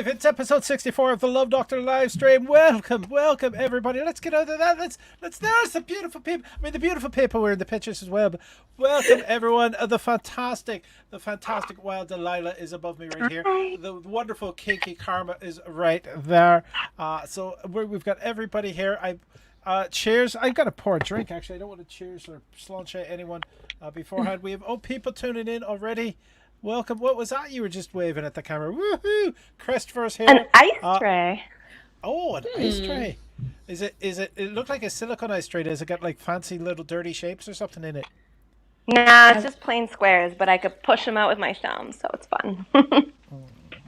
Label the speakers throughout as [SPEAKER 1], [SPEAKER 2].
[SPEAKER 1] live. It's episode 64 of the Love Doctor live stream. Welcome everybody. Let's get out of that. Let's there's the beautiful people. I mean the beautiful people were in the pictures as well. But welcome everyone. The fantastic wild Delilah is above me right here. The wonderful Kinky Karma is right there. So we've got everybody here. Cheers. I've got to pour a drink actually. I don't want to cheers or slanche anyone beforehand. We have people tuning in already. Welcome. What was that you were just waving at the camera? Woohoo! Christopher's here.
[SPEAKER 2] An ice tray.
[SPEAKER 1] Oh, an ice tray. Is it? It looked like a silicone ice tray. Does it got like fancy little dirty shapes or something in it?
[SPEAKER 2] Nah, it's just plain squares, but I could push them out with my thumb, so it's fun.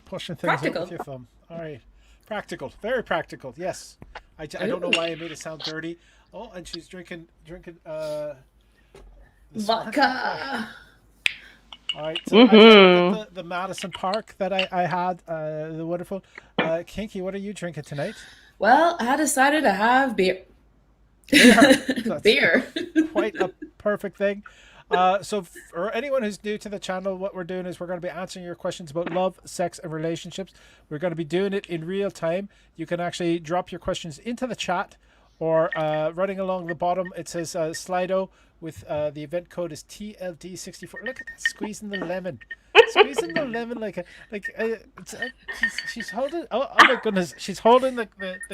[SPEAKER 1] Pushing things out with your thumb. All right. Practical. Very practical. Yes. I don't know why I made it sound dirty. Oh, and she's drinking
[SPEAKER 3] vodka.
[SPEAKER 1] All right, so I got the Madison Park that I had, the wonderful. Kinky, what are you drinking tonight?
[SPEAKER 3] Well, I decided to have beer. Beer.
[SPEAKER 1] Quite a perfect thing. So for anyone who's new to the channel, what we're doing is we're going to be answering your questions about love, sex, and relationships. We're going to be doing it in real time. You can actually drop your questions into the chat or running along the bottom. It says Slido with the event code is TLD64. Look at that, squeezing the lemon. Squeezing the lemon she's holding, oh my goodness, she's holding the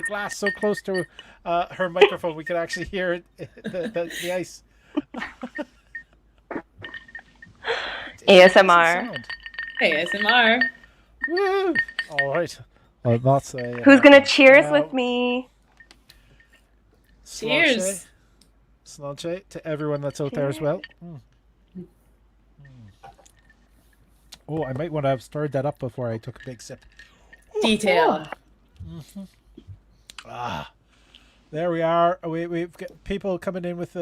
[SPEAKER 1] glass so close to her microphone we can actually hear it, the ice.
[SPEAKER 2] ASMR.
[SPEAKER 3] ASMR.
[SPEAKER 1] Woo! All right. Well, that's a,
[SPEAKER 2] who's gonna cheers with me?
[SPEAKER 3] Cheers.
[SPEAKER 1] Slanche to everyone that's out there as well. Oh, I might want to have stirred that up before I took a big sip.
[SPEAKER 3] Detail.
[SPEAKER 1] There we are. We've got people coming in with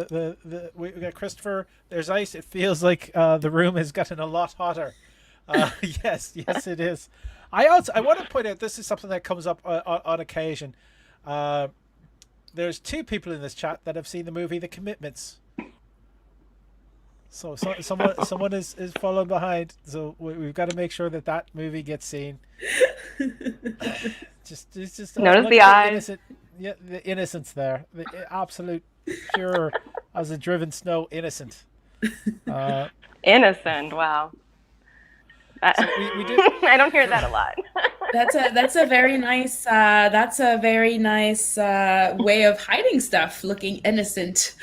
[SPEAKER 1] we got Christopher. There's ice. It feels like the room has gotten a lot hotter. Yes, it is. I want to point out this is something that comes up on occasion. There's two people in this chat that have seen the movie The Commitments. So someone is following behind. So we've got to make sure that movie gets seen. just
[SPEAKER 2] notice the eyes.
[SPEAKER 1] Innocent, yeah, the innocence there, the absolute pure as a driven snow innocent.
[SPEAKER 2] Innocent. Wow.
[SPEAKER 1] So we do.
[SPEAKER 2] I don't hear that a lot.
[SPEAKER 3] That's a very nice way of hiding stuff, looking innocent.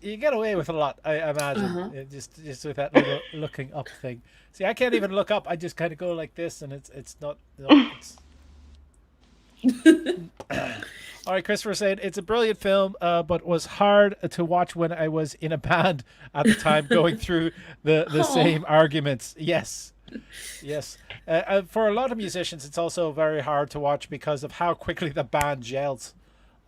[SPEAKER 1] You get away with a lot, I imagine. Just with that little looking up thing. See, I can't even look up. I just kind of go like this, and it's not. All right, Christopher saying it's a brilliant film, but was hard to watch when I was in a band at the time, going through the same arguments. Yes. For a lot of musicians, it's also very hard to watch because of how quickly the band gels.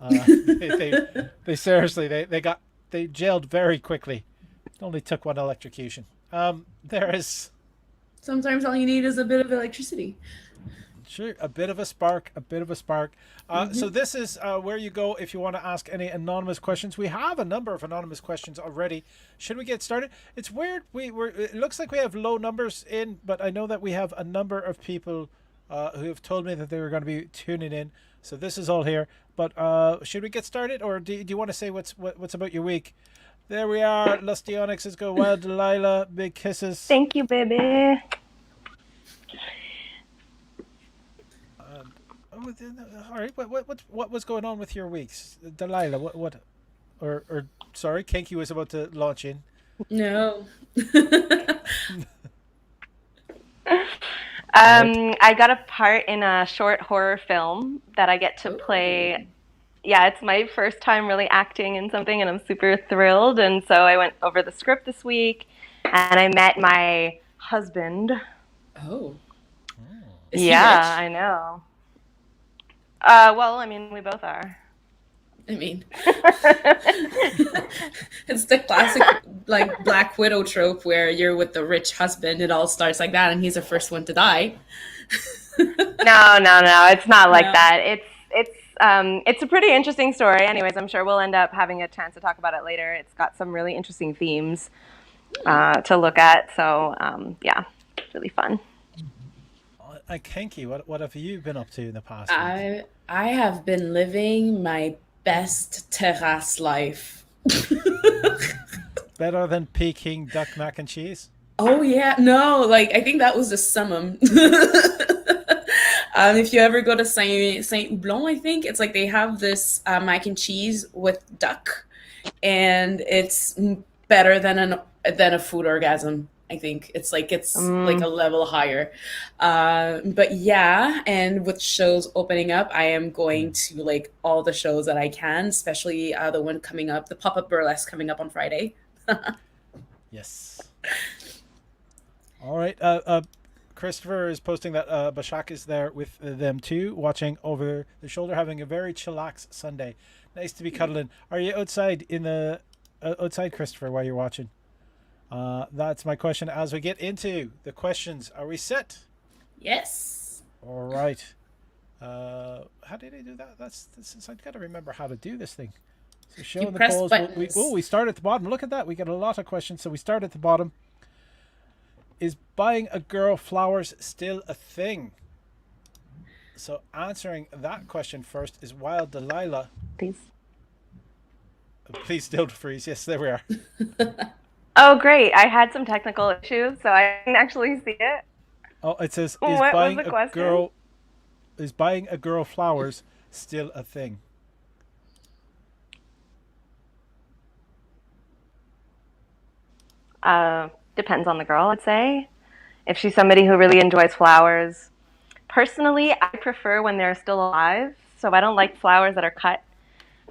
[SPEAKER 1] They seriously they gelled very quickly. It only took one electrocution. There is.
[SPEAKER 3] Sometimes all you need is a bit of electricity.
[SPEAKER 1] Sure, a bit of a spark. So this is where you go if you want to ask any anonymous questions. We have a number of anonymous questions already. Should we get started? It's weird. It looks like we have low numbers in, but I know that we have a number of people who have told me that they were going to be tuning in. So this is all here. But should we get started, or do you want to say what's about your week? There we are. Lusty Onyx is going well. Delilah, big kisses.
[SPEAKER 2] Thank you, baby.
[SPEAKER 1] All right. What was going on with your weeks, Delilah? Or sorry, Kinky was about to launch in.
[SPEAKER 3] No.
[SPEAKER 2] I got a part in a short horror film that I get to play. Yeah, it's my first time really acting in something, and I'm super thrilled. And so I went over the script this week, and I met my husband.
[SPEAKER 3] Oh.
[SPEAKER 2] Yeah, I know. Well, I mean, we both are.
[SPEAKER 3] I mean, it's the classic like Black Widow trope where you're with the rich husband. It all starts like that, and he's the first one to die.
[SPEAKER 2] No, it's not like that. It's a pretty interesting story. Anyways, I'm sure we'll end up having a chance to talk about it later. It's got some really interesting themes to look at. So yeah, it's really fun.
[SPEAKER 1] And Kinky, what have you been up to in the past week?
[SPEAKER 3] I have been living my best terrace life.
[SPEAKER 1] Better than Peking duck mac and cheese?
[SPEAKER 3] Oh yeah, no, like I think that was the summum. If you ever go to Saint Houblon, I think it's like they have this mac and cheese with duck, and it's better than a food orgasm. I think it's like a
[SPEAKER 2] Mm.
[SPEAKER 3] level higher. But yeah, and with shows opening up, I am going
[SPEAKER 1] Mm.
[SPEAKER 3] to like all the shows that I can, especially the one coming up, the pop up burlesque coming up on Friday.
[SPEAKER 1] Yes. All right. Christopher is posting that Bashak is there with them too, watching over the shoulder, having a very chillax Sunday. Nice to be cuddling. Are you outside in the outside, Christopher, while you're watching? That's my question. As we get into the questions, are we set?
[SPEAKER 3] Yes.
[SPEAKER 1] All right. How did I do that? That's I've got to remember how to do this thing. So
[SPEAKER 3] You
[SPEAKER 1] showing the
[SPEAKER 3] press
[SPEAKER 1] polls.
[SPEAKER 3] buttons.
[SPEAKER 1] We start at the bottom. Look at that. We get a lot of questions. So we start at the bottom. Is buying a girl flowers still a thing? So answering that question first is Wild Delilah.
[SPEAKER 2] These.
[SPEAKER 1] Please don't freeze. Yes, there we are.
[SPEAKER 2] Oh, great. I had some technical issues, so I didn't actually see it.
[SPEAKER 1] Oh, it says
[SPEAKER 2] What was the question?
[SPEAKER 1] Is buying a girl flowers still a thing?
[SPEAKER 2] Depends on the girl, I'd say. If she's somebody who really enjoys flowers. Personally, I prefer when they're still alive, so I don't like flowers that are cut.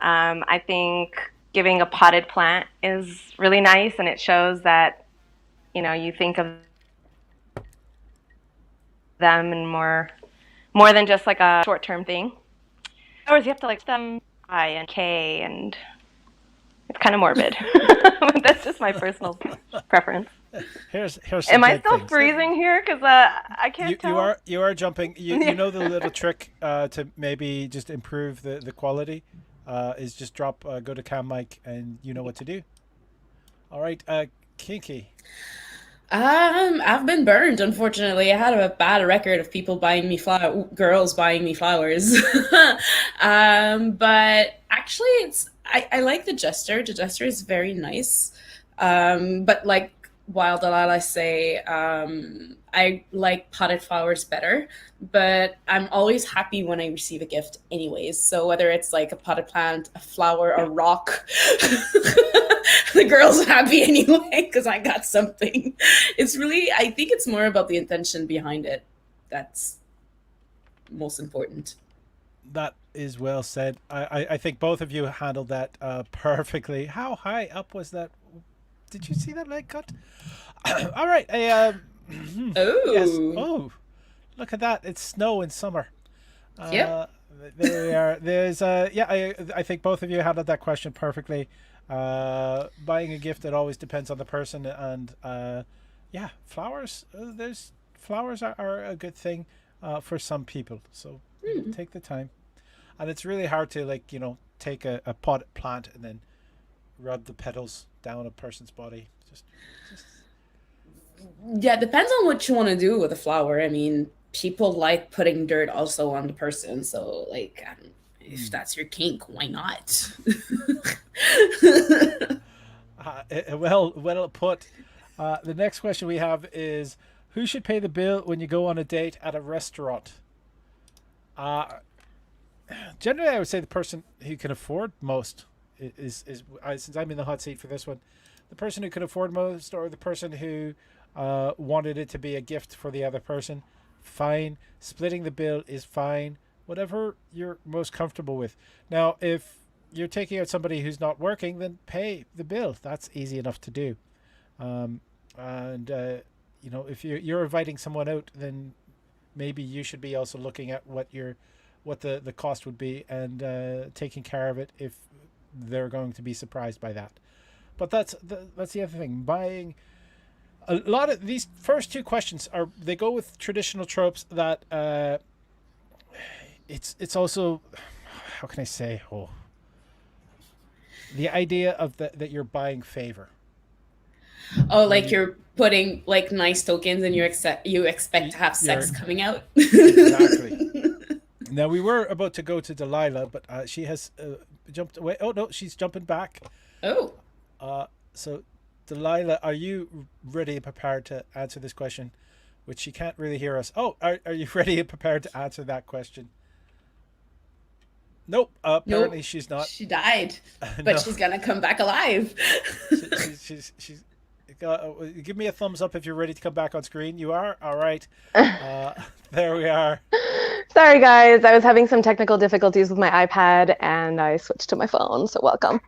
[SPEAKER 2] I think giving a potted plant is really nice, and it shows that, you think of them and more than just like a short-term thing. Flowers, you have to like them I and K, and it's kind of morbid. But that's just my personal preference.
[SPEAKER 1] Here's some
[SPEAKER 2] Am I
[SPEAKER 1] good
[SPEAKER 2] still
[SPEAKER 1] things.
[SPEAKER 2] freezing here? Because I can't
[SPEAKER 1] You
[SPEAKER 2] tell.
[SPEAKER 1] are jumping. You know the little trick to maybe just improve the quality is just drop go to cam mic and you know what to do. All right, Kinky.
[SPEAKER 3] I've been burned, unfortunately. I had a bad record of people buying me girls buying me flowers. But actually, I like the gesture. The gesture is very nice. But like Wild Delilah say, I like potted flowers better. But I'm always happy when I receive a gift, anyways. So whether it's like a potted plant, a flower, a rock, the girl's happy anyway because I got something. It's really, I think it's more about the intention behind it. That's most important.
[SPEAKER 1] That is well said. I think both of you handled that perfectly. How high up was that? Did you see that leg cut? All right. Yes.
[SPEAKER 3] Oh,
[SPEAKER 1] Oh, look at that. It's snow in summer.
[SPEAKER 3] yep.
[SPEAKER 1] There we are. There's yeah. I think both of you handled that question perfectly. Buying a gift, it always depends on the person, and yeah, flowers. There's flowers are a good thing for some people. So take the time, and it's really hard to like take a pot plant and then rub the petals down a person's body. Just
[SPEAKER 3] Yeah, it depends on what you want to do with a flower. I mean, people like putting dirt also on the person. So, like, if that's your kink, why not?
[SPEAKER 1] well put. The next question we have is who should pay the bill when you go on a date at a restaurant? Generally, I would say the person who can afford most is since I'm in the hot seat for this one, the person who can afford most or the person who wanted it to be a gift for the other person. Fine, splitting the bill is fine. Whatever you're most comfortable with. Now, if you're taking out somebody who's not working, then pay the bill. That's easy enough to do. And if you're inviting someone out, then maybe you should be also looking at what the cost would be and taking care of it if they're going to be surprised by that. But that's the other thing. Buying a lot of these first two questions they go with traditional tropes that it's also, how can I say, the idea of that you're buying favor.
[SPEAKER 3] Oh, like you're putting like nice tokens and you expect to have sex
[SPEAKER 1] You're
[SPEAKER 3] coming out.
[SPEAKER 1] exactly. Now we were about to go to Delilah, but she has jumped away. Oh no, she's jumping back.
[SPEAKER 3] Oh,
[SPEAKER 1] So Delilah, are you ready and prepared to answer this question? Which she can't really hear us. Oh, are you ready and prepared to answer that question? Nope. Apparently
[SPEAKER 3] nope.
[SPEAKER 1] she's not.
[SPEAKER 3] She died, but
[SPEAKER 1] No.
[SPEAKER 3] she's gonna come back alive.
[SPEAKER 1] She's give me a thumbs up if you're ready to come back on screen. You are? All right. There we are.
[SPEAKER 4] Sorry, guys. I was having some technical difficulties with my iPad, and I switched to my phone. So welcome.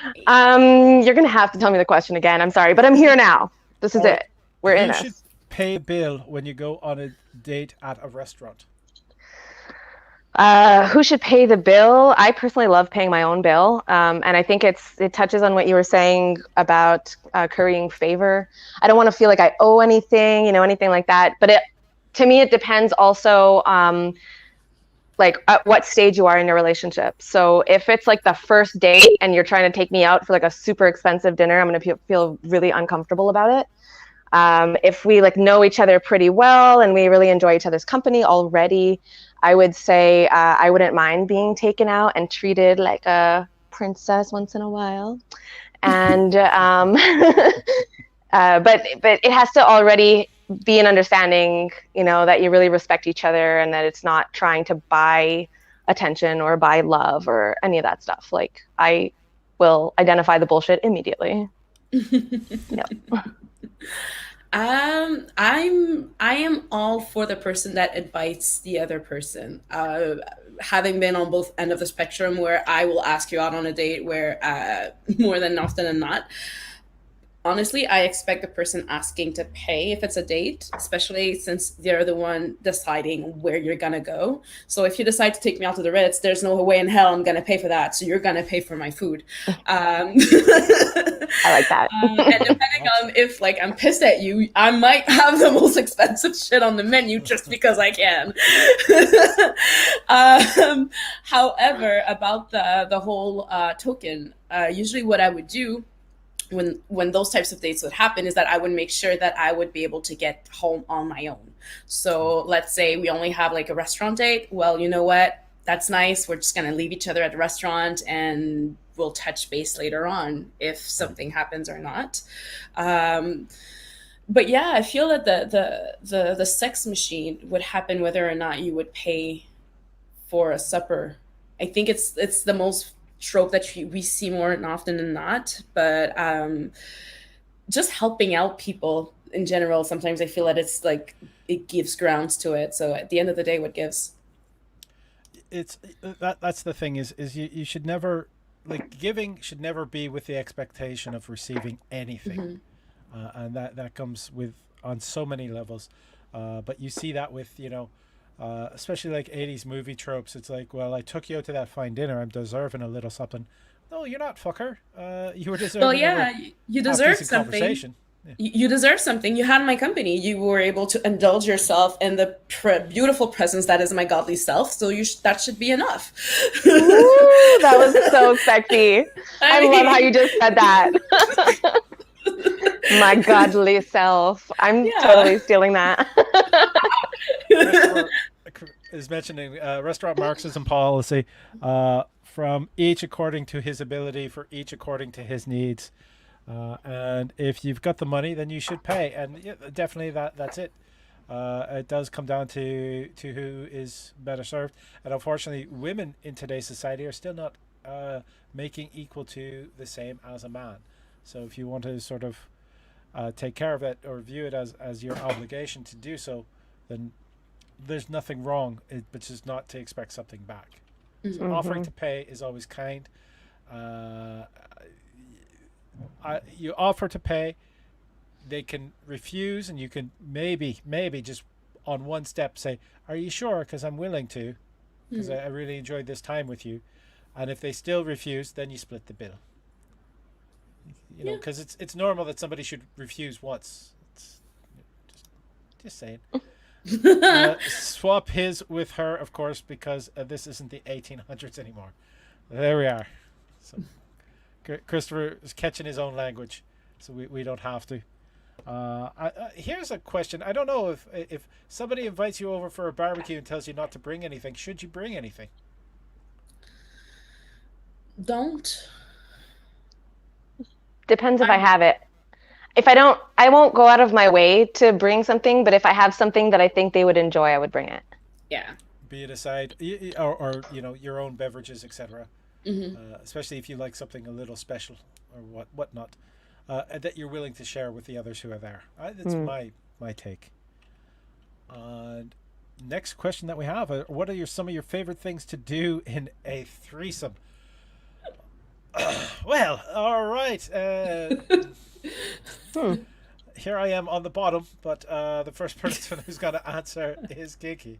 [SPEAKER 4] You're gonna have to tell me the question again. I'm sorry, but I'm here now. This is
[SPEAKER 1] All right.
[SPEAKER 4] it. We're in
[SPEAKER 1] Who
[SPEAKER 4] it.
[SPEAKER 1] should pay a bill when you go on a date at a restaurant?
[SPEAKER 4] Who should pay the bill? I personally love paying my own bill, and I think it touches on what you were saying about currying favor. I don't want to feel like I owe anything, anything like that. But to me, it depends also, like at what stage you are in your relationship. So if it's like the first date and you're trying to take me out for like a super expensive dinner, I'm gonna feel really uncomfortable about it. If we like know each other pretty well and we really enjoy each other's company already, I would say I wouldn't mind being taken out and treated like a princess once in a while. And but it has to already be an understanding, that you really respect each other and that it's not trying to buy attention or buy love or any of that stuff. Like I will identify the bullshit immediately. Yep.
[SPEAKER 3] I am all for the person that invites the other person. Having been on both end of the spectrum, where I will ask you out on a date, where more than often than not, honestly, I expect the person asking to pay if it's a date, especially since they're the one deciding where you're gonna go. So if you decide to take me out to the Ritz, there's no way in hell I'm gonna pay for that. So you're gonna pay for my food.
[SPEAKER 4] I like that.
[SPEAKER 3] And depending on if like I'm pissed at you, I might have the most expensive shit on the menu just because I can. However, about the whole token, usually what I would do when those types of dates would happen is that I would make sure that I would be able to get home on my own. So let's say we only have like a restaurant date. Well, you know what? That's nice. We're just going to leave each other at the restaurant and we'll touch base later on if something happens or not. But yeah, I feel that the sex machine would happen whether or not you would pay for a supper. I think it's the most trope that we see more often than not, but just helping out people in general, sometimes I feel that it's like it gives grounds to it. So at the end of the day, what gives?
[SPEAKER 1] It's that's the thing is you should never, like, giving should never be with the expectation of receiving anything. And that comes with on so many levels, but you see that with especially like 80s movie tropes. It's like, well, I took you out to that fine dinner, I'm deserving a little something. No, you're not, fucker. You were deserving.
[SPEAKER 3] Well, yeah, you deserve something.
[SPEAKER 1] Yeah.
[SPEAKER 3] You deserve something. You had my company. You were able to indulge yourself in the beautiful presence that is my godly self. So that should be enough.
[SPEAKER 4] Ooh, that was so sexy. I love how you just said that. My godly self. I'm totally stealing that.
[SPEAKER 1] Is mentioning restaurant Marxism policy, from each according to his ability, for each according to his needs. And if you've got the money, then you should pay. And yeah, definitely that's it. It does come down to who is better served. And unfortunately, women in today's society are still not making equal to the same as a man. So if you want to sort of take care of it or view it as your obligation to do so, then there's nothing wrong, but just not to expect something back. So offering to pay is always kind. You offer to pay, they can refuse, and you can maybe just on one step say, are you sure? Because I'm willing to, because I really enjoyed this time with you. And if they still refuse, then you split the bill. You know, because it's normal that somebody should refuse once. It's just saying. Swap his with her, of course, because this isn't the 1800s anymore. There we are. So Christopher is catching his own language, so we don't have to. Here's a question. I don't know if somebody invites you over for a barbecue and tells you not to bring anything, should you bring anything?
[SPEAKER 3] Don't.
[SPEAKER 4] Depends if I
[SPEAKER 3] I'm
[SPEAKER 4] have it. If I don't, I won't go out of my way to bring something, but if I have something that I think they would enjoy, I would bring it.
[SPEAKER 3] yeah.
[SPEAKER 1] Be it aside, or your own beverages, etc.
[SPEAKER 3] Hmm.
[SPEAKER 1] Especially if you like something a little special or whatnot, that you're willing to share with the others who are there. That's my take. And next question that we have: what are some of your favorite things to do in a threesome? Well, all right. Here I am on the bottom, but the first person who's going to answer is Kinky.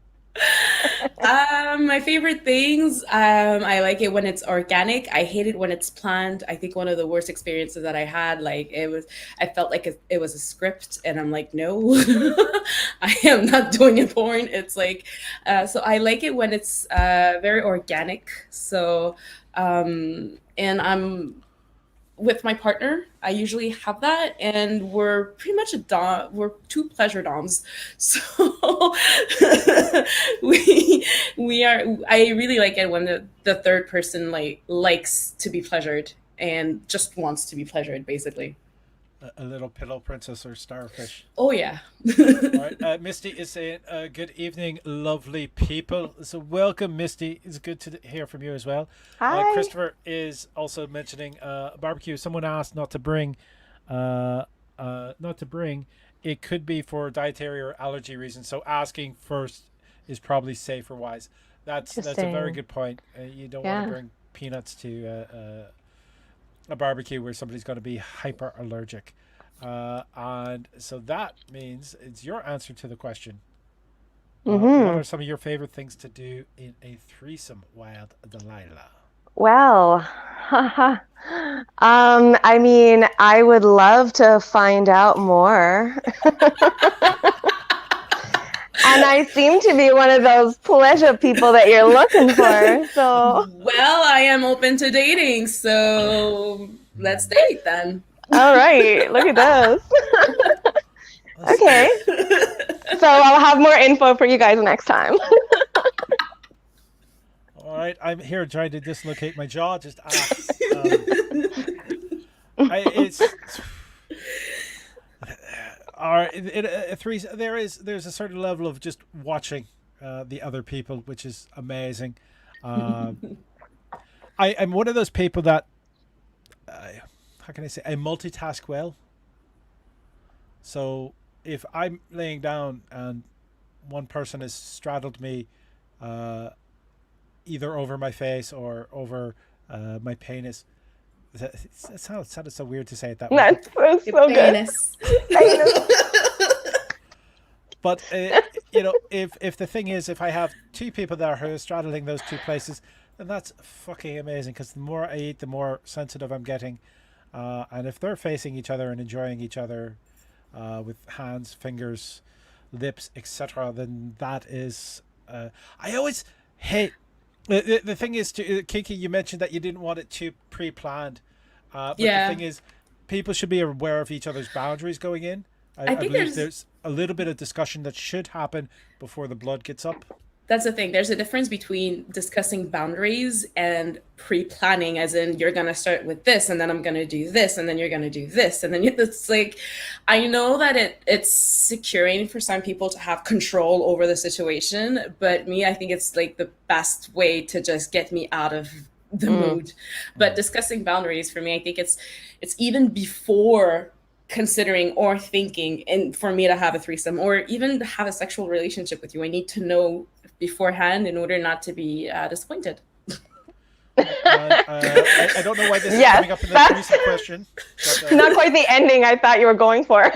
[SPEAKER 3] My favorite things, I like it when it's organic. I hate it when it's planned. I think one of the worst experiences that I had, I felt like it was a script, and I'm like, no, I am not doing a porn. It's like, so I like it when it's very organic. So, and I'm with my partner. I usually have that, and we're pretty much a dom. We're two pleasure doms, so we are. I really like it when the third person likes to be pleasured and just wants to be pleasured, basically.
[SPEAKER 1] A little pillow princess or starfish.
[SPEAKER 3] Oh yeah.
[SPEAKER 1] All right. Misty is saying, good evening, lovely people. So welcome, Misty. It's good to hear from you as well.
[SPEAKER 4] Hi.
[SPEAKER 1] Christopher is also mentioning barbecue. Someone asked not to bring. It could be for dietary or allergy reasons. So asking first is probably safe or wise. That's a very
[SPEAKER 4] Interesting.
[SPEAKER 1] good point. You don't want to
[SPEAKER 4] Yeah.
[SPEAKER 1] bring peanuts to a barbecue where somebody's going to be hyper allergic. And so that means it's your answer to the question. What are some of your favorite things to do in a threesome, Wild Delilah?
[SPEAKER 4] Well, I mean, I would love to find out more. And I seem to be one of those pleasure people that you're looking for. So,
[SPEAKER 3] Well, I am open to dating, so let's date then.
[SPEAKER 4] all right, look at this. Okay. So I'll have more info for you guys next time.
[SPEAKER 1] All right, I'm here trying to dislocate my jaw. Just it's all right. There's a certain level of just watching the other people, which is amazing. I'm one of those people that how can I say, I multitask well. So if I'm laying down and one person has straddled me either over my face or over my penis, it sounded so weird to say it that way.
[SPEAKER 4] That's so good.
[SPEAKER 3] Penis.
[SPEAKER 1] But if the thing is, if I have two people there who are straddling those two places, then that's fucking amazing. Because the more I eat, the more sensitive I'm getting. And if they're facing each other and enjoying each other with hands, fingers, lips, etc., then that is. I always hate. The thing is, Kiki, you mentioned that you didn't want it too pre-planned. But
[SPEAKER 3] Yeah.
[SPEAKER 1] the thing is, people should be aware of each other's boundaries going in. I
[SPEAKER 3] think
[SPEAKER 1] believe there's a little bit of discussion that should happen before the blood gets up.
[SPEAKER 3] That's the thing. There's a difference between discussing boundaries and pre-planning, as in you're going to start with this, and then I'm going to do this, and then you're going to do this. And then it's like, I know that it's securing for some people to have control over the situation, but me, I think it's like the best way to just get me out of the mood. But discussing boundaries for me, I think it's even before considering or thinking, and for me to have a threesome or even have a sexual relationship with you, I need to know beforehand in order not to be disappointed.
[SPEAKER 1] I don't know why this is
[SPEAKER 4] Yes,
[SPEAKER 1] coming up in the
[SPEAKER 4] that's-
[SPEAKER 1] recent question. But,
[SPEAKER 4] Not quite the ending I thought you were going for.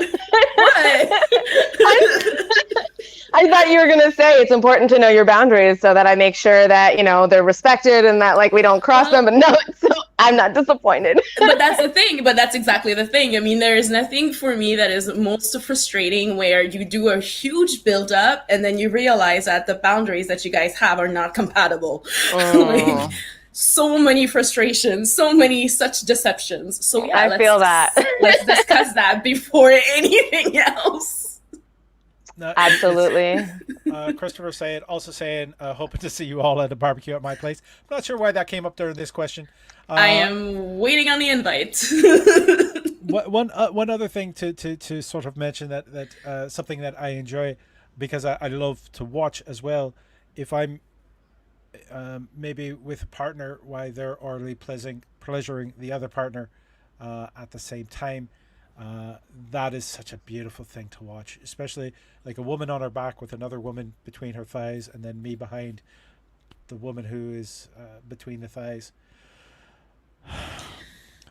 [SPEAKER 4] I thought you were going to say it's important to know your boundaries so that I make sure that, they're respected and that like we don't cross them. But no, so I'm not disappointed.
[SPEAKER 3] But that's the thing. But that's exactly the thing. I mean, there is nothing for me that is most frustrating where you do a huge build up and then you realize that the boundaries that you guys have are not compatible. Like, so many frustrations, such deceptions. So yeah,
[SPEAKER 4] I feel that.
[SPEAKER 3] Let's discuss that before anything else.
[SPEAKER 1] No,
[SPEAKER 4] Absolutely.
[SPEAKER 1] Christopher saying, hoping to see you all at a barbecue at my place. I'm not sure why that came up during this question.
[SPEAKER 3] I am waiting on the invite.
[SPEAKER 1] One other thing to sort of mention that something that I enjoy because I love to watch as well. If I'm maybe with a partner while they're orally pleasuring the other partner at the same time, that is such a beautiful thing to watch, especially like a woman on her back with another woman between her thighs, and then me behind the woman who is between the thighs.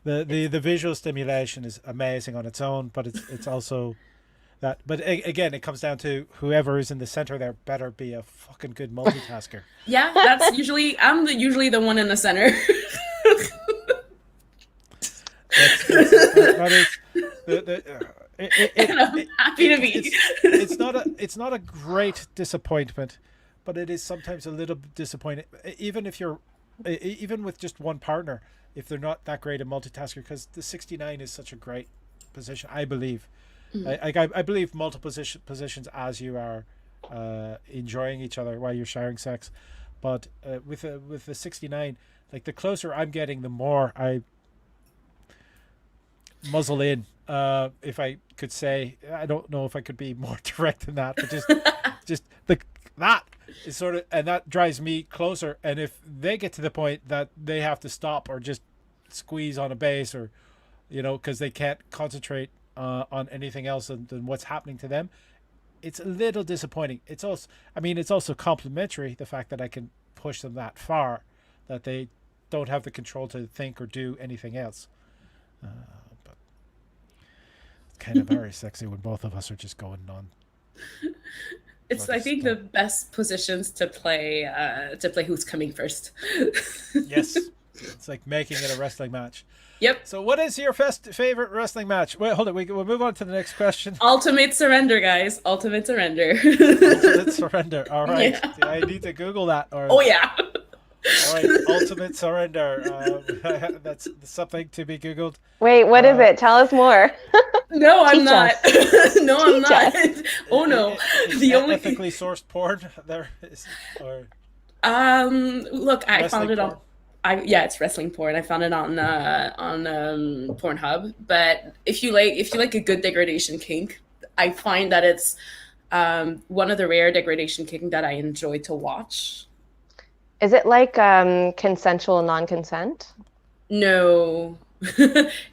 [SPEAKER 1] The visual stimulation is amazing on its own, but it's also that. But again, it comes down to whoever is in the center there better be a fucking good multitasker.
[SPEAKER 3] Yeah, that's usually usually the one in the center.
[SPEAKER 1] That is
[SPEAKER 3] And I'm happy to be.
[SPEAKER 1] it's not a great disappointment, but it is sometimes a little disappointing, even if you're even with just one partner, if they're not that great a multitasker, because the 69 is such a great position, I believe. I believe multiple positions as you are enjoying each other while you're sharing sex, but with the 69, like the closer I'm getting, the more I muzzle in, if I could say. I don't know if I could be more direct than that, but just that is sort of, and that drives me closer. And if they get to the point that they have to stop or just squeeze on a base, or because they can't concentrate on anything else than what's happening to them, it's a little disappointing. It's also complimentary, the fact that I can push them that far that they don't have the control to think or do anything else. But it's kind of very sexy when both of us are just going on.
[SPEAKER 3] It's, I think, the best positions to play who's coming first.
[SPEAKER 1] Yes, it's like making it a wrestling match.
[SPEAKER 3] Yep.
[SPEAKER 1] So what is your favorite wrestling match? Wait, hold on. We'll move on to the next question.
[SPEAKER 3] Ultimate Surrender, guys. Ultimate Surrender.
[SPEAKER 1] Ultimate Surrender. All right.
[SPEAKER 3] Yeah.
[SPEAKER 1] Do I need to Google that? Or...
[SPEAKER 3] Oh, yeah.
[SPEAKER 1] All right. Ultimate Surrender. That's something to be Googled.
[SPEAKER 4] Wait, what is it? Tell us more.
[SPEAKER 3] No, I'm not. No, I'm
[SPEAKER 4] Teach
[SPEAKER 3] not.
[SPEAKER 4] us.
[SPEAKER 3] Oh, no.
[SPEAKER 1] Is
[SPEAKER 3] The only
[SPEAKER 1] ethically sourced porn there is, or
[SPEAKER 3] look, I found it
[SPEAKER 1] porn?
[SPEAKER 3] on. It's wrestling porn. I found it on Pornhub. But if you like a good degradation kink, I find that it's one of the rare degradation kink that I enjoy to watch.
[SPEAKER 4] Is it like consensual non-consent?
[SPEAKER 3] No,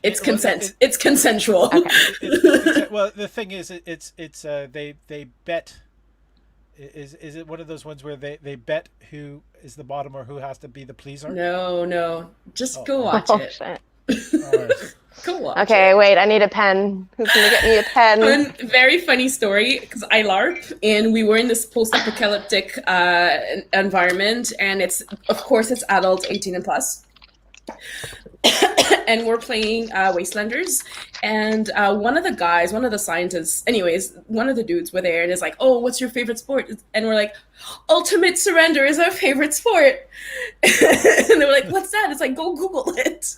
[SPEAKER 3] it's consent. It's consensual.
[SPEAKER 4] Okay.
[SPEAKER 1] Well, the thing is, they bet. Is it one of those ones where they bet who is the bottom or who has to be the pleaser?
[SPEAKER 3] No. Just go watch
[SPEAKER 4] Oh,
[SPEAKER 3] it.
[SPEAKER 4] shit.
[SPEAKER 1] All right.
[SPEAKER 3] Go watch
[SPEAKER 4] Okay,
[SPEAKER 3] it.
[SPEAKER 4] wait, I need a pen. Who's going to get me a pen?
[SPEAKER 3] One very funny story, because I LARP and we were in this post-apocalyptic environment, and it's adult 18 and plus. And we're playing Wastelanders, and one of the scientists, one of the dudes were there and is like, "Oh, what's your favorite sport?" And we're like, "Ultimate Surrender is our favorite sport." And they were like, "What's that?" It's like, "Go Google it."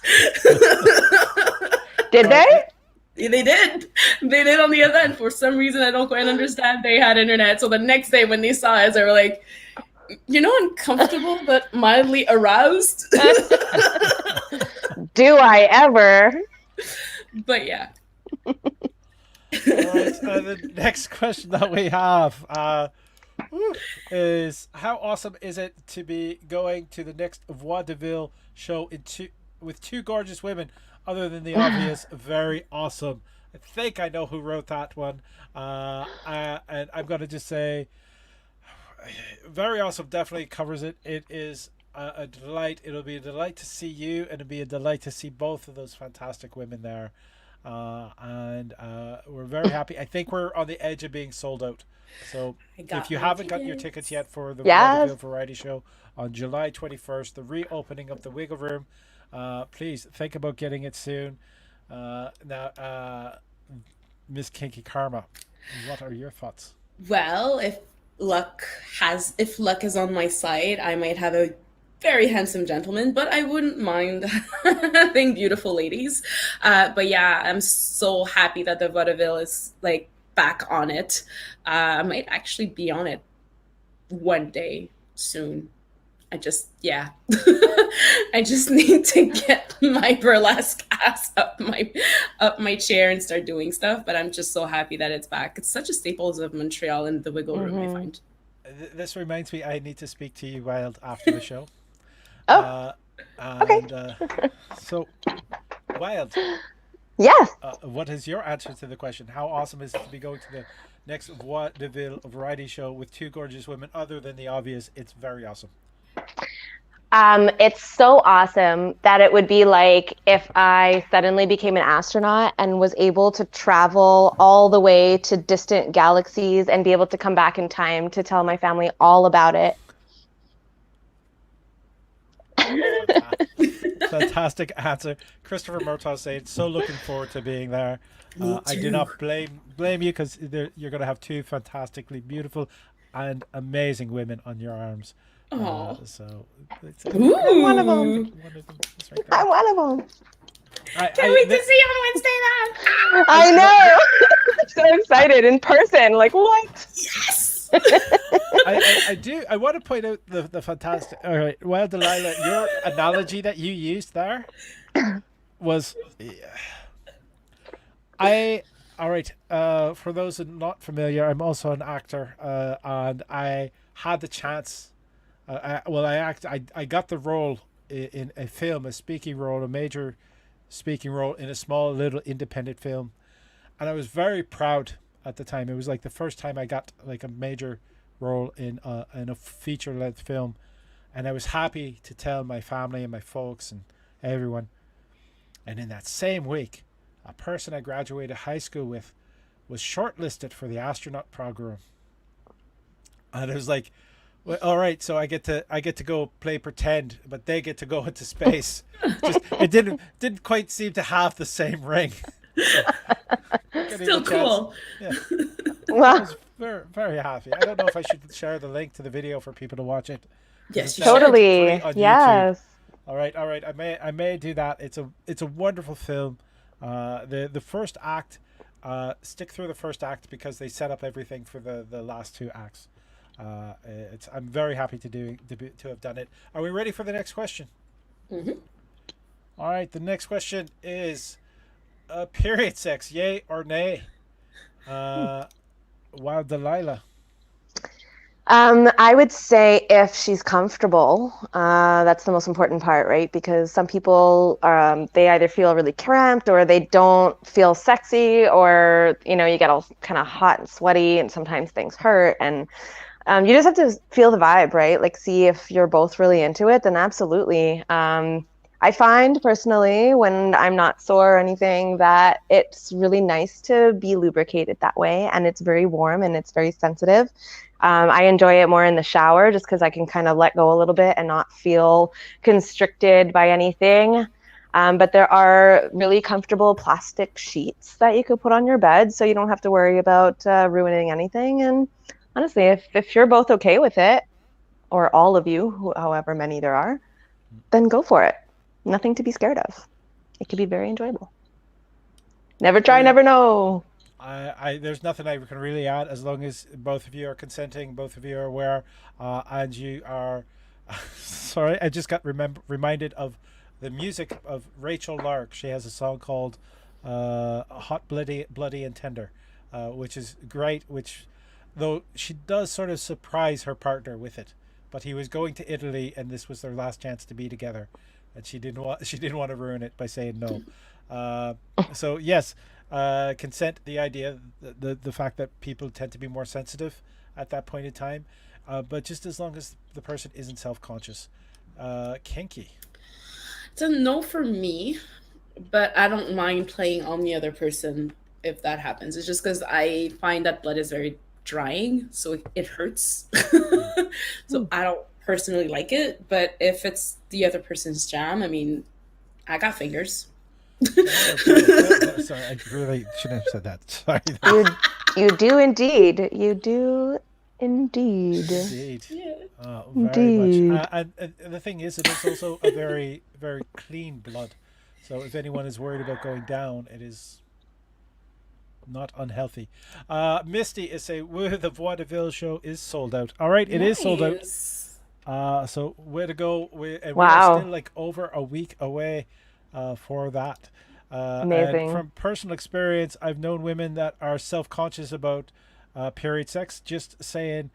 [SPEAKER 4] Did they?
[SPEAKER 3] They did. They did on the event. For some reason, I don't quite understand. They had internet. So the next day when they saw us, they were like, uncomfortable but mildly aroused.
[SPEAKER 4] Do I ever?
[SPEAKER 3] But yeah.
[SPEAKER 1] All right. The next question that we have is, how awesome is it to be going to the next Vaudeville show with two gorgeous women, other than the obvious, very awesome? I think I know who wrote that one. And I'm going to just say, very awesome definitely covers it. It is a delight. It'll be a delight to see you, and it'll be a delight to see both of those fantastic women there. And we're very happy. I think we're on the edge of being sold out. So if you haven't gotten your tickets yet for the Vaudeville Variety Show on July 21st, the reopening of the Wiggle Room, please think about getting it soon. Now, Miss Kinky Karma, what are your thoughts?
[SPEAKER 3] Well, if luck is on my side, I might have a very handsome gentlemen, but I wouldn't mind having beautiful ladies. But yeah, I'm so happy that the vaudeville is like back on it. I might actually be on it one day soon. Yeah. I just need to get my burlesque ass up my chair and start doing stuff. But I'm just so happy that it's back. It's such a staple of Montreal and the Wiggle Room, I find.
[SPEAKER 1] This reminds me, I need to speak to you, Wild, after the show.
[SPEAKER 4] Oh, okay.
[SPEAKER 1] So, Wild,
[SPEAKER 4] Yes.
[SPEAKER 1] what is your answer to the question? How awesome is it to be going to the next vaudeville variety show with two gorgeous women? Other than the obvious, it's very awesome.
[SPEAKER 4] It's so awesome that it would be like if I suddenly became an astronaut and was able to travel all the way to distant galaxies and be able to come back in time to tell my family all about it.
[SPEAKER 1] Fantastic answer. Christopher Murtaugh saying, so looking forward to being there. I do not blame you, because you're going to have two fantastically beautiful and amazing women on your arms. So
[SPEAKER 4] I'm one of them.
[SPEAKER 1] Right,
[SPEAKER 4] I'm one of them.
[SPEAKER 3] Can't wait to see you on Wednesday night.
[SPEAKER 4] I know. I'm so excited in person. Like, what?
[SPEAKER 3] Yes.
[SPEAKER 1] I want to point out the fantastic. All right, well, Delilah, your analogy that you used there was, all right. For those who are not familiar, I'm also an actor, and I had the chance. I got the role in a film, a speaking role, a major speaking role in a small little independent film, and I was very proud at the time. It was like the first time I got like a major role in a feature length film, and I was happy to tell my family and my folks and everyone. And in that same week, a person I graduated high school with was shortlisted for the astronaut program, and it was like, well, all right, so I get to go play pretend, but they get to go into space. Just it didn't quite seem to have the same ring.
[SPEAKER 3] Still cool.
[SPEAKER 1] Yeah.
[SPEAKER 4] Wow.
[SPEAKER 1] I was very, very happy. I don't know if I should share the link to the video for people to watch it.
[SPEAKER 3] Yes,
[SPEAKER 4] totally.
[SPEAKER 1] On
[SPEAKER 4] yes.
[SPEAKER 1] YouTube. All right. I may do that. It's a wonderful film. The first act, stick through the first act because they set up everything for the last two acts. I'm very happy to have done it. Are we ready for the next question?
[SPEAKER 3] Mm-hmm.
[SPEAKER 1] All right. The next question is, period sex, yay or nay? Wild Delilah.
[SPEAKER 4] I would say if she's comfortable, that's the most important part, right? Because some people, they either feel really cramped or they don't feel sexy, or, you get all kind of hot and sweaty and sometimes things hurt. And you just have to feel the vibe, right? Like, see if you're both really into it, then absolutely. I find personally, when I'm not sore or anything, that it's really nice to be lubricated that way, and it's very warm and it's very sensitive. I enjoy it more in the shower just because I can kind of let go a little bit and not feel constricted by anything. But there are really comfortable plastic sheets that you could put on your bed, so you don't have to worry about ruining anything. And honestly, if you're both okay with it, or all of you, however many there are, then go for it. Nothing to be scared of. It could be very enjoyable. Never try, never know.
[SPEAKER 1] There's nothing I can really add, as long as both of you are consenting, both of you are aware, and you are. Sorry, I just got reminded of the music of Rachel Lark. She has a song called "Hot, Bloody and Tender," which is great. Which, though she does sort of surprise her partner with it, but he was going to Italy, and this was their last chance to be together, and she didn't want to ruin it by saying no. So yes. Consent, the idea, the fact that people tend to be more sensitive at that point in time, but just as long as the person isn't self-conscious. Kinky.
[SPEAKER 3] It's a no for me, but I don't mind playing on the other person if that happens. It's just because I find that blood is very drying, so it hurts. So I don't personally like it, but if it's the other person's jam, I mean, I got fingers.
[SPEAKER 1] Sorry, I really shouldn't have said that. Sorry.
[SPEAKER 4] You do indeed. You do Indeed.
[SPEAKER 1] Indeed.
[SPEAKER 3] Yeah.
[SPEAKER 1] Very much.
[SPEAKER 4] Indeed.
[SPEAKER 1] And the thing is, it is also a very, very clean blood. So if anyone is worried about going down, it is not unhealthy. Misty is saying, "Woo, the vaudeville show is sold out." All right, it is sold out.
[SPEAKER 3] Nice.
[SPEAKER 1] So way to go. We are
[SPEAKER 4] Wow.
[SPEAKER 1] still like over a week away for that. And
[SPEAKER 4] Amazing.
[SPEAKER 1] from personal experience, I've known women that are self-conscious about period sex. Just saying,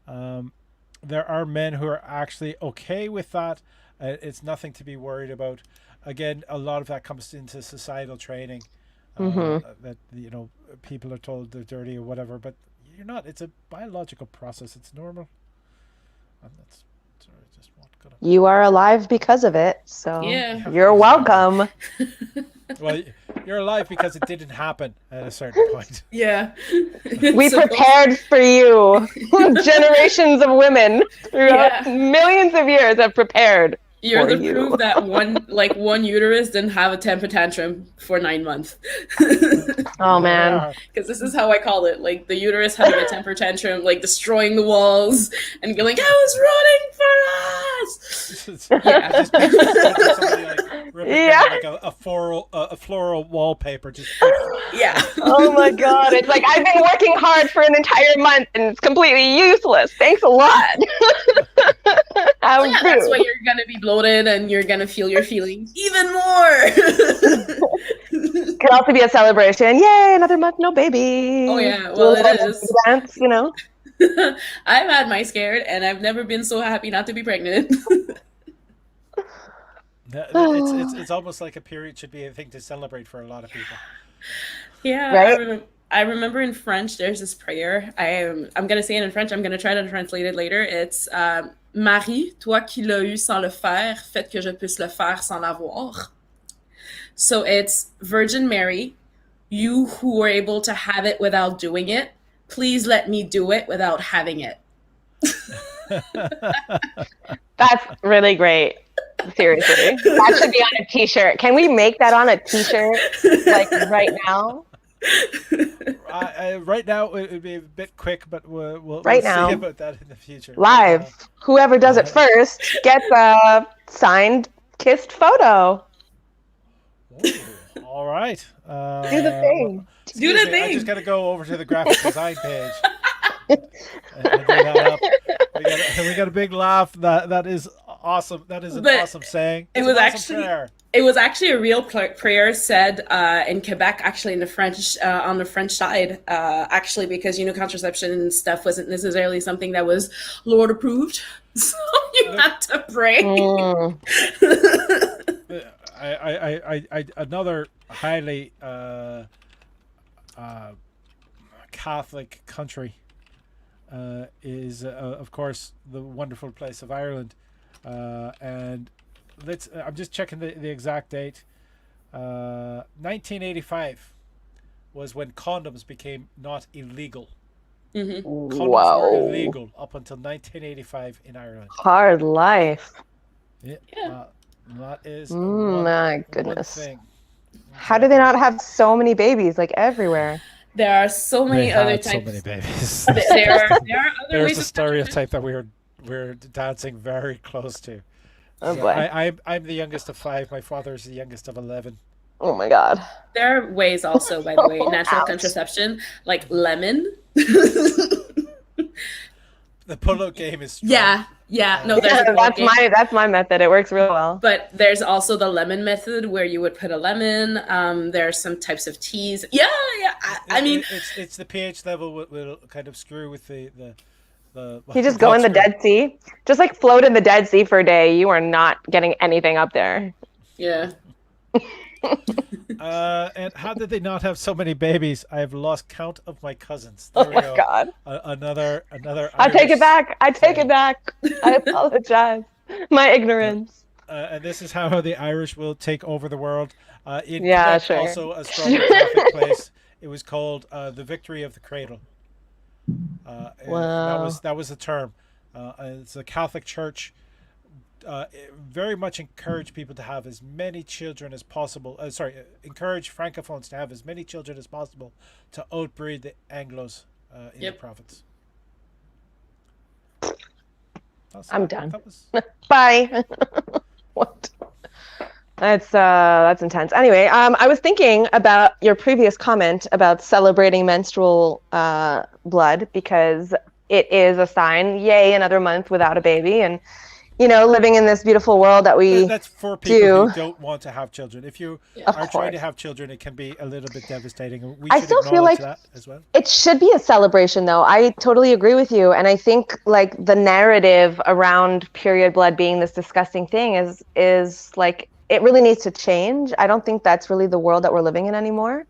[SPEAKER 1] there are men who are actually okay with that. It's nothing to be worried about. Again, a lot of that comes into societal training. That people are told they're dirty or whatever, but you're not. It's a biological process. It's normal. And that's sort of just what gonna.
[SPEAKER 4] You are alive because of it, so
[SPEAKER 3] Yeah.
[SPEAKER 4] you're welcome.
[SPEAKER 1] Well, you're alive because it didn't happen at a certain point.
[SPEAKER 3] Yeah.
[SPEAKER 4] We
[SPEAKER 3] So-
[SPEAKER 4] prepared for you. Generations of women throughout
[SPEAKER 3] Yeah.
[SPEAKER 4] millions of years have prepared
[SPEAKER 3] You're
[SPEAKER 4] for
[SPEAKER 3] the
[SPEAKER 4] you.
[SPEAKER 3] proof that one uterus didn't have a temper tantrum for 9 months.
[SPEAKER 4] Oh man.
[SPEAKER 1] Yeah.
[SPEAKER 3] Because this is how I call it. Like the uterus having a temper tantrum, like destroying the walls and going, I was running for us. Yeah.
[SPEAKER 1] Just picture somebody like ripping
[SPEAKER 4] Yeah.
[SPEAKER 1] down like a floral wallpaper. Just
[SPEAKER 3] Yeah.
[SPEAKER 4] Oh my god. It's like I've been working hard for an entire month and it's completely useless. Thanks a lot. Have
[SPEAKER 3] Yeah, that's
[SPEAKER 4] food.
[SPEAKER 3] why you're gonna be bloated and you're gonna feel your feelings even more.
[SPEAKER 4] Could also be a celebration. Yay, another month, no baby.
[SPEAKER 3] Oh, yeah, well, it is.
[SPEAKER 4] Dance,
[SPEAKER 3] I've had my scared and I've never been so happy not to be pregnant.
[SPEAKER 1] it's almost like a period should be a thing to celebrate for a lot of people.
[SPEAKER 3] Yeah,
[SPEAKER 4] Right?
[SPEAKER 3] I remember in French there's this prayer. I'm gonna say it in French. I'm gonna try to translate it later. It's Marie, toi qui l'as eu sans le faire, faites que je puisse le faire sans l'avoir. So it's Virgin Mary, you who were able to have it without doing it, please let me do it without having it.
[SPEAKER 4] That's really great. Seriously. That should be on a t-shirt. Can we make that on a t-shirt like right now?
[SPEAKER 1] Right now it would be a bit quick, but we'll
[SPEAKER 4] Right
[SPEAKER 1] see
[SPEAKER 4] now.
[SPEAKER 1] about that in the future.
[SPEAKER 4] Live. Whoever does it first gets a signed, kissed photo.
[SPEAKER 1] Ooh, all right.
[SPEAKER 4] Do the thing.
[SPEAKER 3] Do the
[SPEAKER 1] Excuse me, I
[SPEAKER 3] thing.
[SPEAKER 1] just got to go over to the graphic design page. And do that up. We got a big laugh. That is awesome. That is an
[SPEAKER 3] But
[SPEAKER 1] awesome saying.
[SPEAKER 3] it
[SPEAKER 1] It's
[SPEAKER 3] was
[SPEAKER 1] an awesome
[SPEAKER 3] actually-
[SPEAKER 1] prayer.
[SPEAKER 3] It was actually a real prayer said in Quebec, actually in the French, on the French side, actually, because contraception and stuff wasn't necessarily something that was Lord approved, so you had to pray.
[SPEAKER 4] Mm.
[SPEAKER 1] I another highly Catholic country is of course the wonderful place of Ireland, and I'm just checking the exact date. 1985 was when condoms became not illegal. Condoms were
[SPEAKER 4] Whoa.
[SPEAKER 1] illegal up until 1985 in Ireland.
[SPEAKER 4] Hard life.
[SPEAKER 1] Yeah. That is
[SPEAKER 4] My
[SPEAKER 1] one
[SPEAKER 4] goodness.
[SPEAKER 1] thing.
[SPEAKER 4] How do they not have so many babies like everywhere?
[SPEAKER 3] There are so many other
[SPEAKER 1] had so
[SPEAKER 3] types.
[SPEAKER 1] many babies.
[SPEAKER 3] There are other
[SPEAKER 1] There's
[SPEAKER 3] ways
[SPEAKER 1] a
[SPEAKER 3] of
[SPEAKER 1] stereotype that we're dancing very close to.
[SPEAKER 4] Oh
[SPEAKER 1] So
[SPEAKER 4] boy.
[SPEAKER 1] I'm the youngest of 5. My father is the youngest of 11.
[SPEAKER 4] Oh my god.
[SPEAKER 3] There are ways also, by the way, natural
[SPEAKER 4] Ouch.
[SPEAKER 3] contraception, like lemon.
[SPEAKER 1] The pull-out game is strong.
[SPEAKER 3] Yeah. No, there's
[SPEAKER 4] Yeah,
[SPEAKER 3] a board game.
[SPEAKER 4] that's my method. It works real well.
[SPEAKER 3] But there's also the lemon method where you would put a lemon. There are some types of teas. Yeah. I mean,
[SPEAKER 1] it's the pH level will kind of screw with the
[SPEAKER 4] You just go in the Dead Sea. Just like float in the Dead Sea for a day. You are not getting anything up there.
[SPEAKER 3] yeah.
[SPEAKER 1] And how did they not have so many babies? I have lost count of my cousins. There
[SPEAKER 4] Oh
[SPEAKER 1] we
[SPEAKER 4] my
[SPEAKER 1] go.
[SPEAKER 4] god.
[SPEAKER 1] Another.
[SPEAKER 4] I take it
[SPEAKER 1] Irish
[SPEAKER 4] back. I take
[SPEAKER 1] saying.
[SPEAKER 4] it back. I apologize. My ignorance.
[SPEAKER 1] And this is how the Irish will take over the world. In
[SPEAKER 4] Yeah,
[SPEAKER 1] Quebec,
[SPEAKER 4] sure.
[SPEAKER 1] also a strongly Catholic place. It was called the Victory of the Cradle. And
[SPEAKER 4] Wow.
[SPEAKER 1] that was the term. It's a Catholic church. Very much encourage people to have as many children as possible. Encourage francophones to have as many children as possible to outbreed the Anglos in
[SPEAKER 3] Yep.
[SPEAKER 1] the province.
[SPEAKER 4] I'm done.
[SPEAKER 1] That was...
[SPEAKER 4] Bye. What? That's intense. Anyway, I was thinking about your previous comment about celebrating menstrual blood, because it is a sign. Yay, another month without a baby, and living in this beautiful world that we
[SPEAKER 1] That's for people
[SPEAKER 4] do.
[SPEAKER 1] who don't want to have children. If you
[SPEAKER 4] Of
[SPEAKER 1] are trying to
[SPEAKER 4] course.
[SPEAKER 1] have children, it can be a little bit devastating. And we
[SPEAKER 4] I
[SPEAKER 1] should
[SPEAKER 4] still feel
[SPEAKER 1] acknowledge
[SPEAKER 4] like
[SPEAKER 1] that as well.
[SPEAKER 4] it should be a celebration, though. I totally agree with you, and I think like the narrative around period blood being this disgusting thing is like it really needs to change. I don't think that's really the world that we're living in anymore.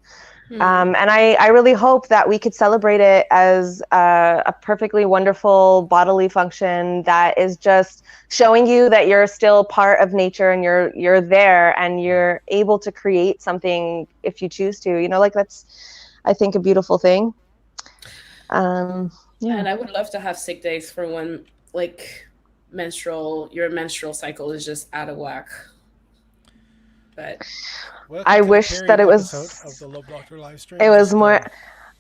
[SPEAKER 4] And I really hope that we could celebrate it as a perfectly wonderful bodily function that is just showing you that you're still part of nature, and you're there, and you're able to create something if you choose to. Like that's, I think, a beautiful thing. Yeah.
[SPEAKER 3] And I would love to have sick days for when like your menstrual cycle is just out of whack. But
[SPEAKER 1] Welcome
[SPEAKER 4] I
[SPEAKER 1] to the
[SPEAKER 4] wish
[SPEAKER 1] period
[SPEAKER 4] that it was.
[SPEAKER 1] episode of the Love Doctor live stream.
[SPEAKER 4] It was more.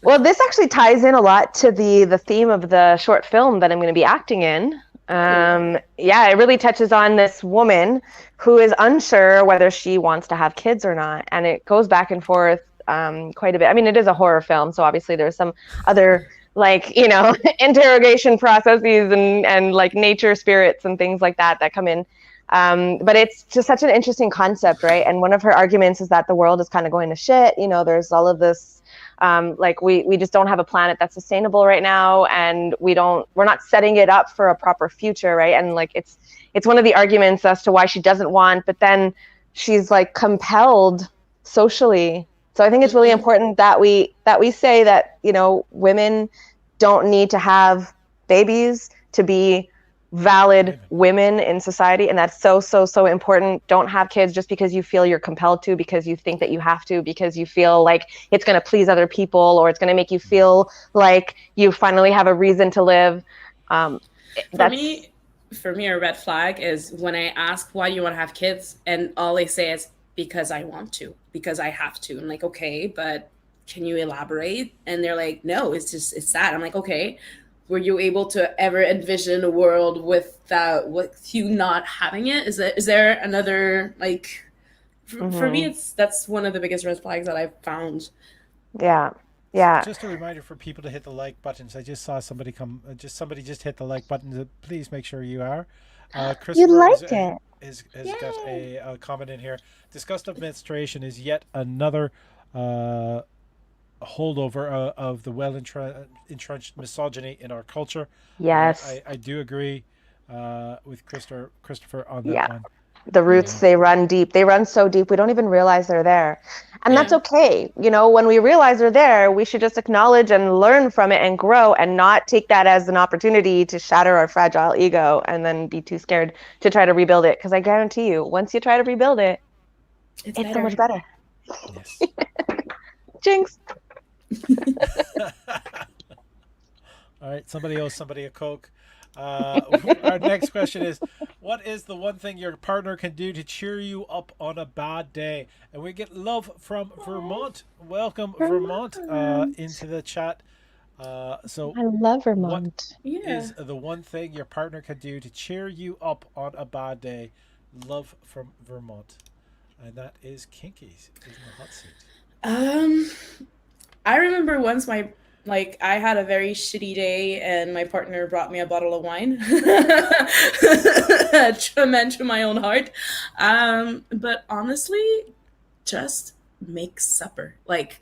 [SPEAKER 4] Well, this actually ties in a lot to the theme of the short film that I'm going to be acting in. Yeah, it really touches on this woman who is unsure whether she wants to have kids or not, and it goes back and forth quite a bit. I mean, it is a horror film, so obviously there's some other like interrogation processes and like nature spirits and things like that come in. But it's just such an interesting concept, right? And one of her arguments is that the world is kind of going to shit. There's all of this, like we just don't have a planet that's sustainable right now, and we're not setting it up for a proper future, right? And like it's one of the arguments as to why she doesn't want, but then she's like compelled socially. So I think it's really important that we say that women don't need to have babies to be valid women in society, and that's so important. Don't have kids just because you feel you're compelled to, because you think that you have to, because you feel like it's going to please other people, or it's going to make you feel like you finally have a reason to live.
[SPEAKER 3] For me, a red flag is when I ask why you want to have kids, and all they say is because I want to, because I have to. I'm like, okay, but can you elaborate? And they're like, no, it's that. I'm like, okay. Were you able to ever envision a world with you not having it? Is there another like? For me, that's one of the biggest red flags that I've found.
[SPEAKER 4] Yeah.
[SPEAKER 1] Just a reminder for people to hit the like buttons. I just saw somebody somebody just hit the like button. Please make sure you are.
[SPEAKER 4] You like it.
[SPEAKER 1] Has got a comment in here. Disgust of menstruation is yet another holdover of the entrenched misogyny in our culture.
[SPEAKER 4] Yes.
[SPEAKER 1] I do agree with Christopher on that one.
[SPEAKER 4] The roots, they run deep. They run so deep we don't even realize they're there. And that's okay. When we realize they're there, we should just acknowledge and learn from it and grow, and not take that as an opportunity to shatter our fragile ego and then be too scared to try to rebuild it. Because I guarantee you, once you try to rebuild it, it's so much better.
[SPEAKER 1] Yes.
[SPEAKER 4] Jinx.
[SPEAKER 1] All right, somebody owes somebody a Coke. Our next question is, what is the one thing your partner can do to cheer you up on a bad day? And we get love from Vermont. Welcome, Vermont, into the chat. So
[SPEAKER 4] I love Vermont.
[SPEAKER 1] What is the one thing your partner can do to cheer you up on a bad day? Love from Vermont. And that is Kinky's in the hot seat.
[SPEAKER 3] I remember once I had a very shitty day and my partner brought me a bottle of wine. Meant to my own heart. But honestly, just make supper. Like,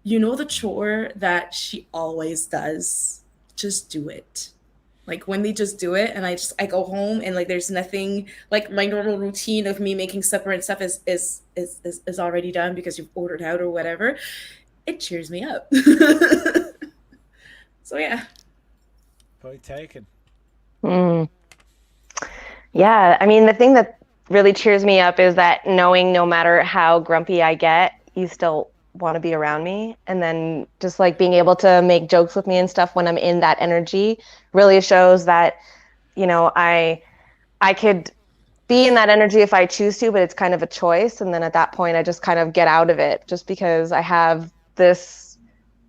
[SPEAKER 3] the chore that she always does, just do it. Like when they just do it and I go home and like there's nothing, like my normal routine of me making supper and stuff is already done because you've ordered out or whatever. It cheers me up. So yeah.
[SPEAKER 1] Point taken.
[SPEAKER 4] Yeah, I mean, the thing that really cheers me up is that knowing no matter how grumpy I get, you still want to be around me. And then just like being able to make jokes with me and stuff when I'm in that energy really shows that, I could be in that energy if I choose to, but it's kind of a choice. And then at that point, I just kind of get out of it just because I have this,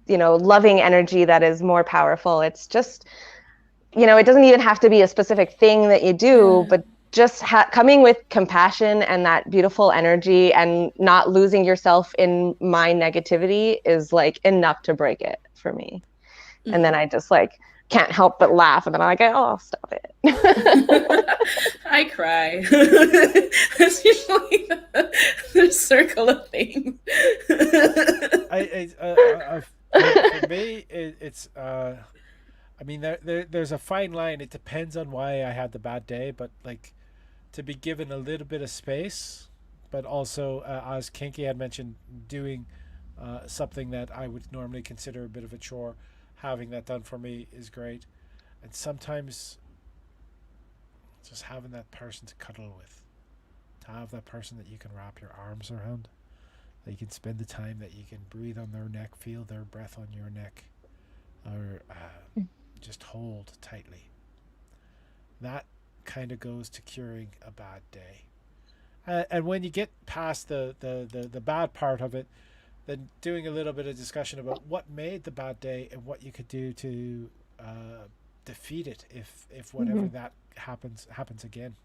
[SPEAKER 4] loving energy that is more powerful. It's just, you know, it doesn't even have to be a specific thing that you do,
[SPEAKER 3] Yeah.
[SPEAKER 4] but just coming with compassion and that beautiful energy and not losing yourself in my negativity is like enough to break it for me. And then I just like can't help but laugh, and then I'm like, oh, stop it.
[SPEAKER 3] I cry. That's usually the circle of things.
[SPEAKER 1] For me, it's I mean, there's a fine line. It depends on why I had the bad day, but like to be given a little bit of space, but also, as Kinky had mentioned, doing something that I would normally consider a bit of a chore, having that done for me is great. And sometimes just having that person to cuddle with, to have that person that you can wrap your arms around, that you can spend the time, that you can breathe on their neck, feel their breath on your neck, or just hold tightly. That kind of goes to curing a bad day. And when you get past the bad part of it, then doing a little bit of discussion about what made the bad day and what you could do to defeat it if whatever that happens again.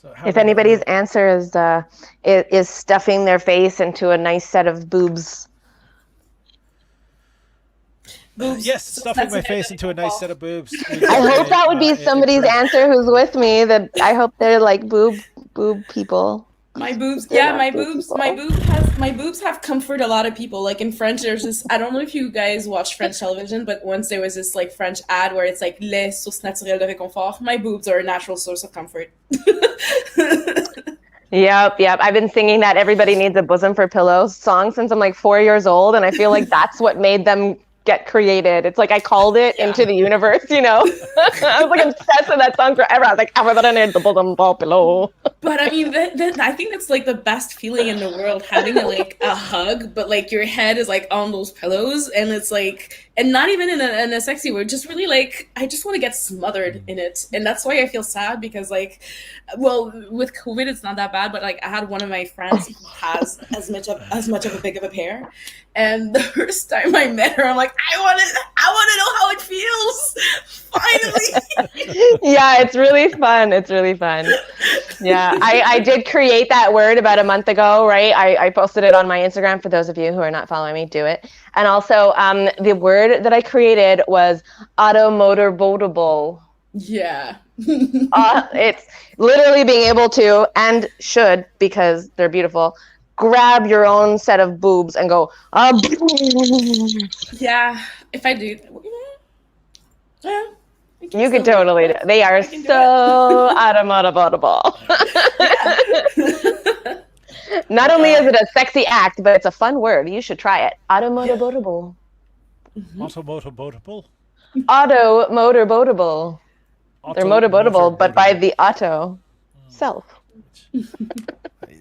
[SPEAKER 1] So
[SPEAKER 4] If anybody's answer is stuffing their face into a nice set of boobs.
[SPEAKER 1] Yes, stuffing my face into a nice set of boobs.
[SPEAKER 4] I hope that would be somebody's answer who's with me. That I hope they're like boob people.
[SPEAKER 3] My boobs,
[SPEAKER 4] They're
[SPEAKER 3] yeah,
[SPEAKER 4] not
[SPEAKER 3] my
[SPEAKER 4] boob
[SPEAKER 3] boobs,
[SPEAKER 4] people.
[SPEAKER 3] my boobs have comfort a lot of people. Like in French, there's this. I don't know if you guys watch French television, but once there was this like French ad where it's like les sources naturelles de réconfort. My boobs are a natural source of comfort.
[SPEAKER 4] Yep. I've been singing that "Everybody Needs a Bosom for Pillows" song since I'm like 4 years old, and I feel like that's what made them get created. It's like I called it into the universe, you know. I was like obsessed with that song forever. I was like, everybody needs a bosom for pillow.
[SPEAKER 3] But I mean, I think that's like the best feeling in the world, having a hug, but like your head is like on those pillows, and it's like, and not even in a sexy way, just really like, I just want to get smothered in it. And that's why I feel sad, because like, well, with COVID, it's not that bad, but like I had one of my friends who has as much of a big of a pair. And the first time I met her, I'm like, I want to know how it feels. Finally.
[SPEAKER 4] Yeah, it's really fun. Yeah, I did create that word about a month ago, right? I posted it on my Instagram. For those of you who are not following me, do it. And also, the word that I created was automotorboatable.
[SPEAKER 3] Yeah.
[SPEAKER 4] It's literally being able to, and should, because they're beautiful, grab your own set of boobs and go,
[SPEAKER 3] yeah, if I do, yeah.
[SPEAKER 4] You could totally do it. They are so automotorboatable. Not only is it a sexy act, but it's a fun word. You should try it. Automotorboatable.
[SPEAKER 1] Automotorboatable?
[SPEAKER 4] Automotorboatable. They're motorboatable, but by the auto self.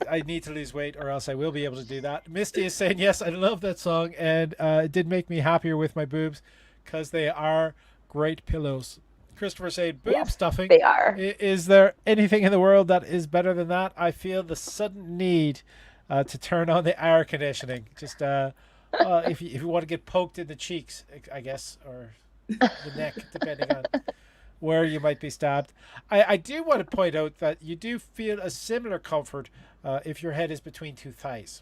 [SPEAKER 1] I need to lose weight or else I will be able to do that. Misty is saying, yes, I love that song, and it did make me happier with my boobs because they are great pillows. Christopher saying, boob stuffing.
[SPEAKER 4] They are.
[SPEAKER 1] Is there anything in the world that is better than that? I feel the sudden need to turn on the air conditioning. Just if you want to get poked in the cheeks, I guess, or the neck, depending on where you might be stabbed. I do want to point out that you do feel a similar comfort if your head is between two thighs.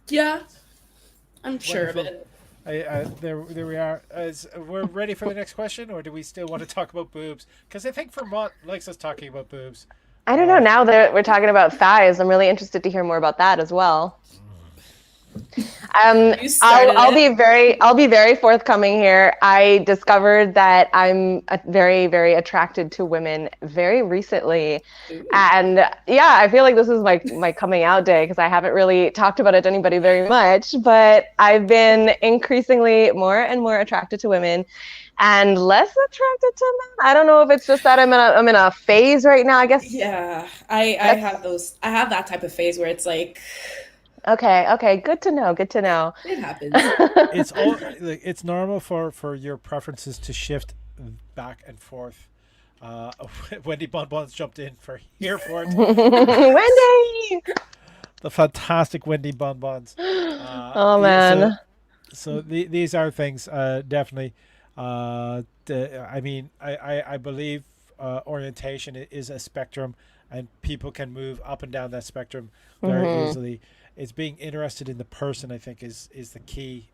[SPEAKER 3] Yeah, I'm sure of it.
[SPEAKER 1] There we are. We're ready for the next question, or do we still want to talk about boobs? Because I think Vermont likes us talking about boobs.
[SPEAKER 4] I don't know. Now that we're talking about thighs, I'm really interested to hear more about that as well. I'll be very forthcoming here. I discovered that I'm very, very attracted to women very recently. Ooh. And yeah, I feel like this is my coming out day, because I haven't really talked about it to anybody very much, but I've been increasingly more and more attracted to women and less attracted to men. I don't know if it's just that I'm in a phase right now, I guess.
[SPEAKER 3] Yeah, I have that type of phase where it's like,
[SPEAKER 4] Okay. Good to know.
[SPEAKER 3] It happens.
[SPEAKER 1] It's normal for your preferences to shift back and forth. Wendy Bonbons jumped in here for it.
[SPEAKER 4] Wendy!
[SPEAKER 1] The fantastic Wendy Bonbons.
[SPEAKER 4] Oh, man.
[SPEAKER 1] So these are things definitely I mean, I believe orientation is a spectrum, and people can move up and down that spectrum very easily. It's being interested in the person, I think, is the key.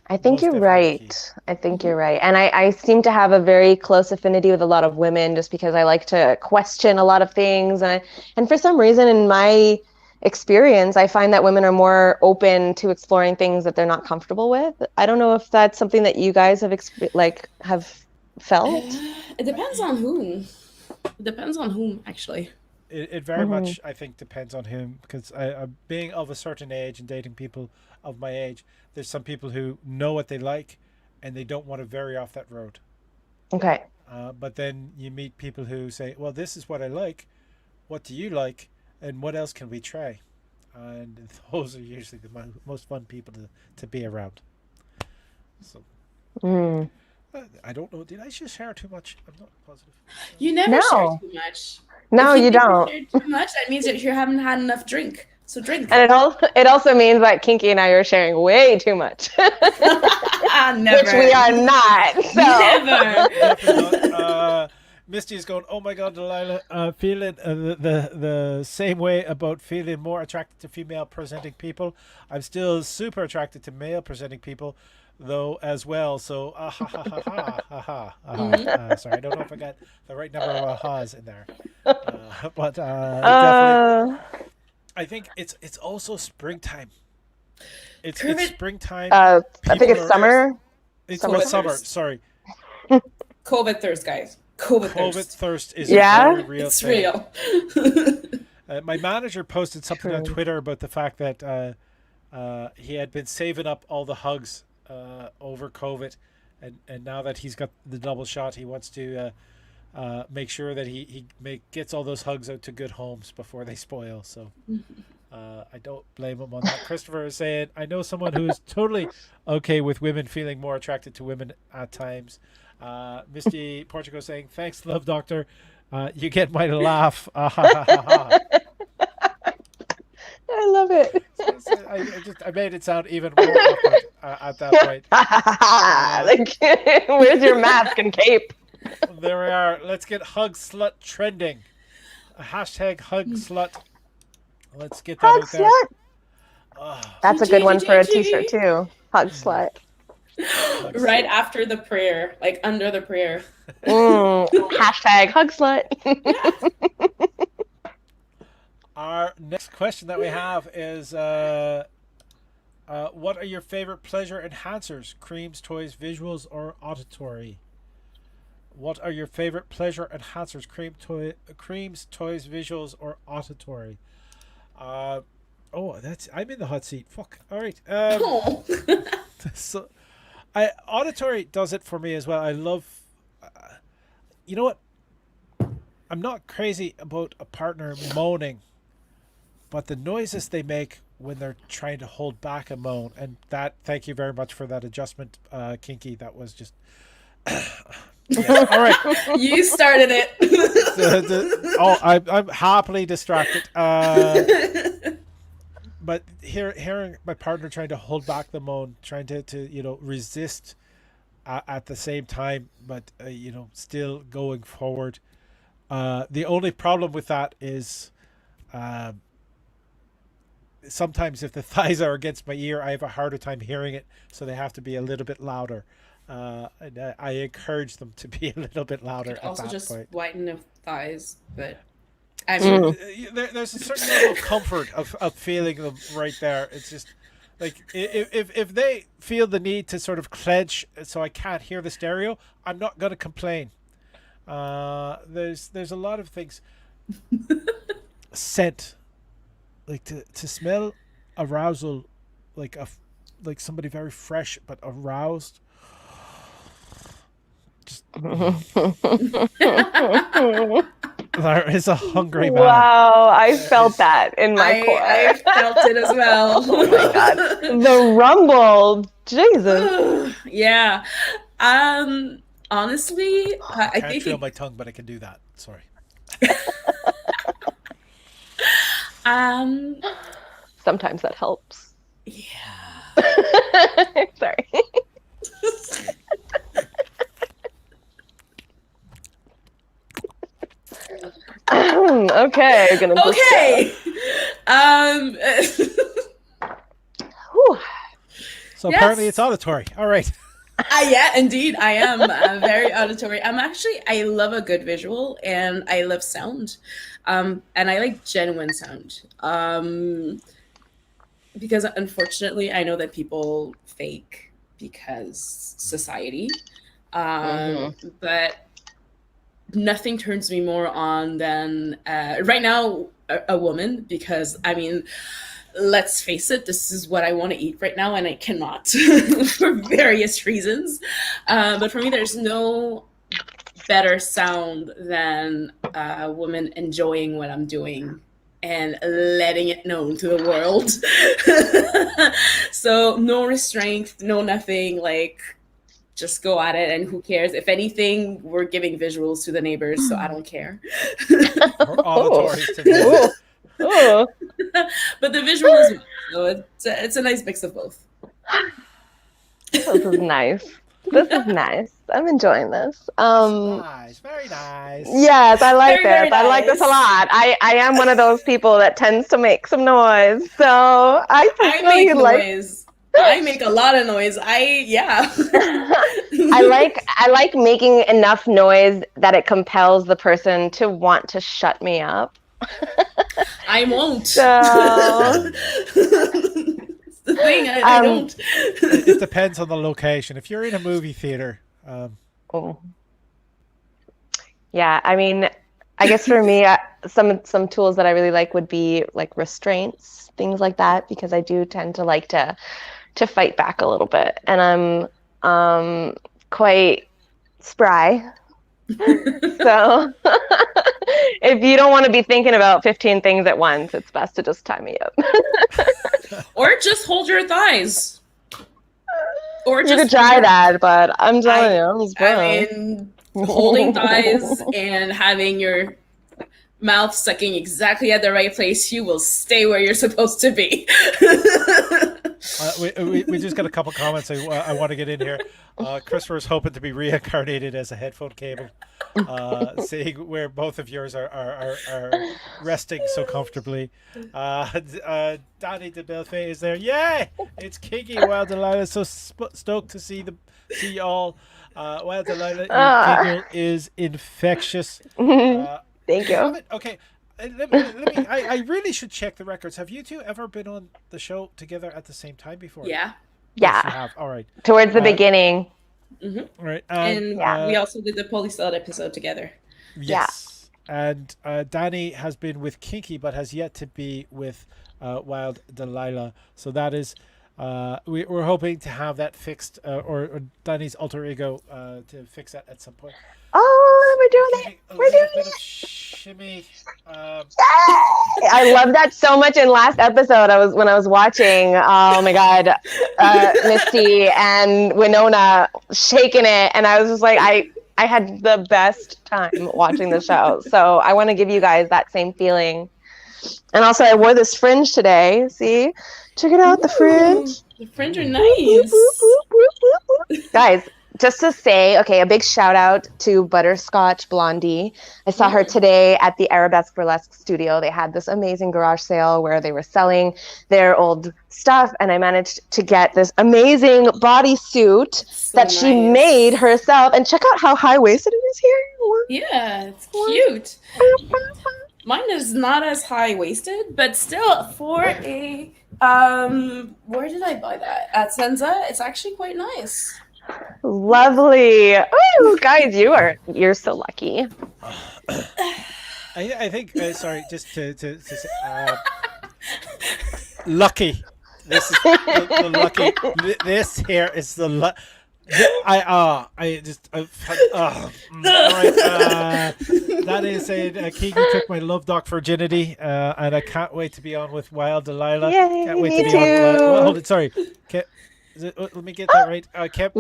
[SPEAKER 4] I think
[SPEAKER 1] Most
[SPEAKER 4] you're
[SPEAKER 1] definitely the key.
[SPEAKER 4] right. I think you're right. And I seem to have a very close affinity with a lot of women just because I like to question a lot of things. And for some reason, in my experience, I find that women are more open to exploring things that they're not comfortable with. I don't know if that's something that you guys have felt.
[SPEAKER 3] It depends on whom. It depends on whom, actually.
[SPEAKER 1] It very much, I think, depends on him, because being of a certain age and dating people of my age, there's some people who know what they like and they don't want to vary off that road.
[SPEAKER 4] Okay.
[SPEAKER 1] But then you meet people who say, well, this is what I like. What do you like? And what else can we try? And those are usually the most fun people to be around. So I don't know. Did I just share too much? I'm not positive.
[SPEAKER 3] You never share too much.
[SPEAKER 4] No,
[SPEAKER 3] if
[SPEAKER 4] you
[SPEAKER 3] think
[SPEAKER 4] don't.
[SPEAKER 3] You share too much, that means that you haven't had enough drink. So drink.
[SPEAKER 4] And it also means that Kinky and I are sharing way too much.
[SPEAKER 3] Never.
[SPEAKER 4] Which we are not. So.
[SPEAKER 3] Never.
[SPEAKER 1] Definitely not. Misty is going, oh my God, Delilah, feeling the same way about feeling more attracted to female presenting people. I'm still super attracted to male presenting people, though, as well. So, sorry, I don't know if I got the right number of ahas in there. But definitely, I think it's also springtime. It's springtime.
[SPEAKER 4] I think it's summer.
[SPEAKER 1] It's
[SPEAKER 3] summer.
[SPEAKER 1] Sorry.
[SPEAKER 3] COVID thirst, guys. COVID
[SPEAKER 1] thirst is a very real
[SPEAKER 3] it's
[SPEAKER 1] thing.
[SPEAKER 3] Real.
[SPEAKER 1] My manager posted something on Twitter about the fact that he had been saving up all the hugs over COVID, and now that he's got the double shot, he wants to make sure that he gets all those hugs out to good homes before they spoil. So I don't blame him on that. Christopher is saying, I know someone who is totally okay with women feeling more attracted to women at times. Misty Portugal saying, thanks, Love Doctor. You get my laugh.
[SPEAKER 4] I love it.
[SPEAKER 1] I made it sound even more awkward at that point.
[SPEAKER 4] Where's your mask and cape?
[SPEAKER 1] There we are. Let's get hug slut trending. Hashtag hug slut. Let's get that
[SPEAKER 4] hug
[SPEAKER 1] out there.
[SPEAKER 4] Slut. That's a good one for a t-shirt too. Hug slut.
[SPEAKER 3] Right after the prayer, like under the prayer.
[SPEAKER 4] Hashtag hug slut.
[SPEAKER 1] Our next question that we have is, what are your favorite pleasure enhancers? Creams, toys, visuals, or auditory? What are your favorite pleasure enhancers? Creams, toys, visuals, or auditory? I'm in the hot seat. Fuck. All right. So, auditory does it for me as well. I love. You know what? I'm not crazy about a partner moaning, but the noises they make when they're trying to hold back a moan, and that. Thank you very much for that adjustment, Kinky. That was just. Yes. All right.
[SPEAKER 3] You started it.
[SPEAKER 1] I'm happily distracted. But hearing my partner trying to hold back the moan, trying to resist at the same time, but still going forward. The only problem with that is sometimes if the thighs are against my ear, I have a harder time hearing it, so they have to be a little bit louder. And I encourage them to be a little bit louder at
[SPEAKER 3] also
[SPEAKER 1] that
[SPEAKER 3] just
[SPEAKER 1] point.
[SPEAKER 3] widen the thighs, but I mean,
[SPEAKER 1] there's a certain level of comfort of feeling them right there. It's just like if they feel the need to sort of clench so I can't hear the stereo, I'm not going to complain. There's a lot of things. Scent, like to smell arousal, like somebody very fresh but aroused. There is a hungry man.
[SPEAKER 4] Wow, I felt that in my core.
[SPEAKER 3] I felt it as well.
[SPEAKER 4] Oh my God. The rumble. Jesus.
[SPEAKER 3] Yeah. Honestly, I
[SPEAKER 1] can't
[SPEAKER 3] think
[SPEAKER 1] feel my tongue, but I can do that. Sorry.
[SPEAKER 4] Sometimes that helps.
[SPEAKER 3] Yeah.
[SPEAKER 4] Sorry. Okay, gonna
[SPEAKER 3] Okay.
[SPEAKER 4] Whew.
[SPEAKER 1] So
[SPEAKER 3] Yes.
[SPEAKER 1] apparently it's auditory. All right.
[SPEAKER 3] Yeah, indeed, I am very auditory. I love a good visual and I love sound. And I like genuine sound. Because unfortunately, I know that people fake because society. But nothing turns me more on than right now a woman, because I mean, let's face it, this is what I want to eat right now and I cannot for various reasons. But for me, there's no better sound than a woman enjoying what I'm doing and letting it known to the world. So no restraint, no nothing, like just go at it, and who cares? If anything, we're giving visuals to the neighbors, so I don't care.
[SPEAKER 1] Or auditory to the
[SPEAKER 4] Oh.
[SPEAKER 3] But the visual is so it's a nice mix of both.
[SPEAKER 4] This is nice. This is nice. I'm enjoying this.
[SPEAKER 1] nice, very nice.
[SPEAKER 4] Yes, I like
[SPEAKER 3] Very,
[SPEAKER 4] this.
[SPEAKER 3] very
[SPEAKER 4] I like this a
[SPEAKER 3] nice.
[SPEAKER 4] lot. I am one of those people that tends to make some noise. So I
[SPEAKER 3] I
[SPEAKER 4] personally
[SPEAKER 3] make
[SPEAKER 4] like
[SPEAKER 3] noise. I make a lot of noise. Yeah.
[SPEAKER 4] I like making enough noise that it compels the person to want to shut me up.
[SPEAKER 3] I won't.
[SPEAKER 4] So
[SPEAKER 3] It's the thing. I don't.
[SPEAKER 1] It depends on the location. If you're in a movie theater,
[SPEAKER 4] oh. Yeah, I mean, I guess for me, some tools that I really like would be like restraints, things like that, because I do tend to like to fight back a little bit, and I'm quite spry. So if you don't want to be thinking about 15 things at once, it's best to just tie me up.
[SPEAKER 3] Or just hold your thighs. Or
[SPEAKER 4] You
[SPEAKER 3] just
[SPEAKER 4] could try that, but I'm telling you, I'm spry.
[SPEAKER 3] I mean, holding thighs and having your mouth sucking exactly at the right place, you will stay where you're supposed to be.
[SPEAKER 1] we just got a couple comments I want to get in here. Christopher is hoping to be reincarnated as a headphone cable, seeing where both of yours are resting so comfortably. Danny de Belfay is there. Yay! It's Kinky. Well, Delilah, so stoked to see you all. Well, Delilah, your giggle is infectious.
[SPEAKER 4] Thank you.
[SPEAKER 1] Okay. Let me, I really should check the records. Have you two ever been on the show together at the same time before?
[SPEAKER 3] Yeah.
[SPEAKER 1] Yes, you
[SPEAKER 4] Yeah.
[SPEAKER 1] have. All right.
[SPEAKER 4] Towards the beginning.
[SPEAKER 1] All right.
[SPEAKER 3] And
[SPEAKER 4] Yeah.
[SPEAKER 3] we also did the Polystyled episode together.
[SPEAKER 1] Yes. And Danny has been with Kinky, but has yet to be with Wild Delilah. So that is, we're hoping to have that fixed, or Danny's alter ego to fix that at some point.
[SPEAKER 4] Oh, we're doing it. We're doing
[SPEAKER 1] bit
[SPEAKER 4] it.
[SPEAKER 1] of shimmy.
[SPEAKER 4] I love that so much. In last episode, when I was watching, oh my God, Misty and Winona shaking it, and I was just like, I had the best time watching the show. So I want to give you guys that same feeling. And also, I wore this fringe today. See, check it out, the fringe.
[SPEAKER 3] The fringe are nice.
[SPEAKER 4] Guys, just to say, okay, a big shout out to Butterscotch Blondie. I saw her today at the Arabesque Burlesque Studio. They had this amazing garage sale where they were selling their old stuff, and I managed to get this amazing bodysuit that she
[SPEAKER 3] nice.
[SPEAKER 4] made herself. And check out how high-waisted it is here.
[SPEAKER 3] Yeah, it's cute. Mine is not as high-waisted, but still, for a where did I buy that? At Senza. It's actually quite nice.
[SPEAKER 4] Lovely. Oh, guys, you're so lucky.
[SPEAKER 1] I think, sorry, just to say, lucky. This is the lucky. This here is the that is saying Keegan took my love doc virginity, and I can't wait to be on with Wild Delilah.
[SPEAKER 4] Yay,
[SPEAKER 1] Can't wait
[SPEAKER 4] me
[SPEAKER 1] to be on.
[SPEAKER 4] too.
[SPEAKER 1] Well, hold it, sorry. Let me get that right. I can't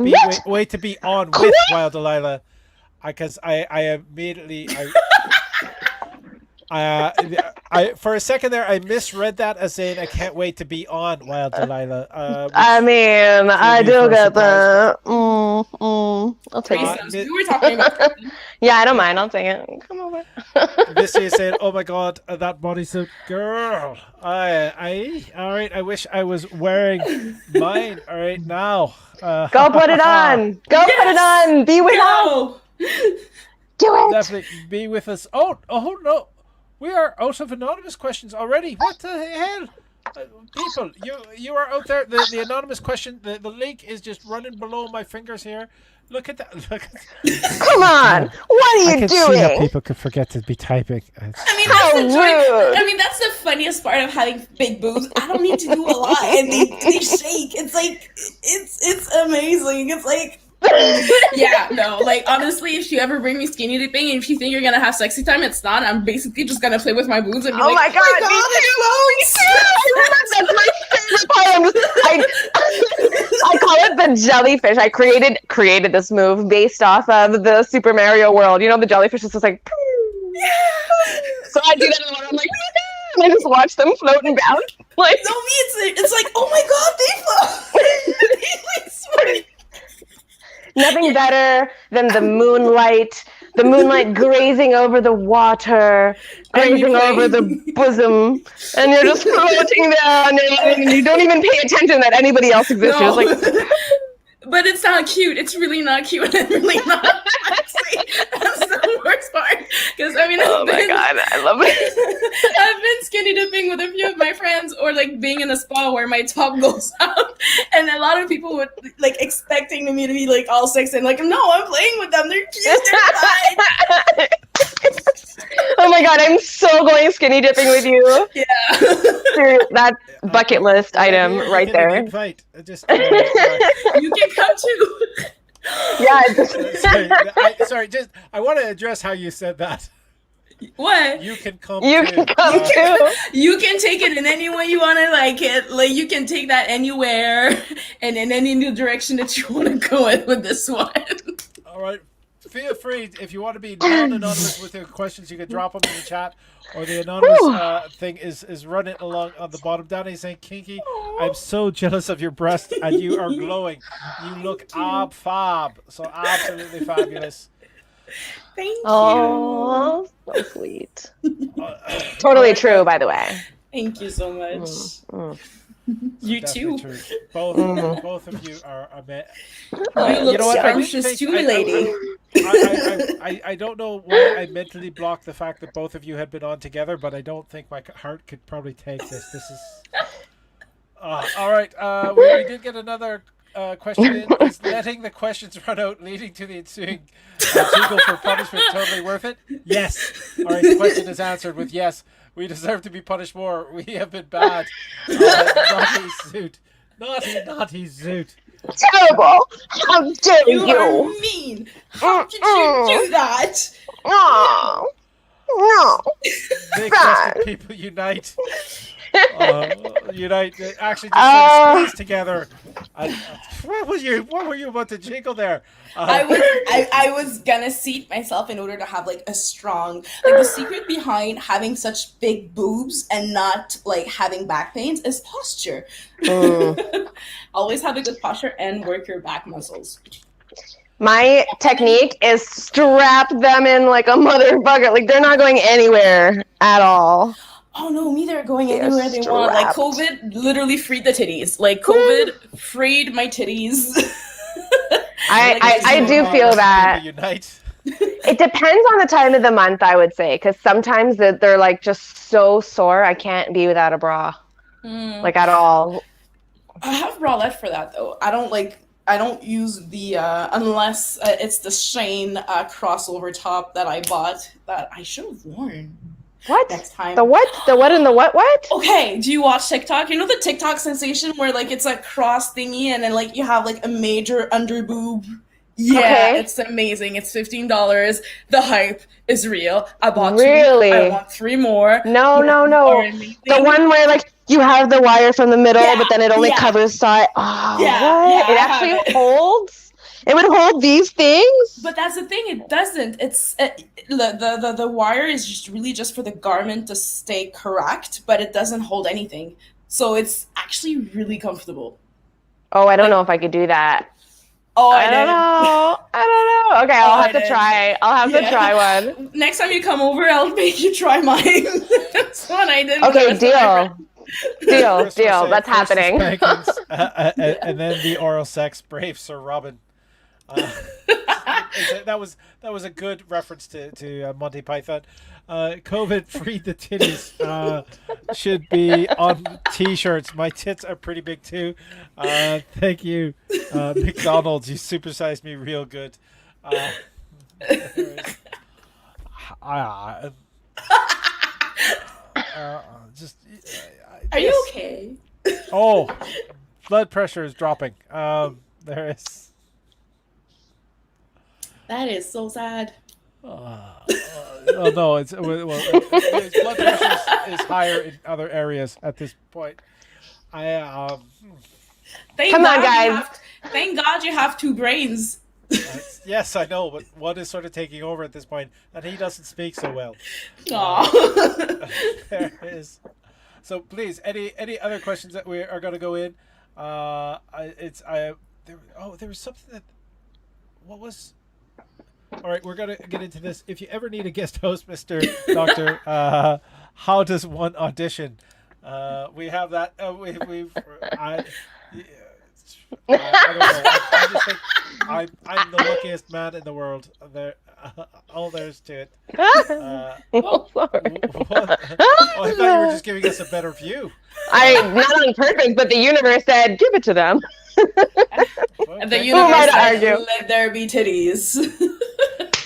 [SPEAKER 1] wait to be on with Wild Delilah, because I immediately I for a second there, I misread that as saying I can't wait to be on Wild Delilah.
[SPEAKER 4] I mean, I
[SPEAKER 1] be
[SPEAKER 4] do
[SPEAKER 1] for a
[SPEAKER 4] get
[SPEAKER 1] surprise.
[SPEAKER 4] that. I'll take it.
[SPEAKER 3] Threesomes. We were talking about.
[SPEAKER 4] Yeah, I don't mind. I'll take it. Come over.
[SPEAKER 1] Missy is saying, "Oh my God, that bodysuit, girl! All right. I wish I was wearing mine. All right now.
[SPEAKER 4] Go put it on. Go put it on. Be with us.
[SPEAKER 3] No.
[SPEAKER 4] Do it.
[SPEAKER 1] Definitely be with us. Oh no, we are out of anonymous questions already. What the hell? People, you are out there. The anonymous question, the link is just running below my fingers here. Look at that. Look at
[SPEAKER 4] Come on. What are
[SPEAKER 1] I
[SPEAKER 4] you
[SPEAKER 1] can see how
[SPEAKER 4] doing?
[SPEAKER 1] people could forget to be typing.
[SPEAKER 3] I mean,
[SPEAKER 4] How
[SPEAKER 3] that's the joy.
[SPEAKER 4] rude.
[SPEAKER 3] I mean, that's the funniest part of having big boobs. I don't need to do a lot, and they shake. It's like it's amazing. It's like. Yeah, no, like honestly, if you ever bring me skinny dipping and if you think you're gonna have sexy time, it's not. I'm basically just gonna play with my boobs and be
[SPEAKER 4] Oh
[SPEAKER 3] like,
[SPEAKER 4] my God, me too. That's my favorite part. I call it the jellyfish. I created this move based off of the Super Mario world. You know, the jellyfish is just like. So I do that in the water. I'm like, and I just watch them floating down. Like,
[SPEAKER 3] No, me, it's like, oh my God, they float. They like swim.
[SPEAKER 4] nothing better than the moonlight grazing over the water, grazing over the bosom, and you're just floating down, and you don't even pay attention that anybody else exists. You're just like,
[SPEAKER 3] But it's not cute. It's really not cute. It's really not. Honestly, that's the worst part. Because I mean,
[SPEAKER 4] oh my God, I love it.
[SPEAKER 3] I've been skinny dipping with a few of my friends, or like being in a spa where my top goes out, and a lot of people would like expecting me to be like all sexy and like, no, I'm playing with them. They're cute. They're fine.
[SPEAKER 4] Oh my God, I'm so going skinny dipping with you.
[SPEAKER 3] Yeah.
[SPEAKER 4] That bucket list item
[SPEAKER 1] You
[SPEAKER 4] right
[SPEAKER 1] get
[SPEAKER 4] there.
[SPEAKER 1] an invite. Just
[SPEAKER 3] You can come too.
[SPEAKER 4] Yeah.
[SPEAKER 1] sorry. Just I want to address how you said that.
[SPEAKER 3] What?
[SPEAKER 1] You can come.
[SPEAKER 4] You
[SPEAKER 1] too.
[SPEAKER 4] can come too.
[SPEAKER 3] You can take it in any way you want to like it. Like you can take that anywhere and in any new direction that you want to go with this one.
[SPEAKER 1] All right. Feel free, if you want to be non-anonymous with your questions, you can drop them in the chat, or the anonymous thing is running along on the bottom. Danny's saying, Kinky, I'm so jealous of your breast, and you are glowing. You look fab. So absolutely fabulous.
[SPEAKER 3] Thank you.
[SPEAKER 4] Oh, so sweet. Totally true, by the way.
[SPEAKER 3] Thank you so much. You
[SPEAKER 1] Definitely
[SPEAKER 3] too.
[SPEAKER 1] true. Both of you are amazing.
[SPEAKER 3] You look
[SPEAKER 1] know what? I
[SPEAKER 3] scrumptious
[SPEAKER 1] think-
[SPEAKER 3] too, lady.
[SPEAKER 1] I don't know why I mentally blocked the fact that both of you had been on together, but I don't think my heart could probably take this. This is all right. We did get another question in. Is letting the questions run out leading to the ensuing jiggle for punishment totally worth it? Yes. All right. The question is answered with yes. We deserve to be punished more. We have been bad. Naughty Zoot. Naughty Zoot.
[SPEAKER 4] Terrible. How dare
[SPEAKER 3] You are
[SPEAKER 4] you?
[SPEAKER 3] mean. How could you do that?
[SPEAKER 4] No. No.
[SPEAKER 1] Big festive people unite. Unite. They actually just sort of squeeze together. What were you about to jiggle there?
[SPEAKER 3] I was gonna seat myself in order to have like a strong, like the secret behind having such big boobs and not like having back pains is posture. Always have a good posture and work your back muscles.
[SPEAKER 4] My technique is strap them in like a motherfucker. Like they're not going anywhere at all.
[SPEAKER 3] Oh no, me they're going
[SPEAKER 4] They're
[SPEAKER 3] anywhere they want. Like
[SPEAKER 4] strapped.
[SPEAKER 3] COVID literally freed the titties. Like COVID freed my titties.
[SPEAKER 4] I do feel that.
[SPEAKER 1] Unite.
[SPEAKER 4] It depends on the time of the month, I would say, because sometimes they're like just so sore. I can't be without a bra, like at all.
[SPEAKER 3] I have bralette for that though. I don't use the unless it's the Shane crossover top that I bought that I should have worn
[SPEAKER 4] What?
[SPEAKER 3] next time.
[SPEAKER 4] The what? The what and the what? What?
[SPEAKER 3] Okay, do you watch TikTok? You know the TikTok sensation where like it's a cross thingy and then like you have like a major under boob. Yeah,
[SPEAKER 4] Okay.
[SPEAKER 3] it's amazing. It's $15. The hype is real. I bought
[SPEAKER 4] Really?
[SPEAKER 3] 2. I want 3 more.
[SPEAKER 4] No.
[SPEAKER 3] Are amazing.
[SPEAKER 4] The one where like you have the wire from the middle,
[SPEAKER 3] Yeah,
[SPEAKER 4] but then it only
[SPEAKER 3] yeah.
[SPEAKER 4] covers side. Oh,
[SPEAKER 3] Yeah,
[SPEAKER 4] what?
[SPEAKER 3] yeah,
[SPEAKER 4] It
[SPEAKER 3] I have
[SPEAKER 4] actually
[SPEAKER 3] it.
[SPEAKER 4] holds. It would hold these things?
[SPEAKER 3] But that's the thing, it doesn't. It's the wire is just for the garment to stay correct, but it doesn't hold anything. So it's actually really comfortable.
[SPEAKER 4] Oh, I don't know if I could do that.
[SPEAKER 3] Oh,
[SPEAKER 4] I don't know. Okay, I'll have to try. I'll have to try one.
[SPEAKER 3] Next time you come over, I'll make you try mine. That's one I did.
[SPEAKER 4] Okay, deal. Deal. That's happening.
[SPEAKER 1] And then the oral sex, brave Sir Robin. That was a good reference to Monty Python. COVID freed the titties should be on t-shirts. My tits are pretty big too. Thank you, McDonald's. You supersized me real good.
[SPEAKER 3] Are you okay?
[SPEAKER 1] Oh, blood pressure is dropping. There is.
[SPEAKER 3] That is so sad.
[SPEAKER 1] Oh no, it's blood pressure is higher in other areas at this point.
[SPEAKER 4] Come on, guys.
[SPEAKER 3] Thank God you have two brains.
[SPEAKER 1] Yes, I know, but one is sort of taking over at this point, and he doesn't speak so well. There is. So please, any other questions that we are going to go in? There was something that. What was? All right, we're going to get into this. If you ever need a guest host, Mr. Doctor, how does one audition? We have that. I don't know. I just think I'm the luckiest man in the world. All there is to it.
[SPEAKER 4] Sorry.
[SPEAKER 1] I thought you were just giving us a better view.
[SPEAKER 4] Not on purpose, but the universe said, give it to them.
[SPEAKER 3] And the universe said, let there be titties.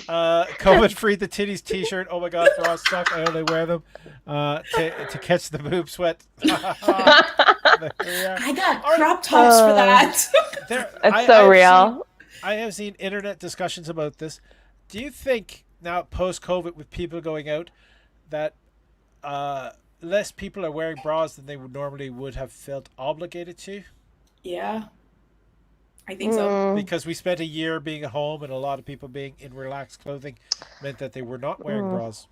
[SPEAKER 1] COVID free the titties t-shirt. Oh my god, bras suck. I only wear them to catch the boob sweat.
[SPEAKER 3] I got crop tops for that.
[SPEAKER 4] It's so real.
[SPEAKER 1] I have seen internet discussions about this. Do you think now post-COVID with people going out that less people are wearing bras than they would have felt obligated to?
[SPEAKER 3] Yeah. I think so.
[SPEAKER 1] Because we spent a year being at home and a lot of people being in relaxed clothing meant that they were not wearing bras.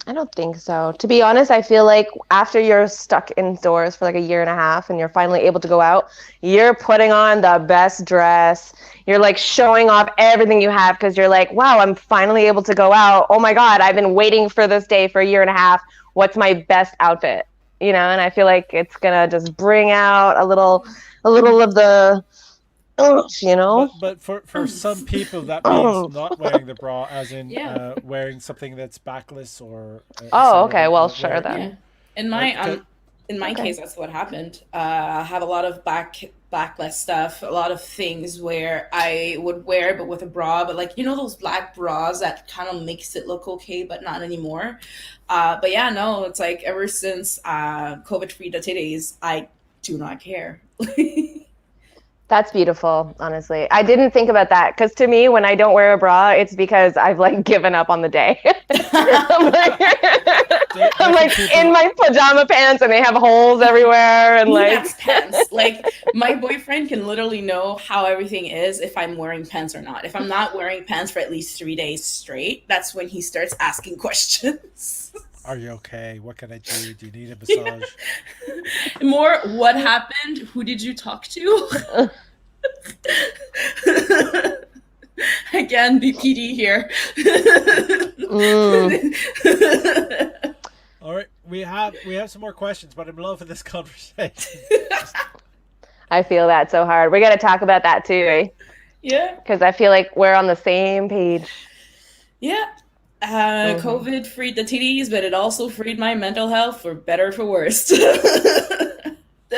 [SPEAKER 4] I don't think so. To be honest, I feel like after you're stuck indoors for like a year and a half and you're finally able to go out, you're putting on the best dress. You're like showing off everything you have because you're like, wow, I'm finally able to go out. Oh my God, I've been waiting for this day for a year and a half. What's my best outfit? You know, and I feel like it's going to just bring out a little of the... you know,
[SPEAKER 1] but for some people that means not wearing the bra, as in wearing something that's backless or.
[SPEAKER 4] Okay. Well, sure then.
[SPEAKER 3] Yeah. In my case, that's what happened. I have a lot of backless stuff, a lot of things where I would wear but with a bra, but like those black bras that kind of makes it look okay, but not anymore. But yeah, no, it's like ever since COVID free the titties, I do not care.
[SPEAKER 4] That's beautiful, honestly. I didn't think about that because to me, when I don't wear a bra, it's because I've like given up on the day. I'm like in my pajama pants and they have holes everywhere and like
[SPEAKER 3] that's pants. Like my boyfriend can literally know how everything is if I'm wearing pants or not. If I'm not wearing pants for at least 3 days straight, that's when he starts asking questions.
[SPEAKER 1] Are you okay? What can I do? Do you need a massage?
[SPEAKER 3] More, what happened? Who did you talk to? Again, BPD here.
[SPEAKER 1] All right, we have some more questions, but I'm loving this conversation.
[SPEAKER 4] I feel that so hard. We got to talk about that too, eh?
[SPEAKER 3] Yeah.
[SPEAKER 4] Because I feel like we're on the same page.
[SPEAKER 3] Yeah. COVID freed the titties, but it also freed my mental health for better or for worse.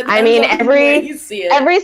[SPEAKER 4] I mean, every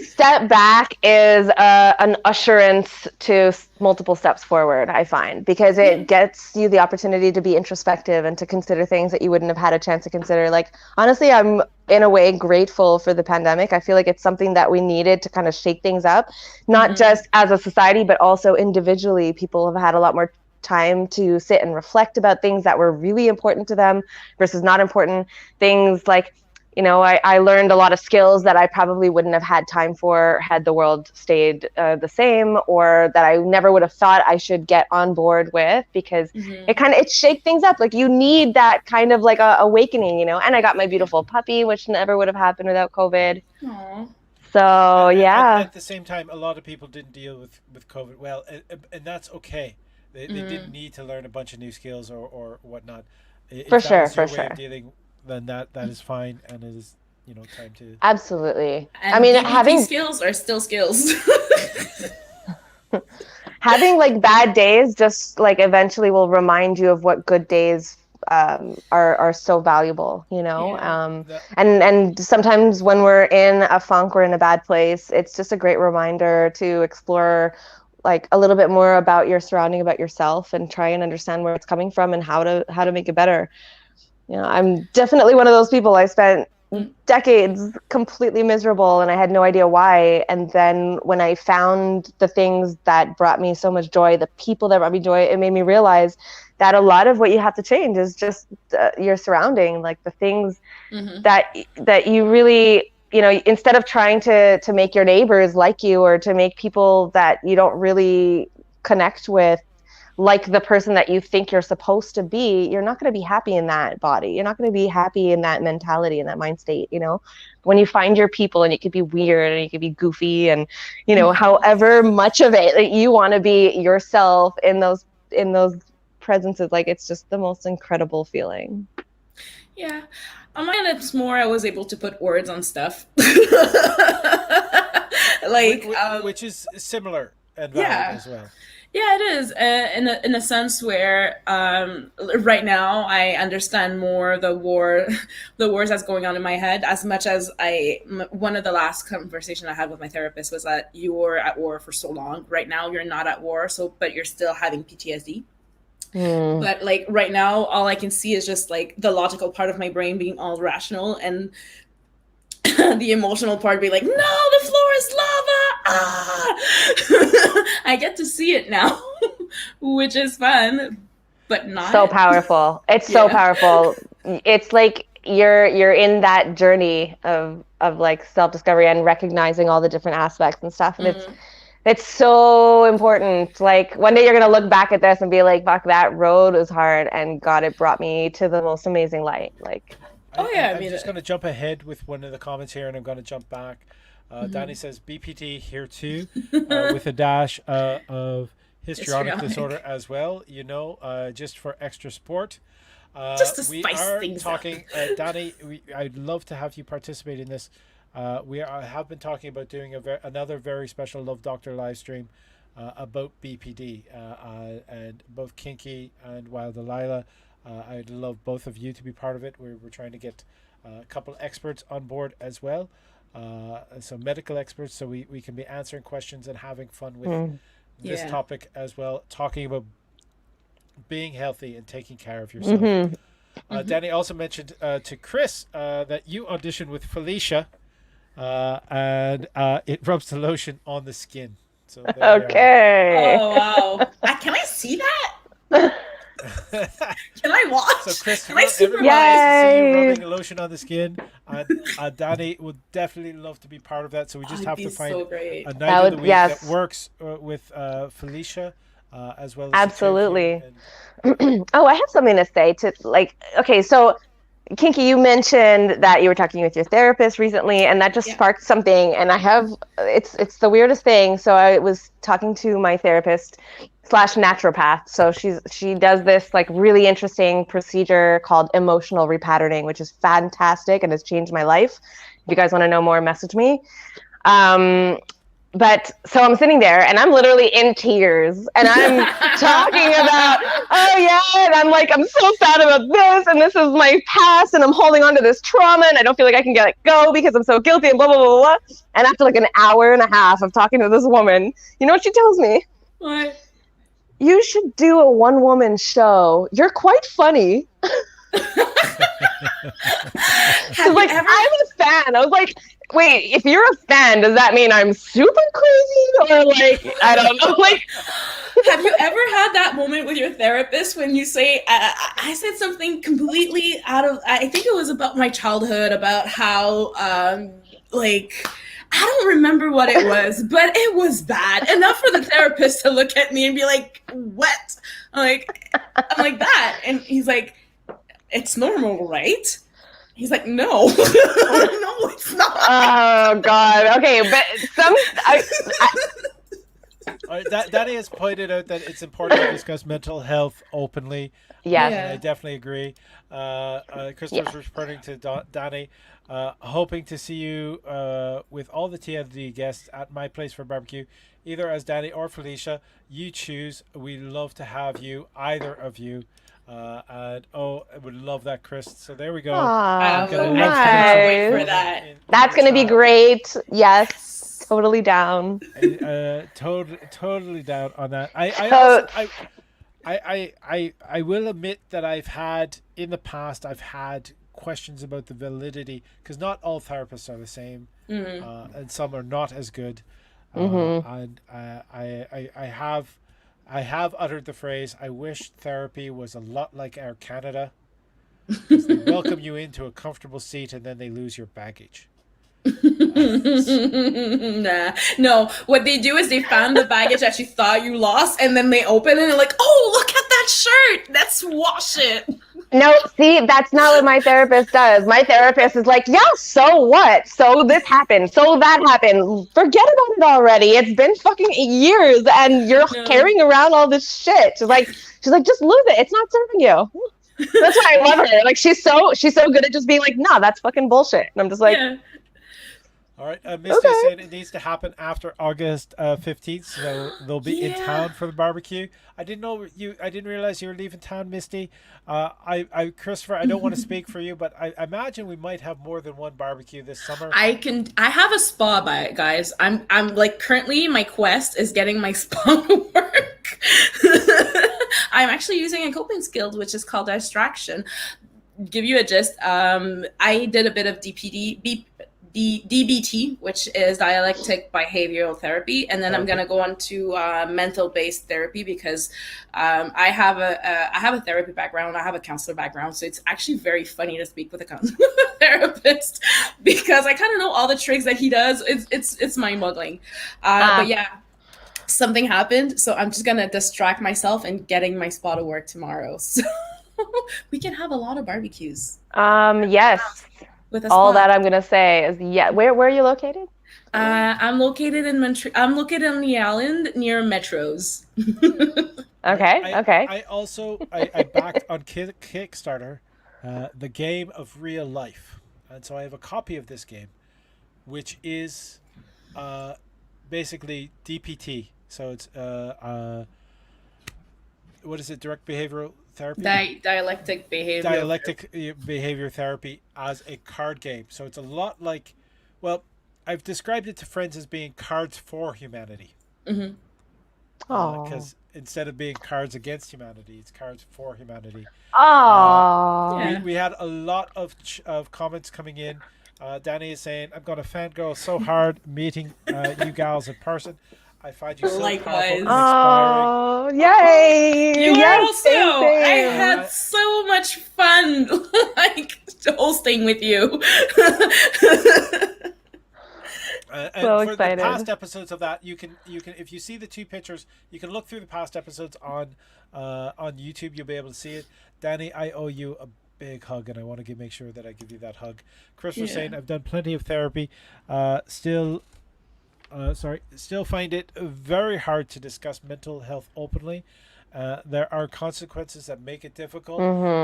[SPEAKER 4] step back is an usherance to multiple steps forward, I find, because it gets you the opportunity to be introspective and to consider things that you wouldn't have had a chance to consider. Like, honestly, I'm in a way grateful for the pandemic. I feel like it's something that we needed to kind of shake things up, not just as a society, but also individually. People have had a lot more time to sit and reflect about things that were really important to them versus not important. Things like I learned a lot of skills that I probably wouldn't have had time for had the world stayed the same, or that I never would have thought I should get on board with, because it shake things up. Like, you need that kind of like a awakening, and I got my beautiful puppy, which never would have happened without COVID.
[SPEAKER 3] Aww.
[SPEAKER 4] So yeah.
[SPEAKER 1] At the same time, a lot of people didn't deal with COVID well, and that's okay. They didn't need to learn a bunch of new skills or whatnot. If
[SPEAKER 4] For
[SPEAKER 1] that
[SPEAKER 4] sure,
[SPEAKER 1] was your
[SPEAKER 4] for
[SPEAKER 1] way
[SPEAKER 4] sure.
[SPEAKER 1] of dealing, then that is fine, and it is time to.
[SPEAKER 4] Absolutely.
[SPEAKER 3] And
[SPEAKER 4] I mean,
[SPEAKER 3] BBT skills are still skills.
[SPEAKER 4] having like bad days just like eventually will remind you of what good days are so valuable,
[SPEAKER 3] Yeah.
[SPEAKER 4] And sometimes when we're in a funk or in a bad place, it's just a great reminder to explore like a little bit more about your surrounding, about yourself, and try and understand where it's coming from and how to make it better. I'm definitely one of those people. I spent decades completely miserable and I had no idea why. And then when I found the things that brought me so much joy, the people that brought me joy, it made me realize that a lot of what you have to change is just your surrounding, like the things that you really, instead of trying to make your neighbors like you, or to make people that you don't really connect with like the person that you think you're supposed to be, you're not going to be happy in that body. You're not going to be happy in that mentality, in that mind state. When you find your people, and you could be weird and you could be goofy, and however much of it that you want to be yourself in those presences, like, it's just the most incredible feeling.
[SPEAKER 3] Yeah. On mine, it's more I was able to put words on stuff. Like,
[SPEAKER 1] which is similar and valid as well.
[SPEAKER 3] Yeah, it is, in a sense where right now I understand more the wars that's going on in my head, as much as one of the last conversation I had with my therapist was that you were at war for so long. Right now you're not at war, but you're still having PTSD. But like right now, all I can see is just like the logical part of my brain being all rational, and the emotional part being like, no, the floor is lava. I get to see it now, which is fun, but not
[SPEAKER 4] so powerful. It's so powerful. It's like you're in that journey of like self-discovery and recognizing all the different aspects and stuff, and it's so important. Like, one day you're gonna look back at this and be like, fuck, that road was hard, and God, it brought me to the most amazing light. Like,
[SPEAKER 1] I'm just going to jump ahead with one of the comments here, and I'm going to jump back. Danny says BPT here too, with a dash of histrionic disorder as well. Just for extra sport.
[SPEAKER 3] Just to spice things
[SPEAKER 1] talking, Danny. I'd love to have you participate in this. We have been talking about doing another very special Love Doctor live stream about BPD, and both Kinky and Wild Delilah. I'd love both of you to be part of it. We're trying to get a couple experts on board as well, so medical experts, so we can be answering questions and having fun with this topic as well, talking about being healthy and taking care of yourself. Danny also mentioned to Chris that you auditioned with Felicia, and it rubs the lotion on the skin. So
[SPEAKER 4] okay.
[SPEAKER 3] Oh wow! Can I see that? Can I watch?
[SPEAKER 1] So Chris,
[SPEAKER 3] can I
[SPEAKER 1] everybody to see you rubbing lotion on the skin, and Danny would definitely love to be part of that. So we just have to find a night of the week that works with Felicia, as well as
[SPEAKER 4] absolutely. Oh, I have something to say to okay, so Kinky, you mentioned that you were talking with your therapist recently, and that just sparked something. And it's the weirdest thing. So I was talking to my therapist / naturopath. So she does this like really interesting procedure called emotional repatterning, which is fantastic and has changed my life. If you guys want to know more, message me. But so I'm sitting there and I'm literally in tears and I'm talking about, and I'm like, I'm so sad about this, and this is my past, and I'm holding on to this trauma, and I don't feel like I can get it go because I'm so guilty, and blah, blah, blah, blah. And after like an hour and a half of talking to this woman, you know what she tells me?
[SPEAKER 3] What?
[SPEAKER 4] You should do a one-woman show. You're quite funny. She's like, I'm a fan. I was like, wait, if you're a fan, does that mean I'm super crazy? Or like, I don't know. Like,
[SPEAKER 3] Have you ever had that moment with your therapist when you say, I said something completely out of, I think it was about my childhood, about how, like, I don't remember what it was, but it was bad enough for the therapist to look at me and be like, "What?" I'm like that, and he's like, "It's normal, right?" He's like, "No, no, it's not."
[SPEAKER 4] Oh God. Okay, but
[SPEAKER 1] Danny has pointed out that it's important to discuss mental health openly.
[SPEAKER 4] yes.
[SPEAKER 1] And I definitely agree. Christopher's returning to Danny, hoping to see you with all the TLD guests at my place for barbecue, either as Danny or Felicia. You choose. We love to have you, either of you. And I would love that, Chris. So there we go.
[SPEAKER 4] Aw,
[SPEAKER 1] Gonna
[SPEAKER 3] I
[SPEAKER 1] love
[SPEAKER 3] cannot
[SPEAKER 1] to
[SPEAKER 3] wait for
[SPEAKER 1] in-
[SPEAKER 3] that.
[SPEAKER 1] in
[SPEAKER 4] That's
[SPEAKER 1] the
[SPEAKER 4] gonna be
[SPEAKER 1] chat.
[SPEAKER 4] great. Yes, totally down.
[SPEAKER 1] Totally down on that. I
[SPEAKER 4] So-
[SPEAKER 1] also I will admit that I've had in the past questions about the validity, because not all therapists are the same, and some are not as good. And I have uttered the phrase, "I wish therapy was a lot like Air Canada, because they welcome you into a comfortable seat and then they lose your baggage."
[SPEAKER 3] Nah, no. What they do is they found the baggage that you thought you lost, and then they open it and like, "Oh, look at that shirt. Let's wash it."
[SPEAKER 4] No, see, that's not what my therapist does. My therapist is like, yeah, so what? So this happened. So that happened. Forget about it already. It's been fucking years and you're carrying around all this shit. She's like, just lose it. It's not serving you. That's why I love her. Like she's so good at just being like, nah, that's fucking bullshit. And I'm just like,
[SPEAKER 3] Yeah.
[SPEAKER 1] All right, Misty is saying it needs to happen after August 15th, so they'll be in town for the barbecue. I didn't realize you were leaving town, Misty. Christopher, I don't want to speak for you, but I imagine we might have more than one barbecue this summer.
[SPEAKER 3] I have a spa by it, guys. I'm like currently my quest is getting my spa to work. I'm actually using a coping skill which is called distraction. Give you a gist. I did a bit of DBT, which is dialectic behavioral therapy, and then I'm gonna go on to mental-based therapy because I have a therapy background, I have a counselor background, so it's actually very funny to speak with a therapist because I kind of know all the tricks that he does. It's mind-boggling, but yeah. Something happened, so I'm just gonna distract myself and getting my spa to work tomorrow. So we can have a lot of barbecues.
[SPEAKER 4] yes.
[SPEAKER 3] With a
[SPEAKER 4] All
[SPEAKER 3] spa.
[SPEAKER 4] that I'm gonna say is Where are you located?
[SPEAKER 3] I'm located in Montreal. I'm located on the island near metros.
[SPEAKER 4] Okay.
[SPEAKER 1] I also backed on Kickstarter the game of real life, and so I have a copy of this game, which is basically DPT. So it's what is it? Direct behavioral therapy.
[SPEAKER 3] Dialectic behavior.
[SPEAKER 1] Behavior therapy as a card game. So it's a lot like, well, I've described it to friends as being Cards for Humanity.
[SPEAKER 3] Mm-hmm.
[SPEAKER 1] Because instead of being Cards Against Humanity, it's Cards for Humanity. We had a lot of comments coming in. Danny is saying, "I'm gonna fangirl so hard meeting you gals in person. I find you so powerful and inspiring."
[SPEAKER 4] Oh, yay!
[SPEAKER 3] You
[SPEAKER 4] yes,
[SPEAKER 3] also.
[SPEAKER 4] same.
[SPEAKER 3] I had so much fun, like hosting with you.
[SPEAKER 1] And
[SPEAKER 4] So
[SPEAKER 1] for
[SPEAKER 4] excited.
[SPEAKER 1] the past episodes of that, you can if you see the two pictures, you can look through the past episodes on YouTube. You'll be able to see it. Danny, I owe you a big hug, and I want to make sure that I give you that hug. Chris was saying, "I've done plenty of therapy. Still find it very hard to discuss mental health openly. There are consequences that make it difficult,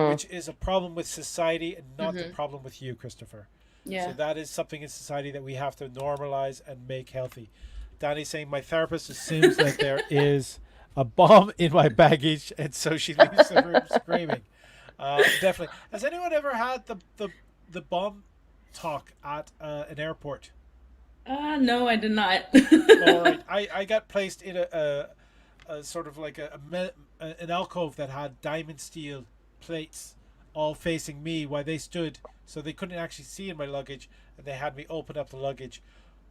[SPEAKER 1] which is a problem with society and not the problem with you, Christopher."
[SPEAKER 3] Yeah.
[SPEAKER 1] So that is something in society that we have to normalize and make healthy. Danny's saying, "My therapist assumes that there is a bomb in my baggage, and so she leaves the room screaming." Definitely. Has anyone ever had the bomb talk at an airport?
[SPEAKER 3] No, I did not.
[SPEAKER 1] All right. I got placed in a sort of like an alcove that had diamond steel plates all facing me while they stood, so they couldn't actually see in my luggage, and they had me open up the luggage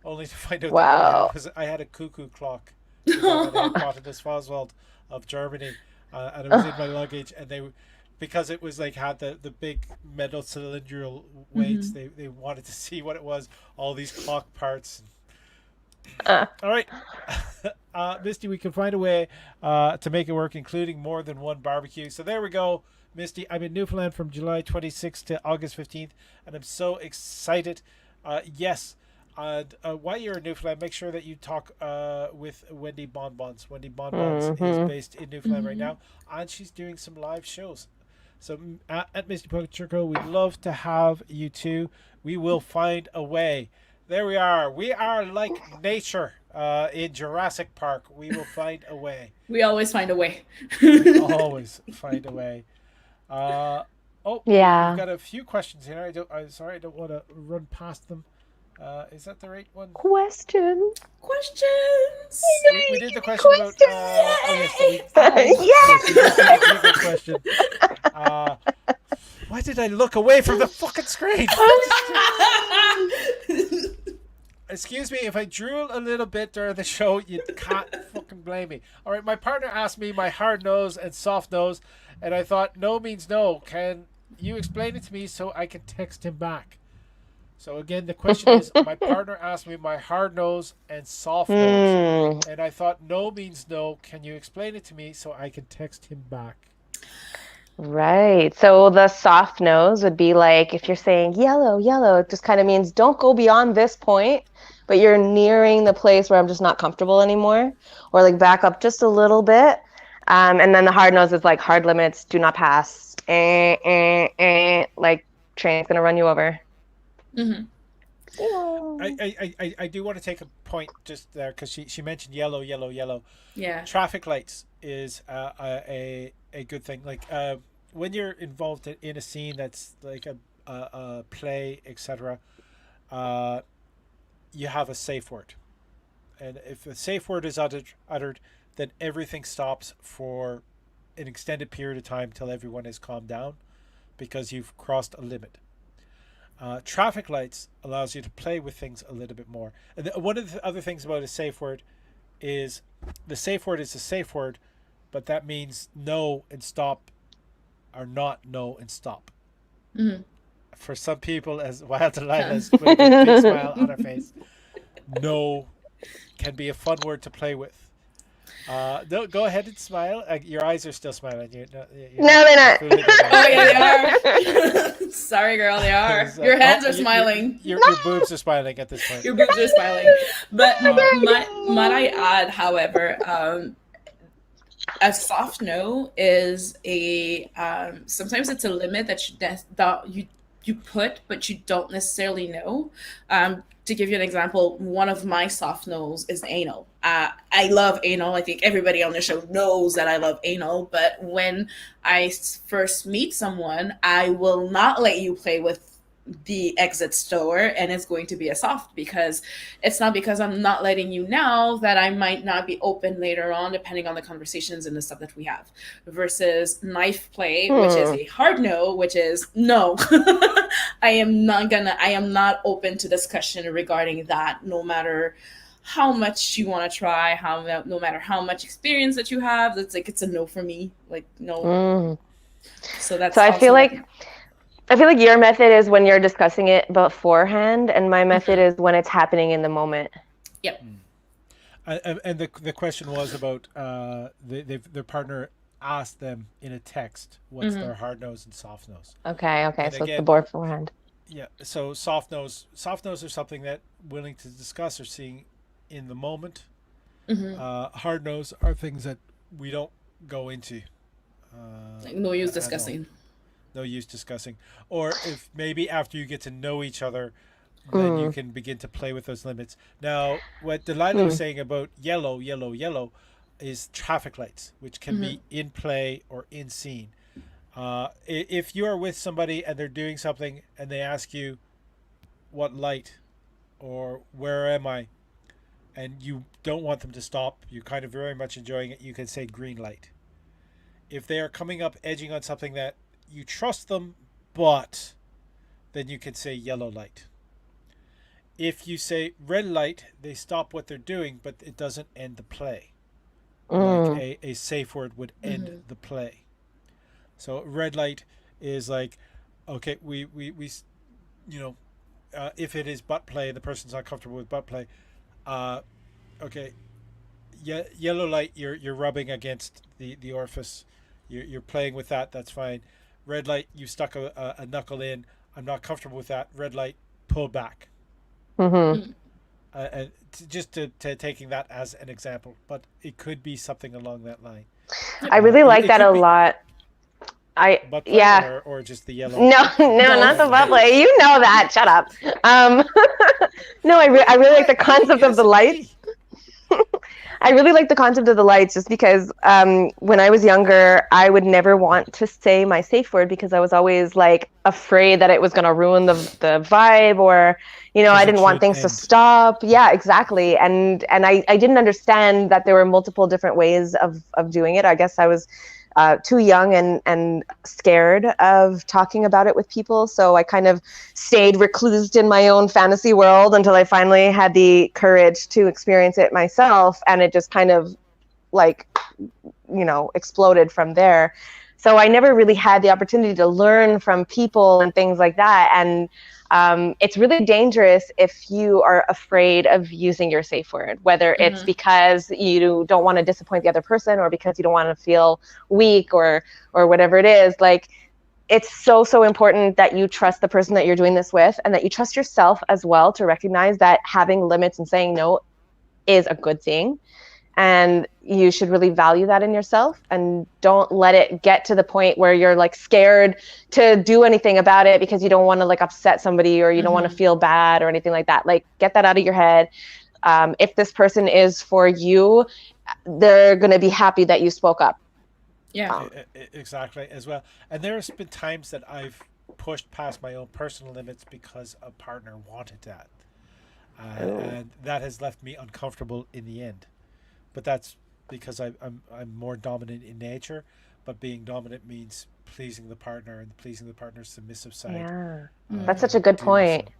[SPEAKER 1] only to find out that I had a cuckoo clock the one that I had bought in this Oswald of Germany, and it was in my luggage, and because it was like had the big metal cylindrical weights, they wanted to see what it was, all these clock parts. All right, Misty, we can find a way to make it work, including more than one barbecue. So there we go, Misty. I'm in Newfoundland from July 26th to August 15th, and I'm so excited. Yes. And while you're in Newfoundland, make sure that you talk with Wendy Bonbons. Wendy Bonbons is based in Newfoundland right now, and she's doing some live shows. So at Misty Pochurko, we'd love to have you too. We will find a way. There we are. We are like nature in Jurassic Park. We will find a way.
[SPEAKER 3] We always find a way.
[SPEAKER 1] We always find a way.
[SPEAKER 4] Yeah.
[SPEAKER 1] We've got a few questions here. I'm sorry, I don't want to run past them. Is that the right one?
[SPEAKER 4] Questions.
[SPEAKER 1] We did the question about. Yes, question. Why did I look away from the fucking screen? Excuse me if I drool a little bit during the show. You can't fucking blame me. All right, my partner asked me my hard nose and soft nose, and I thought no means no. Can you explain it to me so I can text him back? So again, the question is, my partner asked me my hard nose and soft nose, and I thought no means no. Can you explain it to me so I can text him back?
[SPEAKER 4] Right. So the soft nose would be like if you're saying yellow, yellow, it just kind of means don't go beyond this point, but you're nearing the place where I'm just not comfortable anymore, or like back up just a little bit. And then the hard nose is like hard limits, do not pass. Like train's gonna run you over.
[SPEAKER 1] I do want to take a point just there because she mentioned yellow.
[SPEAKER 3] Yeah.
[SPEAKER 1] Traffic lights is a good thing. Like when you're involved in a scene that's like a play, etc. You have a safe word, and if a safe word is uttered, then everything stops for an extended period of time till everyone has calmed down, because you've crossed a limit. Traffic lights allows you to play with things a little bit more. And one of the other things about a safe word is the safe word is a safe word, but that means no and stop are not no and stop. For some people, as Wild Delilah's with a big smile on her face, no can be a fun word to play with. Go ahead and smile. Your eyes are still smiling.
[SPEAKER 4] No, they're not.
[SPEAKER 3] Oh yeah, they are. Sorry, girl, they are. Your hands are smiling.
[SPEAKER 1] Your boobs are smiling at this point.
[SPEAKER 3] Your boobs are smiling. But might I add, however, a soft no is a sometimes it's a limit that you put, but you don't necessarily know. To give you an example, one of my soft no's is anal. I love anal. I think everybody on the show knows that I love anal. But when I first meet someone, I will not let you play with the exit store, and it's going to be a soft, because it's not because I'm not letting you now that I might not be open later on, depending on the conversations and the stuff that we have, versus knife play, which is a hard no, which is no. I am not open to discussion regarding that, no matter how much you want to try, no matter how much experience that you have. It's a no for me, like no. So I feel like your method is when you're discussing it beforehand, and my method is when it's happening in the moment. Yep.
[SPEAKER 1] And the question was about their partner asked them in a text what's their hard nose and soft nose.
[SPEAKER 4] Okay.
[SPEAKER 1] And
[SPEAKER 4] So
[SPEAKER 1] again,
[SPEAKER 4] it's the beforehand.
[SPEAKER 1] Yeah. So soft nose are something that willing to discuss or seeing in the moment. Hard nose are things that we don't go into.
[SPEAKER 3] No use discussing.
[SPEAKER 1] No use discussing. Or if maybe after you get to know each other, then you can begin to play with those limits. Now, what Delilah was saying about yellow is traffic lights, which can be in play or in scene. If you are with somebody and they're doing something and they ask you what light or where am I, and you don't want them to stop, you're kind of very much enjoying it, you can say green light. If they are coming up edging on something that you trust them, but then you can say yellow light. If you say red light, they stop what they're doing, but it doesn't end the play. like
[SPEAKER 4] Mm.
[SPEAKER 1] a safe word would end the play. So red light is like, okay, we you know, if it is butt play, the person's not comfortable with butt play. Uh, okay, yellow light, you're rubbing against the orifice. You're playing with that. That's fine. Red light, you stuck a knuckle in. I'm not comfortable with that. Red light, pull back.
[SPEAKER 4] Mm-hmm.
[SPEAKER 1] And just to taking that as an example, but it could be something along that line.
[SPEAKER 4] I really like that a
[SPEAKER 1] be
[SPEAKER 4] lot.
[SPEAKER 1] butt play
[SPEAKER 4] Yeah.
[SPEAKER 1] or just the yellow.
[SPEAKER 4] No, no, not the butt play. You know that. Shut up. Um, no, I really like the concept of the lights. I really like the concept of the lights just because when I was younger, I would never want to say my safe word because I was always like afraid that it was going to ruin the vibe, or, you know, I didn't want things to stop. Yeah, exactly. And I didn't understand that there were multiple different ways of doing it. I guess I was too young and scared of talking about it with people. So I kind of stayed reclused in my own fantasy world until I finally had the courage to experience it myself. And it just kind of like, you know, exploded from there. So I never really had the opportunity to learn from people and things like that. And it's really dangerous if you are afraid of using your safe word, whether it's because you don't want to disappoint the other person or because you don't want to feel weak or whatever it is. Like, it's so important that you trust the person that you're doing this with, and that you trust yourself as well to recognize that having limits and saying no is a good thing. And you should really value that in yourself, and don't let it get to the point where you're like scared to do anything about it because you don't want to like upset somebody, or you don't want to feel bad or anything like that. Like, get that out of your head. If this person is for you, they're going to be happy that you spoke up.
[SPEAKER 3] Yeah.
[SPEAKER 1] Exactly, as well. And there's been times that I've pushed past my own personal limits because a partner wanted that. And that has left me uncomfortable in the end. But that's because I'm more dominant in nature. But being dominant means pleasing the partner, and pleasing the partner's submissive side.
[SPEAKER 4] Yeah, that's such a good point.
[SPEAKER 1] So.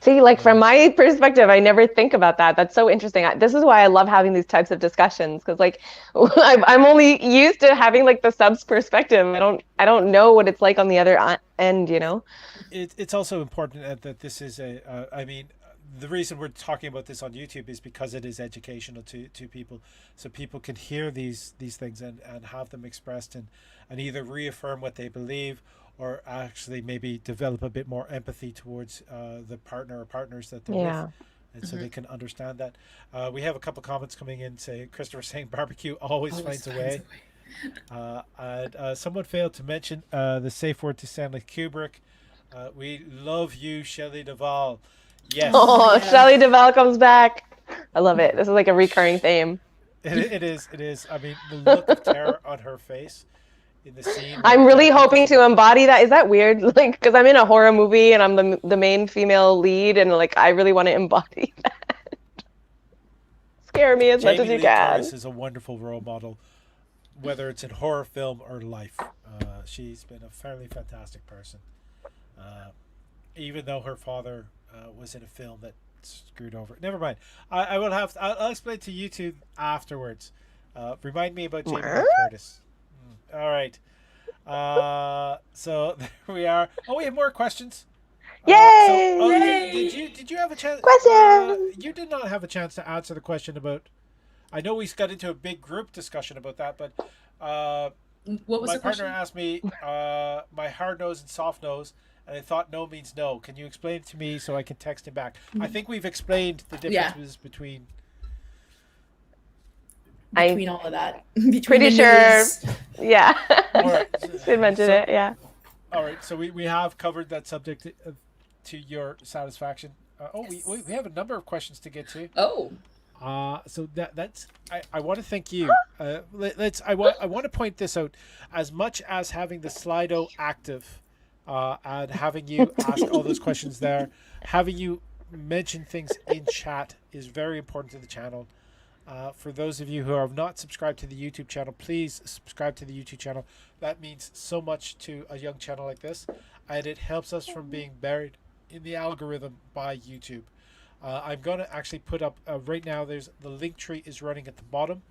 [SPEAKER 4] See, like from my perspective, I never think about that. That's so interesting. This is why I love having these types of discussions, because like I'm only used to having like the subs perspective. I don't know what it's like on the other end, you know.
[SPEAKER 1] It's also important that this is I mean, the reason we're talking about this on YouTube is because it is educational to people, so people can hear these things and have them expressed and either reaffirm what they believe, or actually maybe develop a bit more empathy towards the partner or partners that they're with, and so they can understand that. We have a couple comments coming in. Christopher saying barbecue always finds a way. And someone failed to mention the safe word to Stanley Kubrick. We love you, Shelley Duvall. Yes.
[SPEAKER 4] Oh, yeah. Shelley Duvall comes back. I love it. This is like a recurring theme.
[SPEAKER 1] It is. I mean, the look of terror on her face in the scene.
[SPEAKER 4] I'm really hoping to embody that. Is that weird? Like, because I'm in a horror movie and I'm the main female lead, and like I really want to embody that. Scare me as much as you can.
[SPEAKER 1] Curtis is a wonderful role model, whether it's in horror film or life. She's been a fairly fantastic person. Even though her father was in a film that screwed over. Never mind. I will have. I'll explain to YouTube afterwards. Remind me about Jamie Lee Curtis. All right. So there we are. Oh, we have more questions.
[SPEAKER 4] Yay!
[SPEAKER 1] Yay! Did you have a chance?
[SPEAKER 4] Question.
[SPEAKER 1] You did not have a chance to answer the question about. I know we got into a big group discussion about that, but
[SPEAKER 3] what was
[SPEAKER 1] my
[SPEAKER 3] the
[SPEAKER 1] partner
[SPEAKER 3] question?
[SPEAKER 1] asked me my hard nose and soft nose, and I thought no means no. Can you explain it to me so I can text him back? I think we've explained the differences between
[SPEAKER 3] all of that.
[SPEAKER 4] Pretty sure. Yeah.
[SPEAKER 1] Right.
[SPEAKER 4] Should mention it. Yeah.
[SPEAKER 1] All right. So we have covered that subject to your satisfaction.
[SPEAKER 3] Yes.
[SPEAKER 1] We have a number of questions to get to.
[SPEAKER 3] Oh.
[SPEAKER 1] So that's I want to thank you. I want to point this out. As much as having the Slido active, and having you ask all those questions there, having you mention things in chat is very important to the channel. For those of you who have not subscribed to the YouTube channel, please subscribe to the YouTube channel. That means so much to a young channel like this, and it helps us from being buried in the algorithm by YouTube. I'm going to actually put up right now. There's the link tree is running at the bottom,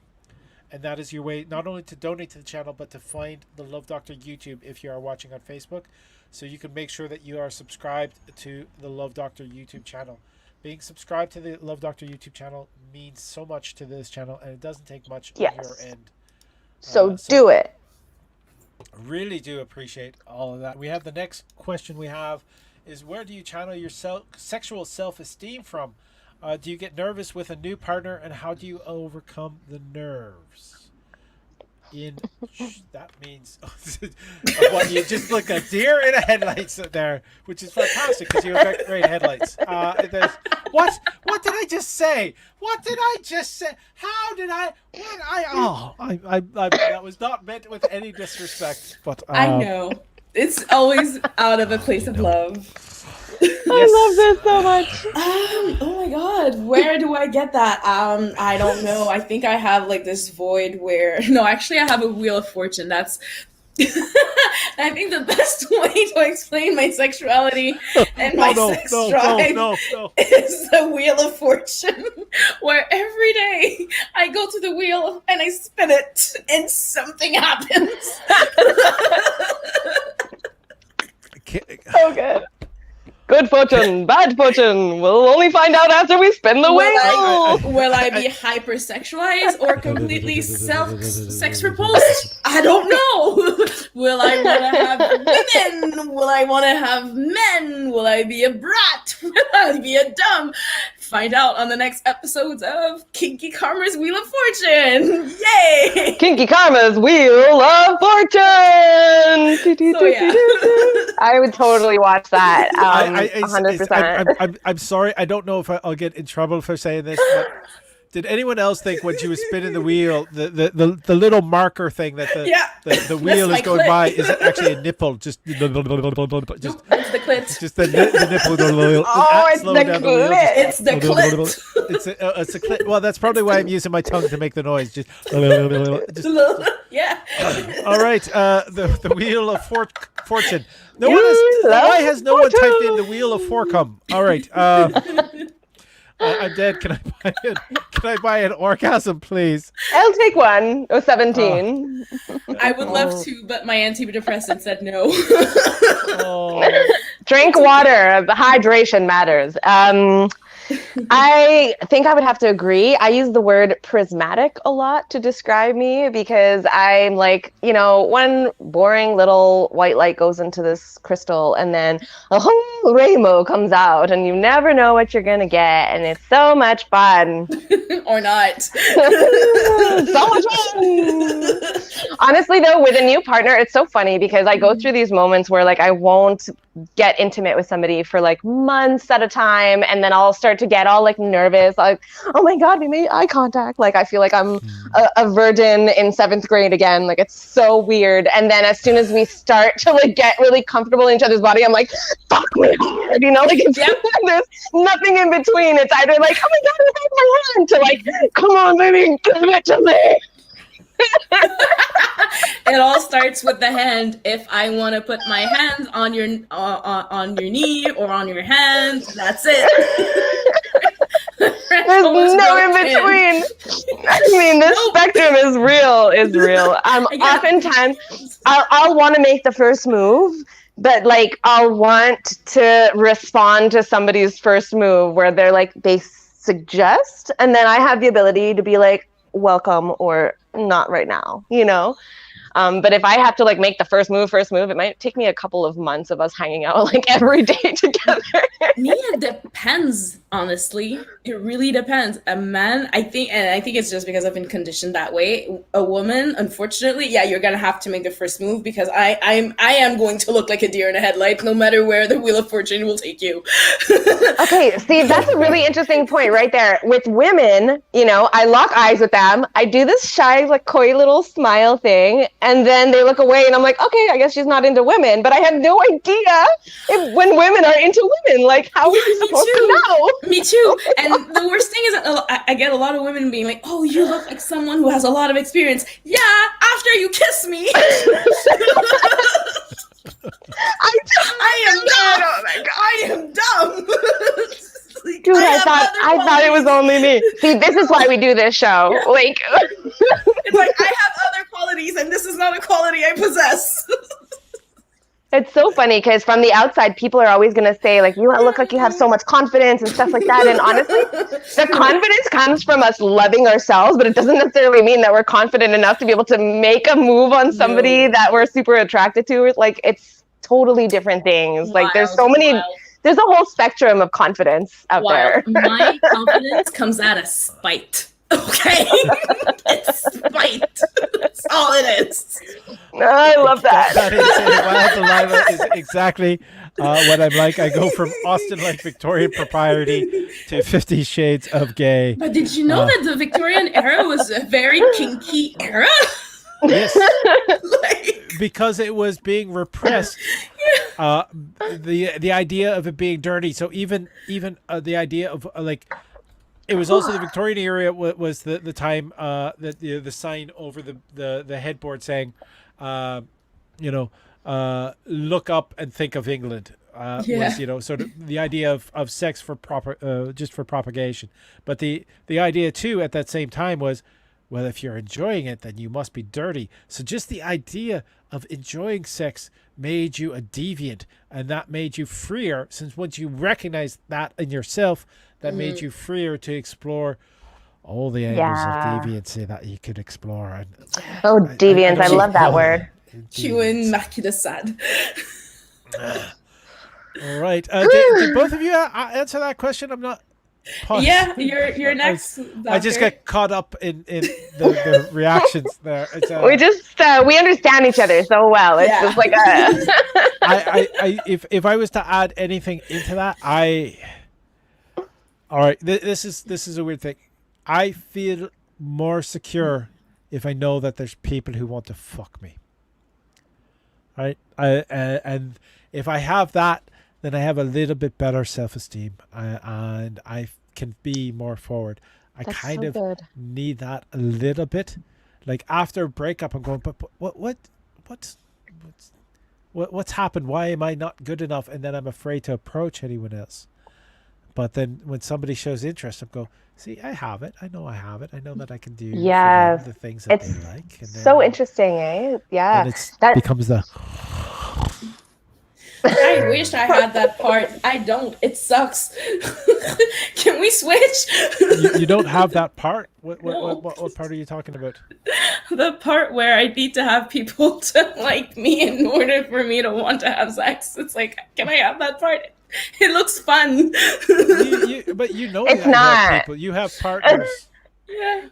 [SPEAKER 1] And that is your way not only to donate to the channel, but to find the Love Doctor YouTube if you are watching on Facebook. So you can make sure that you are subscribed to the Love Doctor YouTube channel. Being subscribed to the Love Doctor YouTube channel means so much to this channel, and it doesn't take much on your end.
[SPEAKER 4] So do it.
[SPEAKER 1] Really do appreciate all of that. We have the next question we have is, where do you channel your sexual self-esteem from? Do you get nervous with a new partner, and how do you overcome the nerves? That means what, you just look a deer in a headlights there, which is fantastic because you have great headlights. What did I just say? What did I just say? How did I? That was not meant with any disrespect, but
[SPEAKER 3] I know it's always out of a place of love.
[SPEAKER 4] I love this so much.
[SPEAKER 3] Oh my god, where do I get that? I don't know. I think I have like this void where actually I have a Wheel of Fortune. That's I think the best way to explain my sexuality and my sex drive is the Wheel of Fortune, where every day I go to the wheel and I spin it and something happens.
[SPEAKER 4] So good. Good fortune, bad fortune. We'll only find out after we spin the wheel.
[SPEAKER 3] Will I be hypersexualized or completely sex repulsed? I don't know. Will I want to have women? Will I want to have men? Will I be a brat? Will I be a dumb? Find out on the next episodes of Kinky Karma's Wheel of Fortune. Yay!
[SPEAKER 4] Kinky Karma's Wheel of Fortune.
[SPEAKER 3] So, yeah.
[SPEAKER 4] I would totally watch that. 100%.
[SPEAKER 1] I'm sorry. I don't know if I'll get in trouble for saying this, but did anyone else think when she was spinning the wheel, the little marker thing that the wheel is going by is actually a nipple? Just
[SPEAKER 3] it's the clit.
[SPEAKER 1] Just the nipple.
[SPEAKER 4] Oh, it's the clit.
[SPEAKER 3] It's the clit.
[SPEAKER 1] It's a clit. Well, that's probably why I'm using my tongue to make the noise. Just
[SPEAKER 3] yeah.
[SPEAKER 1] All right. The Wheel of Fortune. Why has no one typed in the Wheel of Forcum? All right. I'm dead. Can I buy an orgasm, please?
[SPEAKER 4] I'll take one. 17.
[SPEAKER 3] I would love to, but my antidepressant said no.
[SPEAKER 4] Drink water. Hydration matters. I think I would have to agree. I use the word prismatic a lot to describe me because I'm like, one boring little white light goes into this crystal and then a whole rainbow comes out and you never know what you're going to get. And it's so much fun.
[SPEAKER 3] Or not.
[SPEAKER 4] So much fun. Honestly, though, with a new partner, it's so funny because I go through these moments where like I won't get intimate with somebody for like months at a time, and then I'll start to get all like nervous, like, oh my god, we made eye contact, like I feel like I'm a virgin in 7th grade again, like it's so weird. And then as soon as we start to like get really comfortable in each other's body, I'm like, fuck me hard, like it's there's nothing in between. It's either like, oh my god, I have my hand, to like, come on baby, give it to me.
[SPEAKER 3] It all starts with the hand. If I want to put my hand on your knee or on your hand, that's it.
[SPEAKER 4] There's no in between. I mean, this spectrum is real. Oftentimes, I'll want to make the first move, but like I'll want to respond to somebody's first move where they're like, they suggest, and then I have the ability to be like, welcome, or not right now, but if I have to like make the first move, it might take me a couple of months of us hanging out like every day together.
[SPEAKER 3] Me, it depends, honestly. It really depends. A man, I think it's just because I've been conditioned that way. A woman, unfortunately, you're gonna have to make the first move because I am going to look like a deer in a headlight no matter where the Wheel of Fortune will take you.
[SPEAKER 4] Okay, see, that's a really interesting point right there. With women, I lock eyes with them. I do this shy, like coy little smile thing, and then they look away and I'm like, okay, I guess she's not into women, but I have no idea when women are into women. Like, how are we supposed to know?
[SPEAKER 3] Me too. And the worst thing is I get a lot of women being like, oh, you look like someone who has a lot of experience. Yeah, after you kiss me. I am dumb. Like,
[SPEAKER 4] Dude, I
[SPEAKER 3] have
[SPEAKER 4] thought
[SPEAKER 3] other
[SPEAKER 4] it was
[SPEAKER 3] qualities.
[SPEAKER 4] only me. See, this is why we do this show.
[SPEAKER 3] Yeah.
[SPEAKER 4] Like,
[SPEAKER 3] It's like, I have other qualities, and this is not a quality I possess.
[SPEAKER 4] it's so funny because from the outside, people are always going to say, like, you look like you have so much confidence and stuff like that. And honestly, the confidence comes from us loving ourselves, but it doesn't necessarily mean that we're confident enough to be able to make a move on somebody that we're super attracted to. Like, it's totally different things. Like, there's so many, there's a whole spectrum of confidence out there.
[SPEAKER 3] My confidence comes out of spite. Okay? It's spite. That's all it is.
[SPEAKER 4] I love that.
[SPEAKER 1] That is it. Well, Delilah is exactly what I'm like. I go from Austen-like Victorian propriety to 50 Shades of Gay.
[SPEAKER 3] But did you know that the Victorian era was a very kinky era?
[SPEAKER 1] Yes.
[SPEAKER 3] Like,
[SPEAKER 1] Because it was being repressed. The idea of it being dirty. So even the idea of like, it was also the Victorian era was the time that the sign over the headboard saying, look up and think of England. Was sort of the idea of sex for just for propagation. But the idea too at that same time was, well, if you're enjoying it, then you must be dirty. So just the idea of enjoying sex made you a deviant, and that made you freer, since once you recognize that in yourself, that made you freer to explore all the angles of deviancy that you could explore. And
[SPEAKER 4] deviance. I love that word.
[SPEAKER 3] Cuin Makidasad.
[SPEAKER 1] All right. Did both of you answer that question? I'm not positive.
[SPEAKER 3] Yeah, you're next.
[SPEAKER 1] I just got caught up in the reactions there. It's,
[SPEAKER 4] we understand each other so well. It's just like
[SPEAKER 1] if I was to add anything into that, all right. This is a weird thing. I feel more secure if I know that there's people who want to fuck me. Right? And if I have that, then I have a little bit better self-esteem, and I can be more forward. I kind of need that a little bit. Like after a breakup, I'm going, but what's happened? Why am I not good enough? And then I'm afraid to approach anyone else. But then when somebody shows interest, I'm going, see, I have it. I know I have it. I know that I can do the things that they like. And
[SPEAKER 4] so interesting, eh? Yeah.
[SPEAKER 1] That becomes the...
[SPEAKER 3] I wish I had that part. I don't. It sucks. Can we switch?
[SPEAKER 1] You don't have that part? What part are you talking about?
[SPEAKER 3] The part where I need to have people to like me in order for me to want to have sex. It's like, can I have that part? It looks fun.
[SPEAKER 1] But you know
[SPEAKER 4] it's not.
[SPEAKER 1] People. You have partners.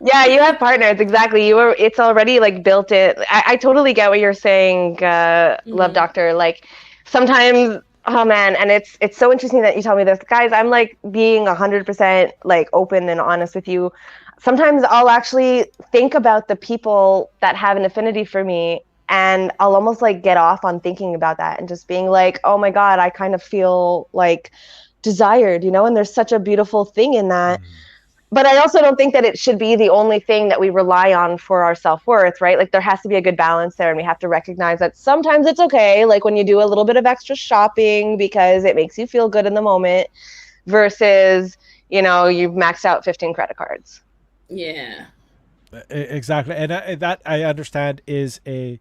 [SPEAKER 4] Yeah, you have partners. Exactly. It's already like built in. I totally get what you're saying, Love Doctor. Like sometimes, oh man, and it's so interesting that you tell me this. Guys, I'm like being 100% like open and honest with you. Sometimes I'll actually think about the people that have an affinity for me, and I'll almost like get off on thinking about that and just being like, oh my God, I kind of feel like desired, and there's such a beautiful thing in that. But I also don't think that it should be the only thing that we rely on for our self-worth, right? Like there has to be a good balance there, and we have to recognize that sometimes it's okay, like when you do a little bit of extra shopping because it makes you feel good in the moment versus, you've maxed out 15 credit cards.
[SPEAKER 3] Yeah.
[SPEAKER 1] Exactly. And that I understand is a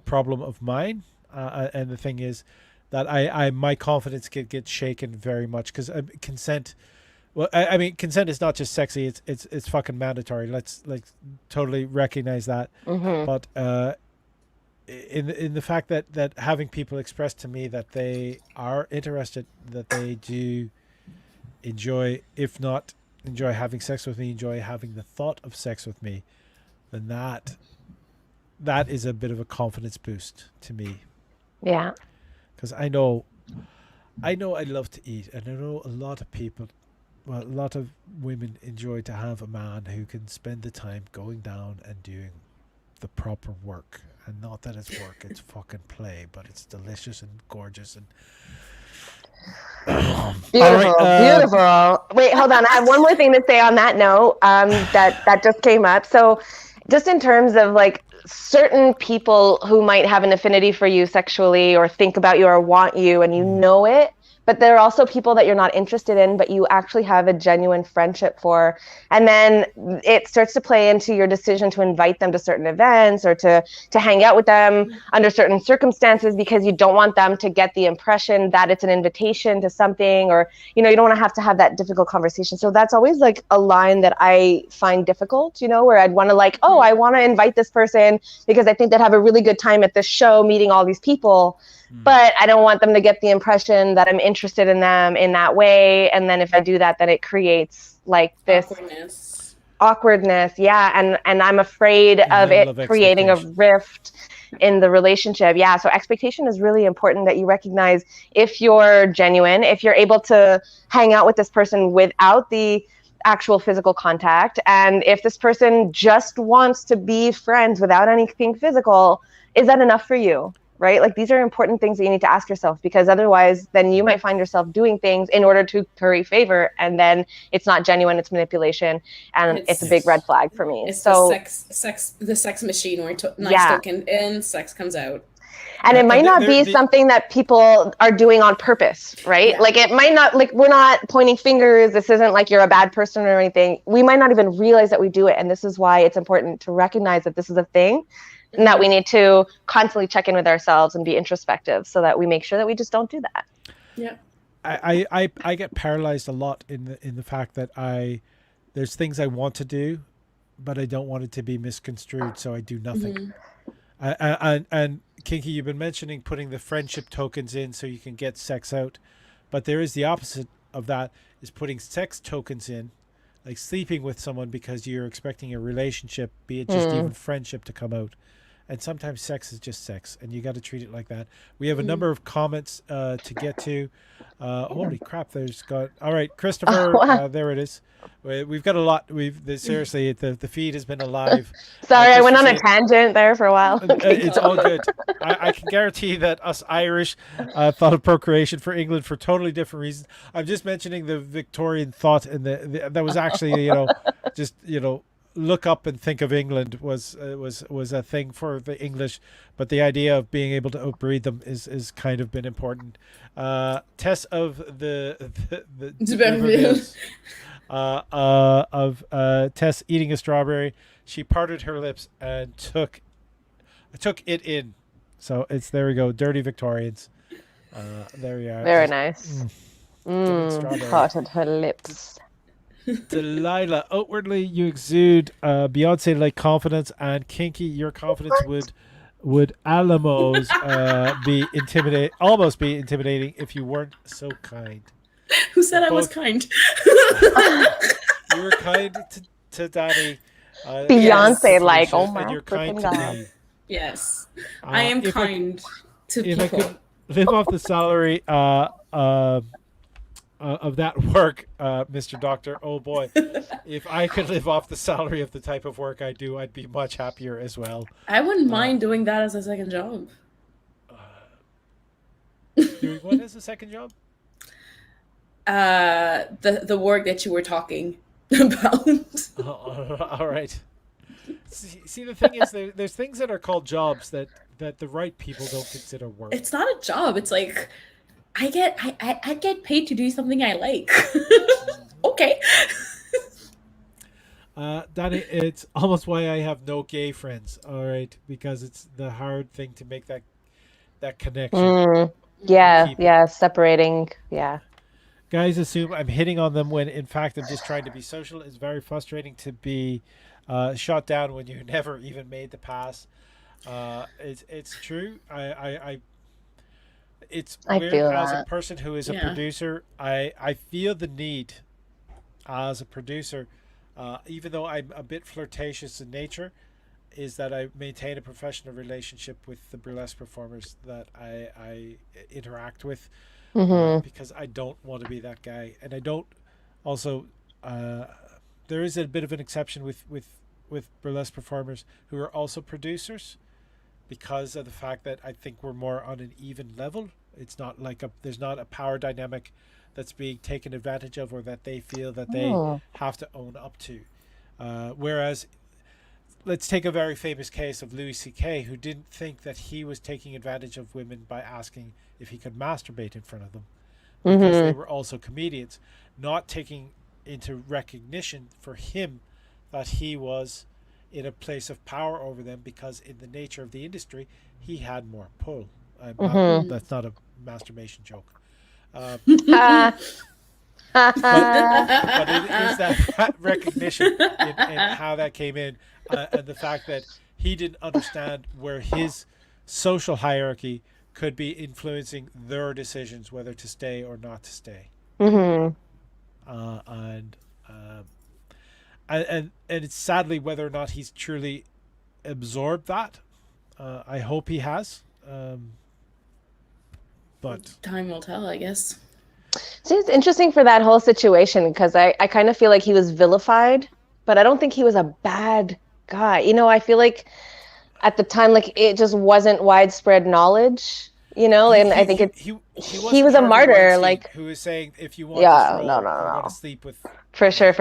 [SPEAKER 1] problem of mine. And the thing is that my confidence get shaken very much because consent... Well, I mean, consent is not just sexy; it's fucking mandatory. Let's like totally recognize that. But in the fact that having people express to me that they are interested, that they do enjoy, if not enjoy having sex with me, enjoy having the thought of sex with me, then that is a bit of a confidence boost to me.
[SPEAKER 4] Yeah.
[SPEAKER 1] Because I know I love to eat, and I know a lot of people. Well, a lot of women enjoy to have a man who can spend the time going down and doing the proper work. And not that it's work, it's fucking play, but it's delicious and gorgeous and...
[SPEAKER 4] Beautiful, beautiful. Wait, hold on. I have one more thing to say on that note that just came up. So just in terms of like certain people who might have an affinity for you sexually or think about you or want you and you know it, but there are also people that you're not interested in, but you actually have a genuine friendship for. And then it starts to play into your decision to invite them to certain events or to hang out with them under certain circumstances, because you don't want them to get the impression that it's an invitation to something, or, you know, you don't want to have that difficult conversation. So that's always like a line that I find difficult, you know, where I'd want to like, oh, I want to invite this person because I think they'd have a really good time at this show meeting all these people. But I don't want them to get the impression that I'm interested in them in that way. And then if I do that, then it creates like this awkwardness. Yeah. And I'm afraid of it creating a rift in the relationship. Yeah. So expectation is really important, that you recognize if you're genuine, if you're able to hang out with this person without the actual physical contact. And if this person just wants to be friends without anything physical, is that enough for you? Right? Like, these are important things that you need to ask yourself, because otherwise then you might find yourself doing things in order to curry favor, and then it's not genuine, it's manipulation, and it's a big red flag for me.
[SPEAKER 3] It's
[SPEAKER 4] so
[SPEAKER 3] the sex machine where nice token in, sex comes out.
[SPEAKER 4] And it might not be something that people are doing on purpose, right? Yeah. Like, it might not, like, we're not pointing fingers. This isn't like you're a bad person or anything. We might not even realize that we do it. And this is why it's important to recognize that this is a thing, and that we need to constantly check in with ourselves and be introspective, so that we make sure that we just don't do that.
[SPEAKER 3] Yeah.
[SPEAKER 1] I get paralyzed a lot in the fact that there's things I want to do, but I don't want it to be misconstrued, so I do nothing. And Kinky, you've been mentioning putting the friendship tokens in so you can get sex out, but there is the opposite of that, is putting sex tokens in, like sleeping with someone because you're expecting a relationship, be it just even friendship, to come out. And sometimes sex is just sex, and you got to treat it like that. We have a number of comments to get to. Holy crap! All right, Christopher. There it is. We've got a lot. Seriously, the feed has been alive.
[SPEAKER 4] Sorry, I went on a tangent there for a while.
[SPEAKER 1] It's all good. I can guarantee that us Irish thought of procreation for England for totally different reasons. I'm just mentioning the Victorian thought, and that was actually look up and think of England was a thing for the English, but the idea of being able to outbreed them is kind of been important. Tess of the Tess eating a strawberry, she parted her lips and took it in. So there we go, dirty Victorians. There we are.
[SPEAKER 4] Very nice. Parted her lips.
[SPEAKER 1] Delilah, outwardly you exude Beyonce-like confidence, and Kinky, your confidence would almost almost be intimidating if you weren't so kind.
[SPEAKER 3] Who said I was kind?
[SPEAKER 1] You were kind to Daddy.
[SPEAKER 4] Beyonce-like,
[SPEAKER 1] yes,
[SPEAKER 4] oh my
[SPEAKER 1] and you're kind to me.
[SPEAKER 3] Yes, I am kind to people.
[SPEAKER 1] If I could live off the salary of that work, Mr. Doctor, oh boy, if I could live off the salary of the type of work I do, I'd be much happier as well.
[SPEAKER 3] I wouldn't mind doing that as a second job.
[SPEAKER 1] Doing what as a second job?
[SPEAKER 3] The work that you were talking about.
[SPEAKER 1] All right. See, the thing is, there's things that are called jobs that the right people don't consider work.
[SPEAKER 3] It's not a job. It's like, I get paid to do something I like. Okay.
[SPEAKER 1] Danny, it's almost why I have no gay friends. All right, because it's the hard thing to make that connection.
[SPEAKER 4] Yeah, separating. Yeah.
[SPEAKER 1] Guys assume I'm hitting on them when in fact I'm just trying to be social. It's very frustrating to be shot down when you never even made the pass. It's true. It's weird as a person who is a producer. I feel the need as a producer, even though I'm a bit flirtatious in nature, is that I maintain a professional relationship with the burlesque performers that I interact with, because I don't want to be that guy. And I don't also, there is a bit of an exception with burlesque performers who are also producers, because of the fact that I think we're more on an even level. It's not like there's not a power dynamic that's being taken advantage of, or that they feel that they have to own up to. Whereas, let's take a very famous case of Louis C.K., who didn't think that he was taking advantage of women by asking if he could masturbate in front of them. because they were also comedians, not taking into recognition for him that he was in a place of power over them, because in the nature of the industry, he had more pull. That's not a masturbation joke. But it is that recognition and how that came in, and the fact that he didn't understand where his social hierarchy could be influencing their decisions whether to stay or not to stay. And it's sadly whether or not he's truly absorbed that. I hope he has, but
[SPEAKER 3] time will tell, I guess.
[SPEAKER 4] See, it's interesting for that whole situation, because I kind of feel like he was vilified, but I don't think he was a bad guy. You know, I feel like at the time, like, it just wasn't widespread knowledge, you know, and I think he was a martyr, like,
[SPEAKER 1] who was saying, if you want this role,
[SPEAKER 4] no.
[SPEAKER 1] you want to sleep with.
[SPEAKER 4] For sure.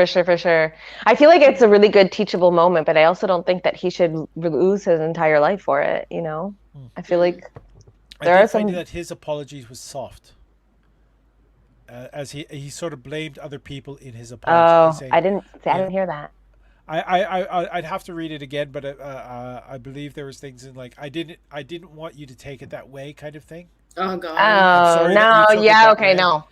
[SPEAKER 4] I feel like it's a really good teachable moment, but I also don't think that he should lose his entire life for it, you know? I feel like there are some...
[SPEAKER 1] that his apologies was soft. As he sort of blamed other people in his apology. Saying,
[SPEAKER 4] I didn't hear that.
[SPEAKER 1] I'd have to read it again, but I believe there was things in like I didn't want you to take it that way, kind of thing.
[SPEAKER 3] Oh God.
[SPEAKER 4] Oh no, yeah, okay, no,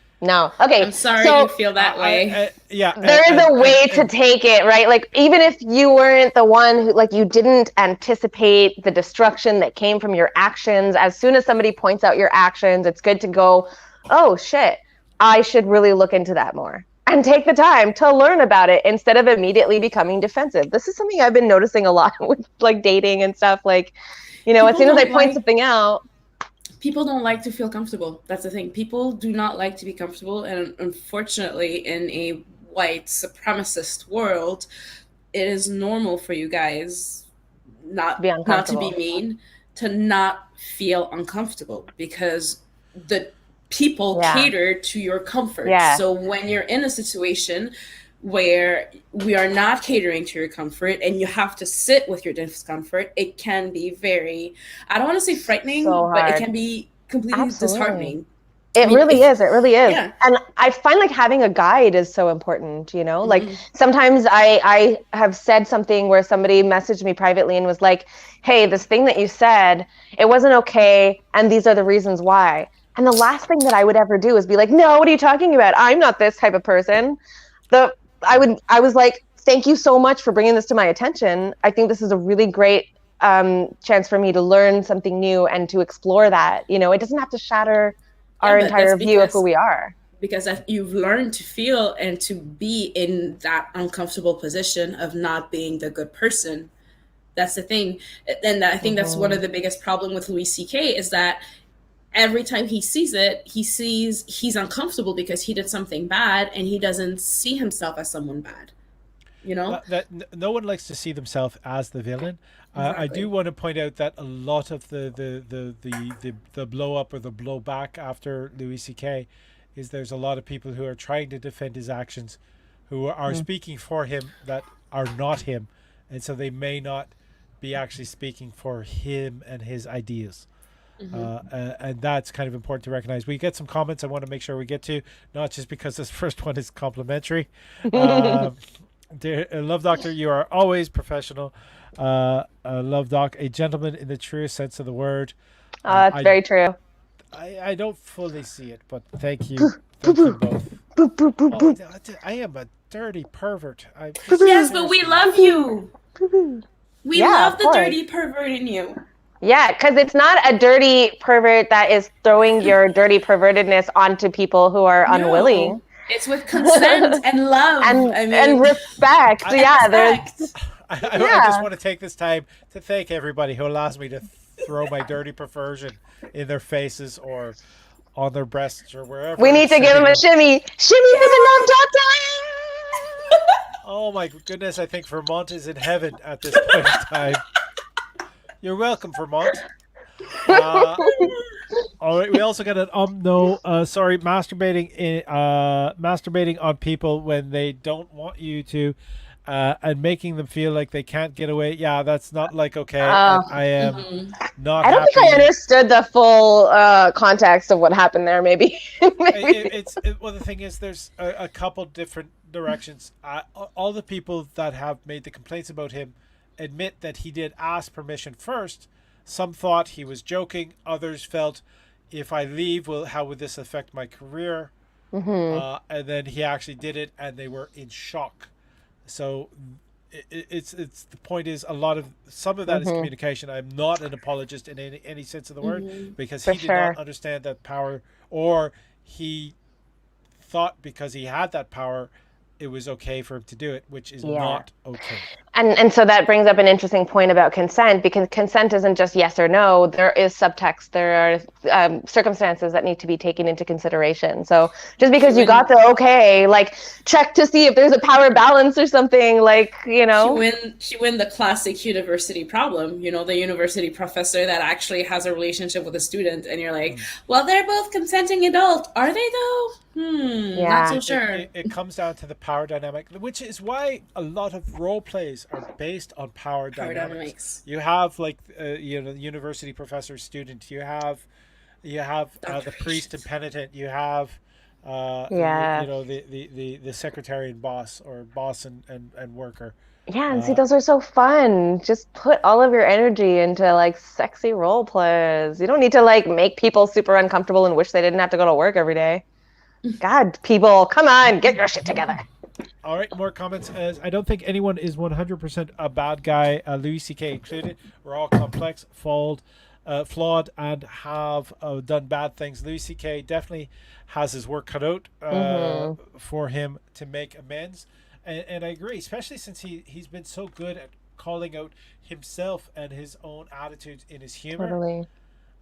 [SPEAKER 4] okay.
[SPEAKER 3] I'm sorry you feel that way.
[SPEAKER 1] Yeah,
[SPEAKER 4] there is a way to take it, right? Like, even if you weren't the one who, like, you didn't anticipate the destruction that came from your actions. As soon as somebody points out your actions, it's good to go, oh shit, I should really look into that more and take the time to learn about it instead of immediately becoming defensive. This is something I've been noticing a lot with, like, dating and stuff. Like, you know, as soon as I point something out.
[SPEAKER 3] People don't like to feel comfortable. That's the thing. People do not like to be comfortable. And unfortunately, in a white supremacist world, it is normal for you guys not to be mean, to not feel uncomfortable, because the people cater to your comfort. So when you're in a situation where we are not catering to your comfort and you have to sit with your discomfort, it can be very, I don't want to say frightening, but it can be completely disheartening.
[SPEAKER 4] It really is. Yeah. And I find, like, having a guide is so important, you know? Like, sometimes I have said something where somebody messaged me privately and was like, hey, this thing that you said, it wasn't okay, and these are the reasons why. And the last thing that I would ever do is be like, no, what are you talking about? I'm not this type of person. I was like, thank you so much for bringing this to my attention. I think this is a really great chance for me to learn something new and to explore that. You know, it doesn't have to shatter our entire view of who we are.
[SPEAKER 3] Because you've learned to feel and to be in that uncomfortable position of not being the good person. That's the thing. And I think that's one of the biggest problem with Louis C.K. is that every time he sees it, he sees he's uncomfortable because he did something bad, and he doesn't see himself as someone bad. You know,
[SPEAKER 1] that no one likes to see themselves as the villain. Exactly. I do want to point out that a lot of the blow up or the blow back after Louis C.K. is there's a lot of people who are trying to defend his actions, who are speaking for him that are not him, and so they may not be actually speaking for him and his ideas. And that's kind of important to recognize. We get some comments I want to make sure we get to, not just because this first one is complimentary. Dear Love Doctor, you are always professional. Love Doc, a gentleman in the truest sense of the word.
[SPEAKER 4] That's very true.
[SPEAKER 1] I don't fully see it, but thank you. Thank you both. I am a dirty pervert.
[SPEAKER 3] Yes, but we love you. We love the dirty pervert in you.
[SPEAKER 4] Yeah, because it's not a dirty pervert that is throwing your dirty pervertedness onto people who are unwilling.
[SPEAKER 3] It's with consent and love
[SPEAKER 4] and respect. I
[SPEAKER 1] just want to take this time to thank everybody who allows me to throw my dirty perversion in their faces or on their breasts or wherever.
[SPEAKER 4] We need to give them a shimmy. Shimmy for the Love Doctor!
[SPEAKER 1] Oh my goodness, I think Vermont is in heaven at this point in time. You're welcome, Vermont. All right, we also got an masturbating on people when they don't want you to. and making them feel like they can't get away. Yeah, that's not like okay.
[SPEAKER 4] Oh.
[SPEAKER 1] And I am
[SPEAKER 3] Mhm.
[SPEAKER 1] not
[SPEAKER 4] I don't
[SPEAKER 1] happy.
[SPEAKER 4] think I understood the full context of what happened there. Maybe.
[SPEAKER 1] Well, the thing is, there's a couple different directions. All the people that have made the complaints about him admit that he did ask permission first. Some thought he was joking. Others felt, if I leave, how would this affect my career? And then he actually did it, and they were in shock. So it's the point is some of that is communication. I'm not an apologist in any sense of the word, because he did not understand that power, or he thought because he had that power it was okay for him to do it, which is not okay.
[SPEAKER 4] And so that brings up an interesting point about consent, because consent isn't just yes or no. There is subtext. There are circumstances that need to be taken into consideration. So just because you got the okay, like check to see if there's a power balance or something, like, you know.
[SPEAKER 3] She win the classic university problem, you know, the university professor that actually has a relationship with a student, and you're like, well, they're both consenting adults. Are they though? Not so sure.
[SPEAKER 1] It comes down to the power dynamic, which is why a lot of role plays are based on power dynamics. You have like the university professor student. You have the priest and penitent. You have the secretary and boss, or boss and worker.
[SPEAKER 4] Yeah, and see, those are so fun. Just put all of your energy into like sexy role plays. You don't need to like make people super uncomfortable and wish they didn't have to go to work every day. God, people, come on, get your shit together.
[SPEAKER 1] All right, more comments. As I don't think anyone is 100% a bad guy, Louis C.K. included. We're all complex, flawed, and have done bad things. Louis C.K. definitely has his work cut out for him to make amends. And I agree, especially since he's been so good at calling out himself and his own attitudes in his humor.
[SPEAKER 4] Totally.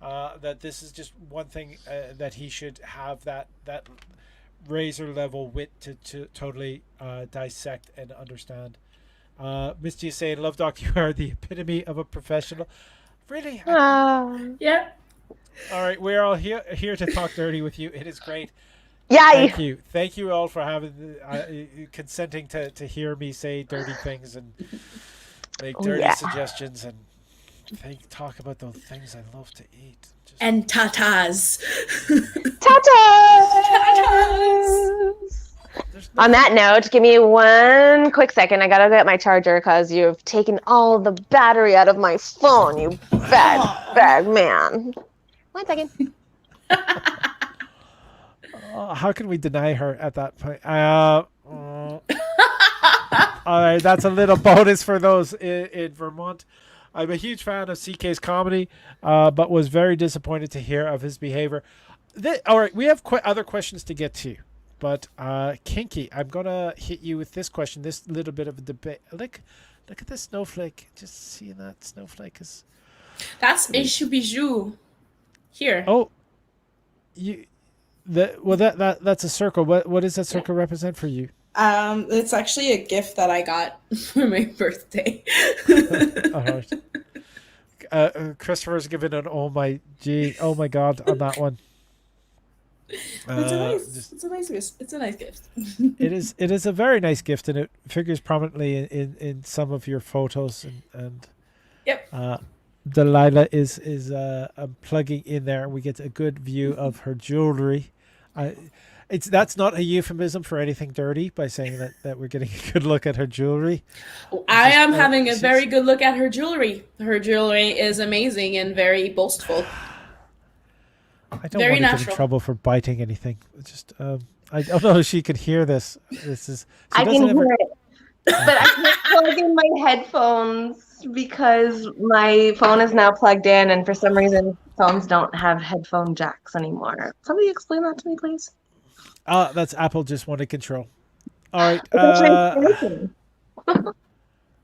[SPEAKER 1] That this is just one thing that he should have that razor level wit to totally dissect and understand. Misty is saying, "Love Doc, you are the epitome of a professional." Really?
[SPEAKER 3] Yeah.
[SPEAKER 1] All right, we're all here to talk dirty with you. It is great.
[SPEAKER 4] Yeah.
[SPEAKER 1] Thank you all for having consenting to hear me say dirty things and make dirty suggestions and talk about those things I love to eat.
[SPEAKER 3] And tatas.
[SPEAKER 4] On that note, give me one quick second. I gotta get my charger because you've taken all the battery out of my phone, you bad man. 1 second.
[SPEAKER 1] How can we deny her at that point? All right, that's a little bonus for those in Vermont. I'm a huge fan of CK's comedy, but was very disappointed to hear of his behavior. All right, we have other questions to get to, but Kinky, I'm gonna hit you with this question. This little bit of a debate. Look at this snowflake. Just seeing that snowflake is.
[SPEAKER 3] That's a bijou. Here.
[SPEAKER 1] Oh, that's a circle. What does that circle represent for you?
[SPEAKER 3] It's actually a gift that I got for my birthday.
[SPEAKER 1] All right. Christopher's given an oh my god on that one.
[SPEAKER 3] It's a nice gift. It's a nice gift.
[SPEAKER 1] It is a very nice gift, and it figures prominently in some of your photos and
[SPEAKER 3] Yep.
[SPEAKER 1] Delilah is plugging in there. We get a good view of her jewelry. That's not a euphemism for anything dirty by saying that we're getting a good look at her jewelry.
[SPEAKER 3] I am having a very good look at her jewelry. Her jewelry is amazing and very boastful.
[SPEAKER 1] I don't want to get in trouble for biting anything. Just I don't know if she could hear this.
[SPEAKER 4] I can hear it, but I can't plug in my headphones because my phone is now plugged in, and for some reason phones don't have headphone jacks anymore. Somebody explain that to me, please.
[SPEAKER 1] That's Apple just wanted control. All right.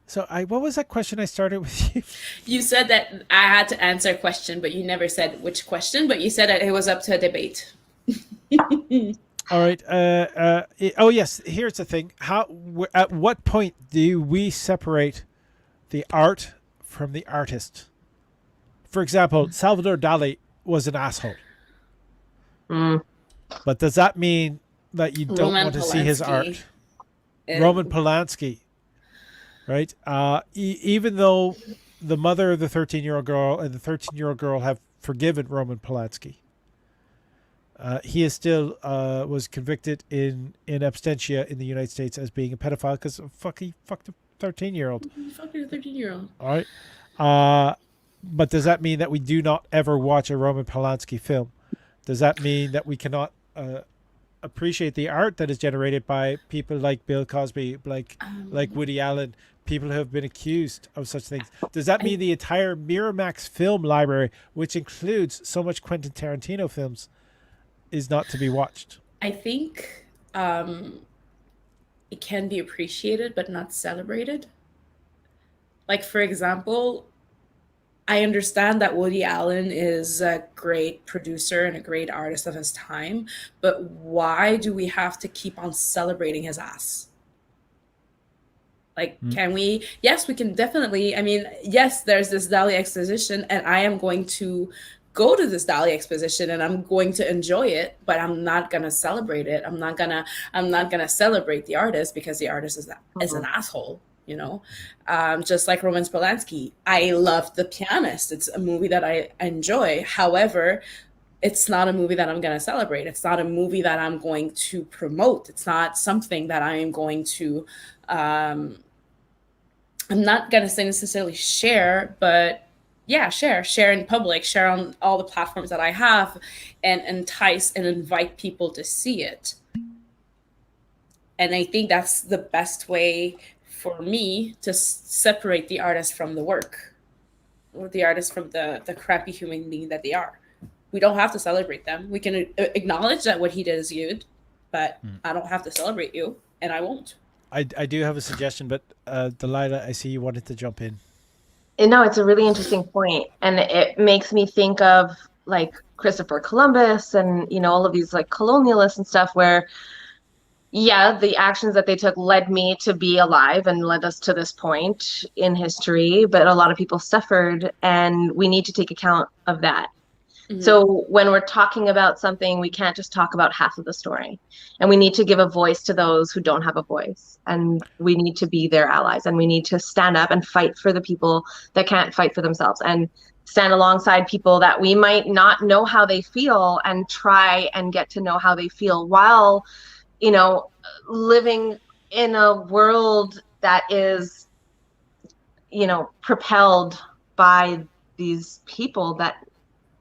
[SPEAKER 1] So what was that question I started with you? You
[SPEAKER 3] said that I had to answer a question, but you never said which question, but you said that it was up to a debate.
[SPEAKER 1] All right. Oh yes, here's the thing. At what point do we separate the art from the artist? For example, Salvador Dali was an asshole. But does that mean that you don't want to see his art? Roman Polanski. right? Even though the mother of the 13-year-old girl and the 13-year-old girl have forgiven Roman Polanski, he is still was convicted in absentia in the United States as being a pedophile because he fucked a 13-year-old.
[SPEAKER 3] Fucking 13-year-old.
[SPEAKER 1] All right. But does that mean that we do not ever watch a Roman Polanski film? Does that mean that we cannot appreciate the art that is generated by people like Bill Cosby, like Woody Allen, people who have been accused of such things? Does that mean the entire Miramax film library, which includes so much Quentin Tarantino films, is not to be watched?
[SPEAKER 3] I think it can be appreciated but not celebrated. Like, for example, I understand that Woody Allen is a great producer and a great artist of his time, but why do we have to keep on celebrating his ass? Like, can we? Yes, we can definitely. I mean, yes, there's this Dali exposition, and I am going to go to this Dali exposition and I'm going to enjoy it, but I'm not gonna celebrate it. I'm not gonna celebrate the artist because the artist is an asshole. You know, just like Roman Polanski. I love The Pianist. It's a movie that I enjoy. However, it's not a movie that I'm going to celebrate. It's not a movie that I'm going to promote. It's not something that I am going to, I'm not going to say necessarily share, but yeah, share in public, share on all the platforms that I have, and entice and invite people to see it. And I think that's the best way for me to separate the artist from the work, or the artist from the crappy human being that they are. We don't have to celebrate them. We can acknowledge that what he did is good, but I don't have to celebrate you, and I won't.
[SPEAKER 1] I do have a suggestion, but Delilah, I see you wanted to jump in.
[SPEAKER 4] No, it's a really interesting point, and it makes me think of like Christopher Columbus and, you know, all of these like colonialists and stuff where, yeah, the actions that they took led me to be alive and led us to this point in history, but a lot of people suffered, and we need to take account of that. Mm-hmm. So when we're talking about something, we can't just talk about half of the story, and we need to give a voice to those who don't have a voice, and we need to be their allies, and we need to stand up and fight for the people that can't fight for themselves, and stand alongside people that we might not know how they feel, and try and get to know how they feel while, you know, living in a world that is, you know, propelled by these people that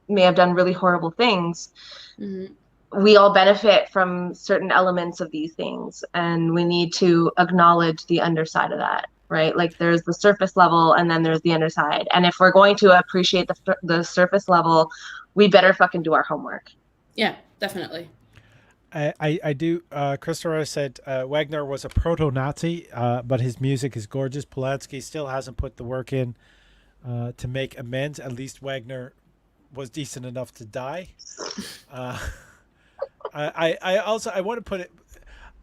[SPEAKER 4] may have done really horrible things. Mm-hmm. We all benefit from certain elements of these things, and we need to acknowledge the underside of that, right? Like there's the surface level and then there's the underside. And if we're going to appreciate the surface level, we better fucking do our homework.
[SPEAKER 3] Yeah, definitely.
[SPEAKER 1] I do. Christopher said Wagner was a proto-Nazi, but his music is gorgeous. Polanski still hasn't put the work in to make amends. At least Wagner was decent enough to die. I also want to put it.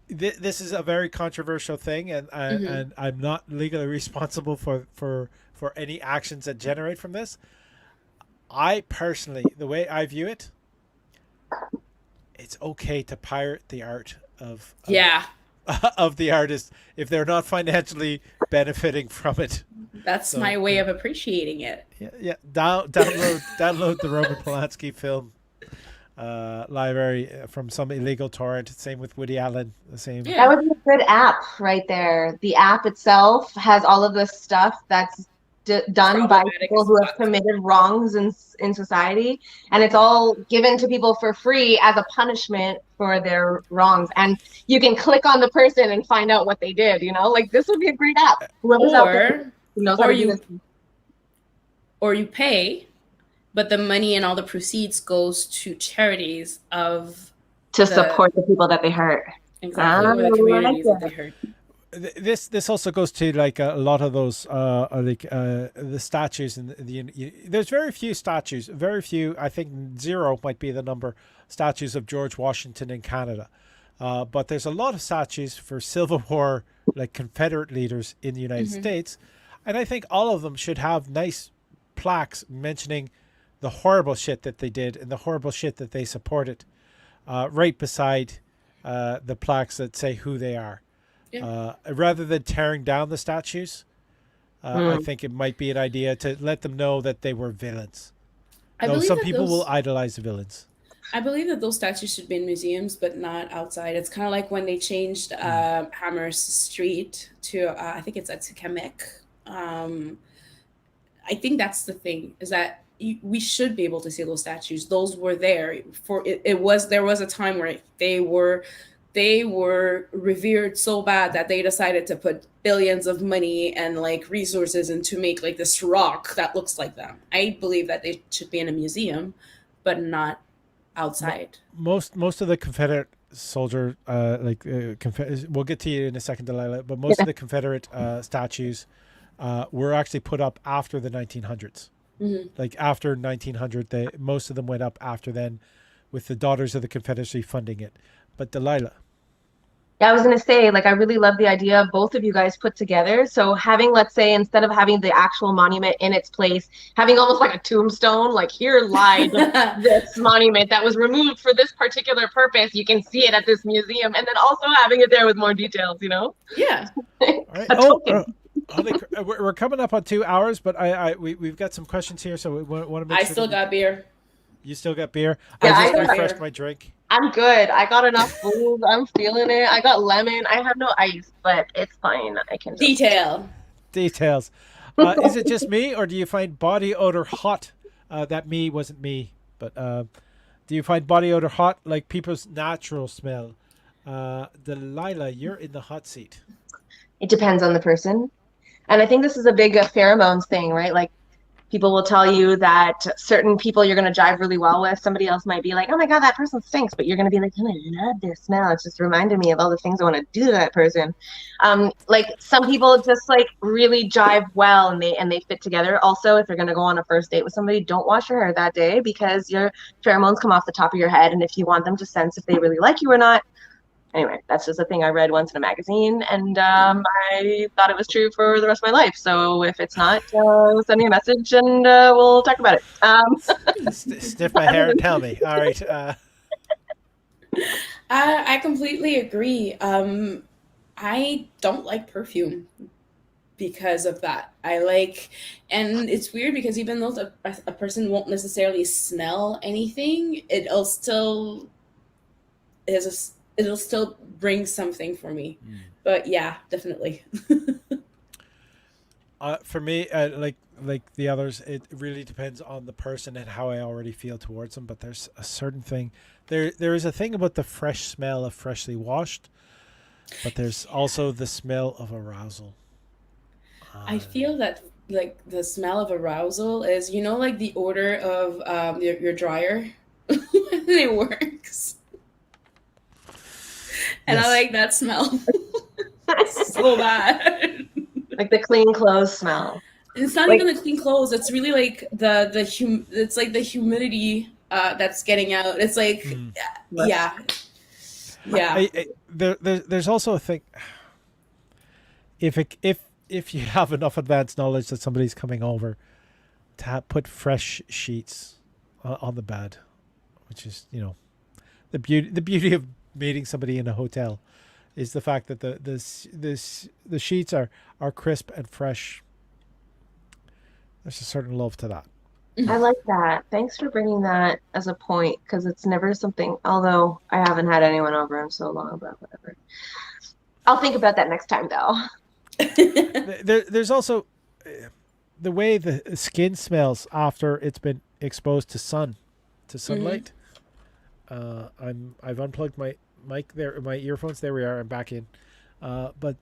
[SPEAKER 1] This is a very controversial thing, and and I'm not legally responsible for any actions that generate from this. I personally, the way I view it, it's okay to pirate the art of the artist if they're not financially benefiting from it.
[SPEAKER 3] That's my way of appreciating it.
[SPEAKER 1] Yeah. Download the Roman Polanski film library from some illegal torrent. Same with Woody Allen. The same.
[SPEAKER 4] Yeah. That would be a good app right there. The app itself has all of this stuff that's done by people who have committed wrongs in society, and it's all given to people for free as a punishment for their wrongs, and you can click on the person and find out what they did. You know, like this would be a great app. Whoever's out there who knows how to do this.
[SPEAKER 3] Or you pay, but the money and all the proceeds goes to charities to
[SPEAKER 1] support
[SPEAKER 4] the people that they hurt.
[SPEAKER 3] Exactly, or the communities that they hurt.
[SPEAKER 1] This also goes to like a lot of those the statues and there's very few statues, very few. I think 0 might be the number statues of George Washington in Canada, but there's a lot of statues for Civil War like Confederate leaders in the United States, and I think all of them should have nice plaques mentioning the horrible shit that they did and the horrible shit that they supported, right beside the plaques that say who they are. Yeah. Rather than tearing down the statues, I think it might be an idea to let them know that they were villains.
[SPEAKER 3] I
[SPEAKER 1] Though
[SPEAKER 3] believe
[SPEAKER 1] some
[SPEAKER 3] that
[SPEAKER 1] people will
[SPEAKER 3] those
[SPEAKER 1] idolize the villains.
[SPEAKER 3] I believe that those statues should be in museums, but not outside. It's kind of like when they changed Hammer's Street to I think it's at Kamek. Um, I think that's the thing is that we should be able to see those statues. Those were there for it. There was a time where they were revered so bad that they decided to put billions of money and like resources into make like this rock that looks like them. I believe that they should be in a museum, but not outside.
[SPEAKER 1] Most of the Confederate soldier, we'll get to you in a second, Delilah. But most of the Confederate statues were actually put up after the 1900s. Like after 1900, most of them went up after then, with the Daughters of the Confederacy funding it. But Delilah.
[SPEAKER 4] Yeah, I was going to say, like, I really love the idea of both of you guys put together. So having, let's say, instead of having the actual monument in its place, having almost like a tombstone, like here lied this monument that was removed for this particular purpose. You can see it at this museum. And then also having it there with more details, you know?
[SPEAKER 3] Yeah.
[SPEAKER 1] All right. We're coming up on 2 hours, but we've got some questions here, so we want to make sure.
[SPEAKER 3] I still got beer.
[SPEAKER 1] You still got beer?
[SPEAKER 4] Yeah,
[SPEAKER 1] I just refreshed my drink.
[SPEAKER 4] I'm good. I got enough food. I'm feeling it. I got lemon. I have no ice, but it's fine. I can just...
[SPEAKER 1] Details. Is it just me, or do you find body odor hot? That me wasn't me, but do you find body odor hot like people's natural smell? Delilah, you're in the hot seat.
[SPEAKER 4] It depends on the person. And I think this is a big pheromones thing, right? Like people will tell you that certain people you're going to jive really well with. Somebody else might be like, oh my God, that person stinks. But you're going to be like, oh, I love their smell. It's just reminded me of all the things I want to do to that person. Like some people just like really jive well and they fit together. Also, if you're going to go on a first date with somebody, don't wash your hair that day because your pheromones come off the top of your head. And if you want them to sense if they really like you or not, anyway, that's just a thing I read once in a magazine, and I thought it was true for the rest of my life. So if it's not, send me a message and we'll talk about it.
[SPEAKER 1] Sniff my hair and tell me. All right.
[SPEAKER 3] I completely agree. I don't like perfume because of that. And it's weird because even though a person won't necessarily smell anything, it'll still bring something for me. But yeah, definitely.
[SPEAKER 1] For me, like the others, it really depends on the person and how I already feel towards them. But there's a certain thing. There is a thing about the fresh smell of freshly washed, but there's also the smell of arousal.
[SPEAKER 3] I feel that like the smell of arousal is, like the odor of your dryer when it works. And yes. I like that smell. So bad.
[SPEAKER 4] Like the clean clothes smell.
[SPEAKER 3] It's not even the clean clothes. It's really like it's like the humidity that's getting out. It's like yeah.
[SPEAKER 1] There's also a thing. If you have enough advanced knowledge that somebody's coming over, to put fresh sheets on the bed, which is the beauty of meeting somebody in a hotel is the fact that the sheets are crisp and fresh. There's a certain love to that.
[SPEAKER 4] I like that. Thanks for bringing that as a point, because it's never something, although I haven't had anyone over in so long, but whatever. I'll think about that next time though.
[SPEAKER 1] There's also the way the skin smells after it's been exposed to sunlight. I've unplugged my mic there, my earphones. There we are. I'm back in. But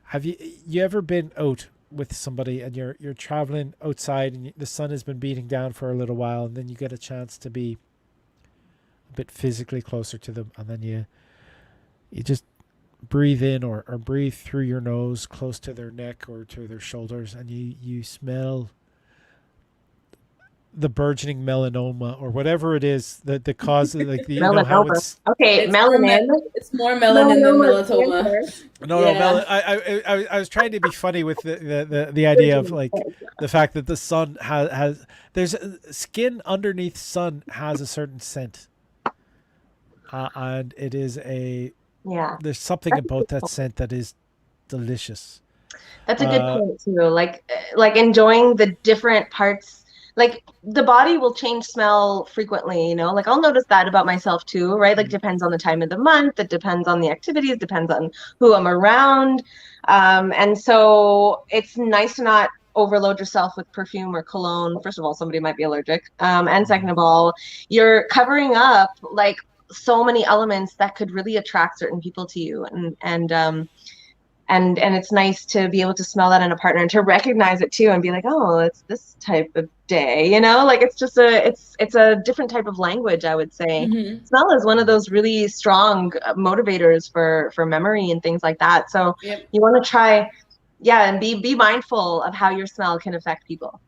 [SPEAKER 1] have you ever been out with somebody and you're traveling outside and the sun has been beating down for a little while, and then you get a chance to be a bit physically closer to them, and then you just breathe in or breathe through your nose close to their neck or to their shoulders, and you smell the burgeoning melanoma or whatever it is that the cause like how it's
[SPEAKER 4] melanin.
[SPEAKER 3] It's more melanin than melanoma.
[SPEAKER 1] No, I was trying to be funny with the idea of like the fact that the sun has there's skin underneath sun has a certain scent, and it is there's something about that scent that is delicious.
[SPEAKER 4] That's a good point too. Like enjoying the different parts. Like the body will change smell frequently, you know. Like I'll notice that about myself too, right? Like depends on the time of the month, it depends on the activities, depends on who I'm around. And so it's nice to not overload yourself with perfume or cologne. First of all, somebody might be allergic. And second of all, you're covering up like so many elements that could really attract certain people to you. And it's nice to be able to smell that in a partner and to recognize it too and be like, oh, it's this type of day, you know, like it's just it's a different type of language, I would say. Smell is one of those really strong motivators for memory and things like that. So you want to try, and be mindful of how your smell can affect people.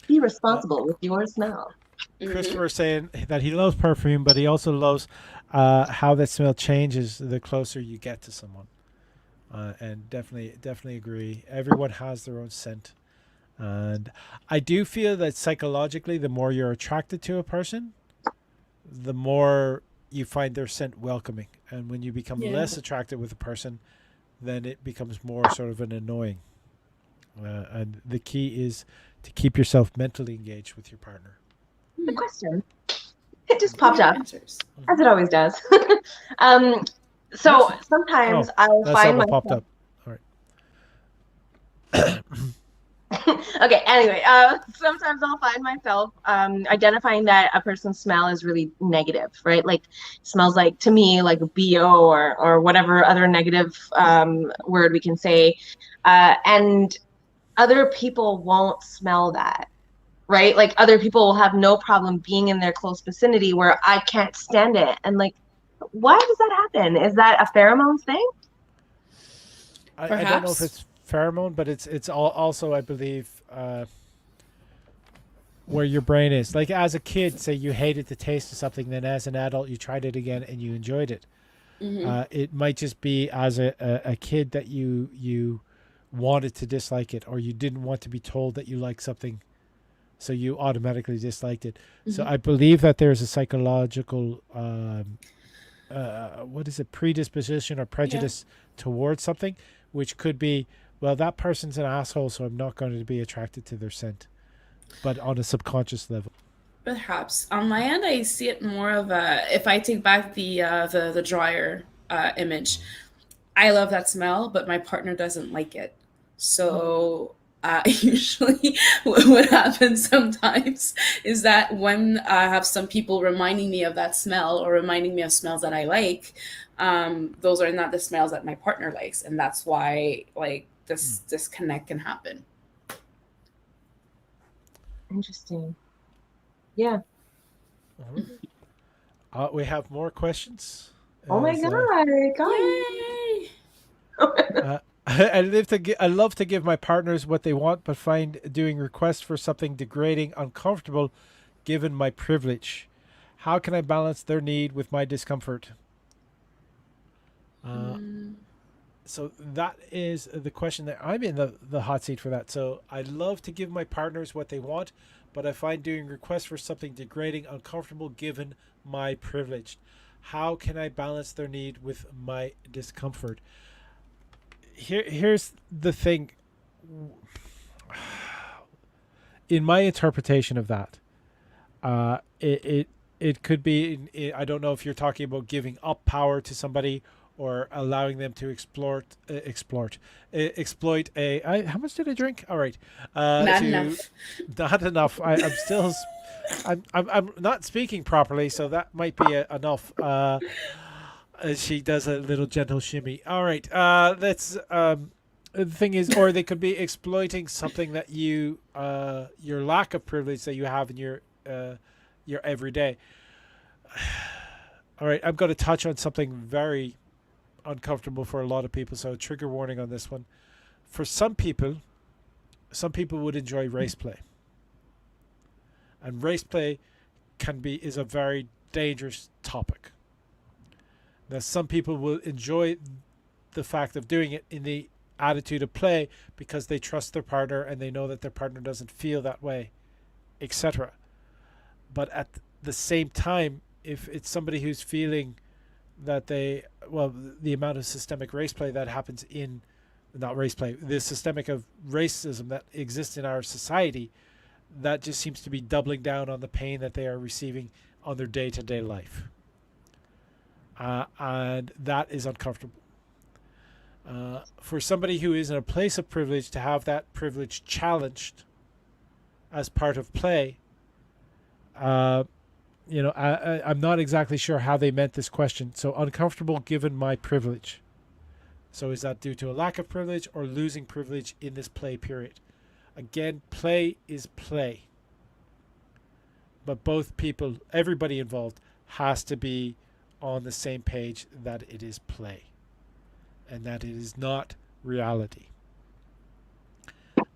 [SPEAKER 4] Be responsible with your smell.
[SPEAKER 1] Christopher saying that he loves perfume, but he also loves how that smell changes the closer you get to someone. And definitely agree. Everyone has their own scent, and I do feel that psychologically, the more you're attracted to a person, the more you find their scent welcoming. And when you become less attracted with a person, then it becomes more sort of an annoying. And the key is to keep yourself mentally engaged with your partner.
[SPEAKER 4] The question, it just popped up, as it always does. So sometimes I'll find myself.
[SPEAKER 1] Popped up. All right.
[SPEAKER 4] Okay. Anyway, sometimes I'll find myself identifying that a person's smell is really negative, right? Like smells like to me like BO or whatever other negative word we can say, and other people won't smell that, right? Like other people will have no problem being in their close vicinity where I can't stand it, and like. Why does that happen? Is that a pheromone thing?
[SPEAKER 1] I don't know if it's pheromone, but it's also, I believe, where your brain is. Like as a kid, say you hated the taste of something, then as an adult you tried it again and you enjoyed it. It might just be as a kid that you wanted to dislike it, or you didn't want to be told that you like something, so you automatically disliked it. So I believe that there's a psychological what is it, predisposition or prejudice towards something, which could be, well, that person's an asshole, so I'm not going to be attracted to their scent, but on a subconscious level.
[SPEAKER 3] Perhaps on my end, I see it more of a. If I take back the dryer image, I love that smell, but my partner doesn't like it. So usually what happens sometimes is that when I have some people reminding me of that smell or reminding me of smells that I like, those are not the smells that my partner likes. And that's why like this disconnect can happen.
[SPEAKER 4] Interesting. Yeah.
[SPEAKER 1] We have more questions.
[SPEAKER 4] Oh my God.
[SPEAKER 1] I love to give my partners what they want, but find doing requests for something degrading, uncomfortable, given my privilege. How can I balance their need with my discomfort? So that is the question that I'm in the hot seat for that. So I love to give my partners what they want, but I find doing requests for something degrading, uncomfortable, given my privilege. How can I balance their need with my discomfort? Here's the thing. In my interpretation of that, it could be. I don't know if you're talking about giving up power to somebody or allowing them to exploit a. How much did I drink? All right,
[SPEAKER 3] not enough.
[SPEAKER 1] Not enough. I'm still. I'm not speaking properly, so that might be enough. She does a little gentle shimmy. All right. That's the thing is, or they could be exploiting something that you, your lack of privilege that you have in your everyday. All right. I'm going to touch on something very uncomfortable for a lot of people. So trigger warning on this one. For some people would enjoy race play, and race play is a very dangerous topic. Now, some people will enjoy the fact of doing it in the attitude of play because they trust their partner and they know that their partner doesn't feel that way, etc. But at the same time, if it's somebody who's feeling that the amount of systemic race play that happens in not race play, the systemic of racism that exists in our society, that just seems to be doubling down on the pain that they are receiving on their day-to-day life. And that is uncomfortable. For somebody who is in a place of privilege to have that privilege challenged as part of play, I'm not exactly sure how they meant this question. So uncomfortable given my privilege. So is that due to a lack of privilege or losing privilege in this play period? Again, play is play. But both people, everybody involved, has to be on the same page that it is play and that it is not reality.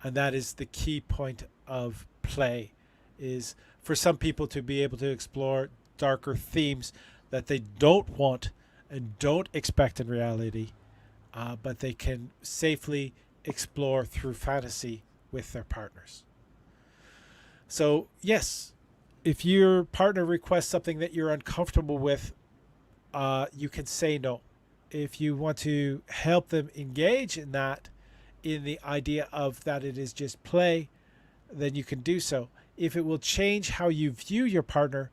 [SPEAKER 1] And that is the key point of play, is for some people to be able to explore darker themes that they don't want and don't expect in reality, but they can safely explore through fantasy with their partners. So yes, if your partner requests something that you're uncomfortable with, you can say no. If you want to help them engage in that, in the idea of that it is just play, then you can do so. If it will change how you view your partner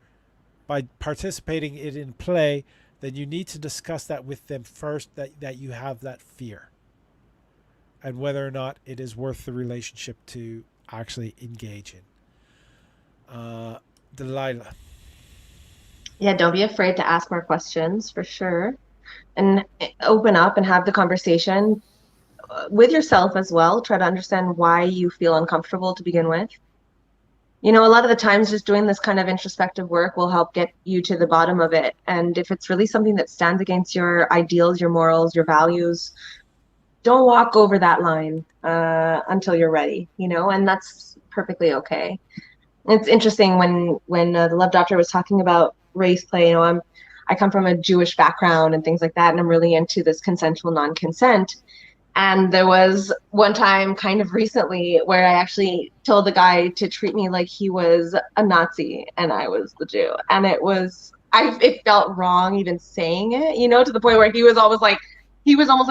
[SPEAKER 1] by participating in play, then you need to discuss that with them first, that you have that fear, and whether or not it is worth the relationship to actually engage in. Delilah.
[SPEAKER 4] Yeah, don't be afraid to ask more questions, for sure, and open up and have the conversation with yourself as well. Try to understand why you feel uncomfortable to begin with. A lot of the times just doing this kind of introspective work will help get you to the bottom of it. And if it's really something that stands against your ideals, your morals, your values, don't walk over that line until you're ready, and that's perfectly okay. It's interesting when the Love Doctor was talking about race play. I come from a Jewish background and things like that, and I'm really into this consensual non-consent. And there was one time kind of recently where I actually told the guy to treat me like he was a Nazi and I was the Jew. And it felt wrong even saying it, to the point where he was almost like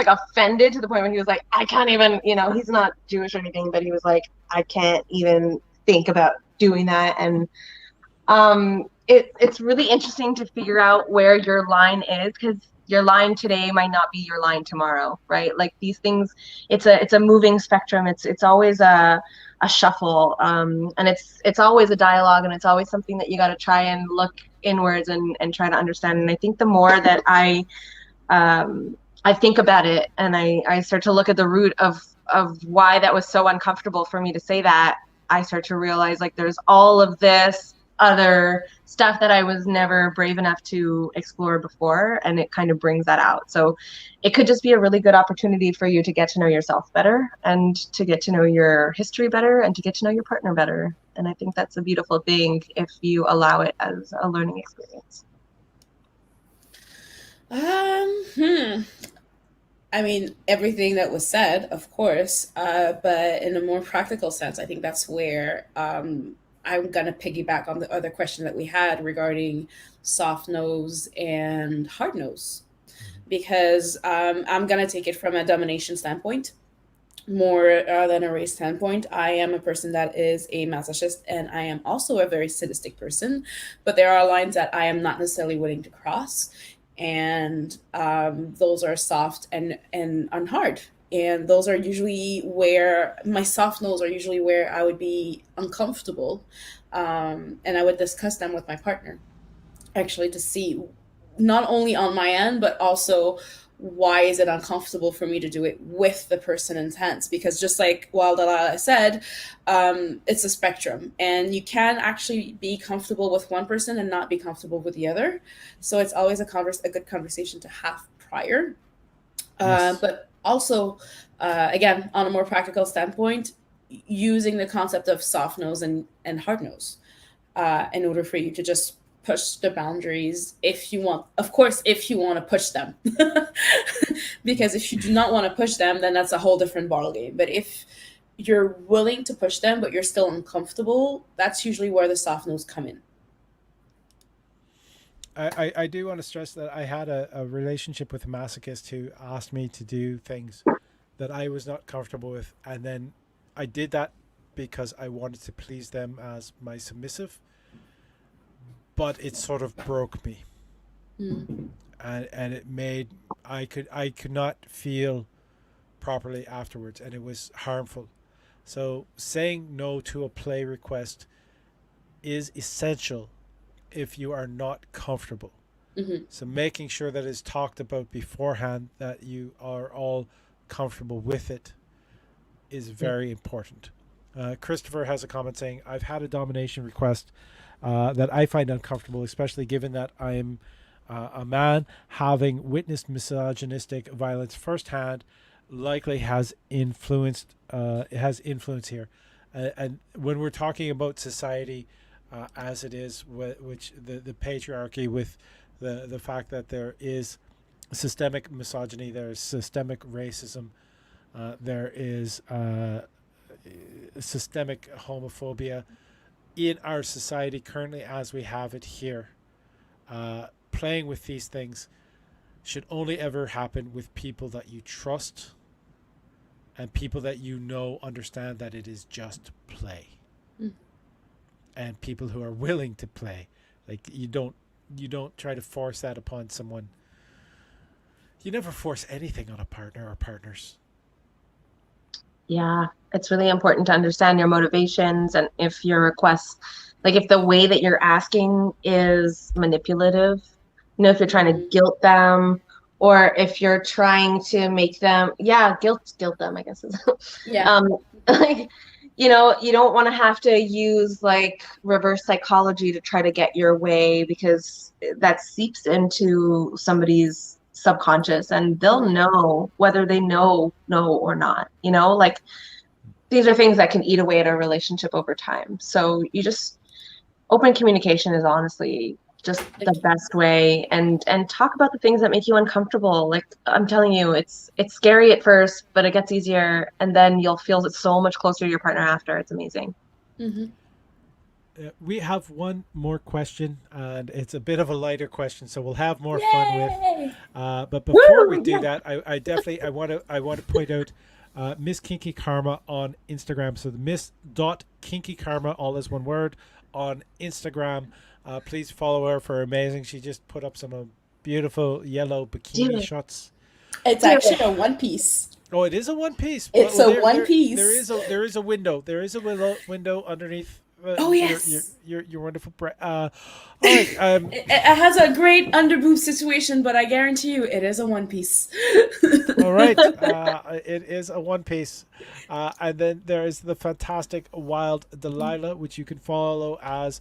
[SPEAKER 4] offended, to the point where he was like, I can't even, he's not Jewish or anything, but he was like, I can't even think about doing that. And it's really interesting to figure out where your line is, because your line today might not be your line tomorrow, right? Like these things, it's a moving spectrum. It's always a shuffle, and it's always a dialogue, and it's always something that you got to try and look inwards and try to understand. And I think the more that I think about it, and I start to look at the root of why that was so uncomfortable for me to say that, I start to realize like there's all of this other stuff that I was never brave enough to explore before, and it kind of brings that out. So it could just be a really good opportunity for you to get to know yourself better, and to get to know your history better, and to get to know your partner better. And I think that's a beautiful thing if you allow it as a learning experience.
[SPEAKER 3] I mean, everything that was said, of course, but in a more practical sense, I think that's where I'm going to piggyback on the other question that we had regarding soft nose and hard nose, because I'm going to take it from a domination standpoint more than a race standpoint. I am a person that is a masochist, and I am also a very sadistic person, but there are lines that I am not necessarily willing to cross, and those are soft and hard. And those are usually where my soft nose are usually where I would be uncomfortable. And I would discuss them with my partner, actually, to see not only on my end, but also why is it uncomfortable for me to do it with the person intense? Because just like Delilah said, it's a spectrum, and you can actually be comfortable with one person and not be comfortable with the other. So it's always a good conversation to have prior. Yes. But also, again, on a more practical standpoint, using the concept of soft nose and hard nose in order for you to just push the boundaries if you want. Of course, if you want to push them. Because if you do not want to push them, then that's a whole different ballgame. But if you're willing to push them, but you're still uncomfortable, that's usually where the soft nose come in.
[SPEAKER 1] I do want to stress that I had a relationship with a masochist who asked me to do things that I was not comfortable with, and then I did that because I wanted to please them as my submissive, but it sort of broke me, and it made I could not feel properly afterwards, and it was harmful. So saying no to a play request is essential if you are not comfortable. So making sure that it's talked about beforehand, that you are all comfortable with it, is very important. Christopher has a comment saying, I've had a domination request that I find uncomfortable, especially given that I'm a man. Having witnessed misogynistic violence firsthand likely has influence here. And when we're talking about society as it is, which the patriarchy, with the fact that there is systemic misogyny, there is systemic racism, there is systemic homophobia in our society currently as we have it here. Playing with these things should only ever happen with people that you trust and people that you know understand that it is just play, and people who are willing to play. Like, you don't try to force that upon someone. You never force anything on a partner or partners.
[SPEAKER 4] Yeah, it's really important to understand your motivations, and if your requests, like if the way that you're asking is manipulative, if you're trying to guilt them, or if you're trying to make them, guilt them, I guess. Like, you don't want to have to use like reverse psychology to try to get your way, because that seeps into somebody's subconscious, and they'll know whether they know or not. Like, these are things that can eat away at a relationship over time. So open communication is honestly just the best way, and talk about the things that make you uncomfortable. Like, I'm telling you, it's scary at first, but it gets easier, and then you'll feel so much closer to your partner after. It's amazing.
[SPEAKER 1] We have one more question, and it's a bit of a lighter question, so we'll have more fun with. But before we do that, I want to point out Miss Kinky Karma on Instagram. So the Miss.Kinky Karma, all is one word, on Instagram. Please follow her for amazing. She just put up some beautiful yellow bikini shots.
[SPEAKER 3] It's actually a one piece.
[SPEAKER 1] Oh, it is a one piece.
[SPEAKER 3] It's a one piece.
[SPEAKER 1] There is a window. There is a window underneath.
[SPEAKER 3] Yes.
[SPEAKER 1] Your wonderful. All right.
[SPEAKER 3] It has a great underboob situation, but I guarantee you, it is a one piece.
[SPEAKER 1] All right. It is a one piece, and then there is the fantastic Wild Delilah, which you can follow as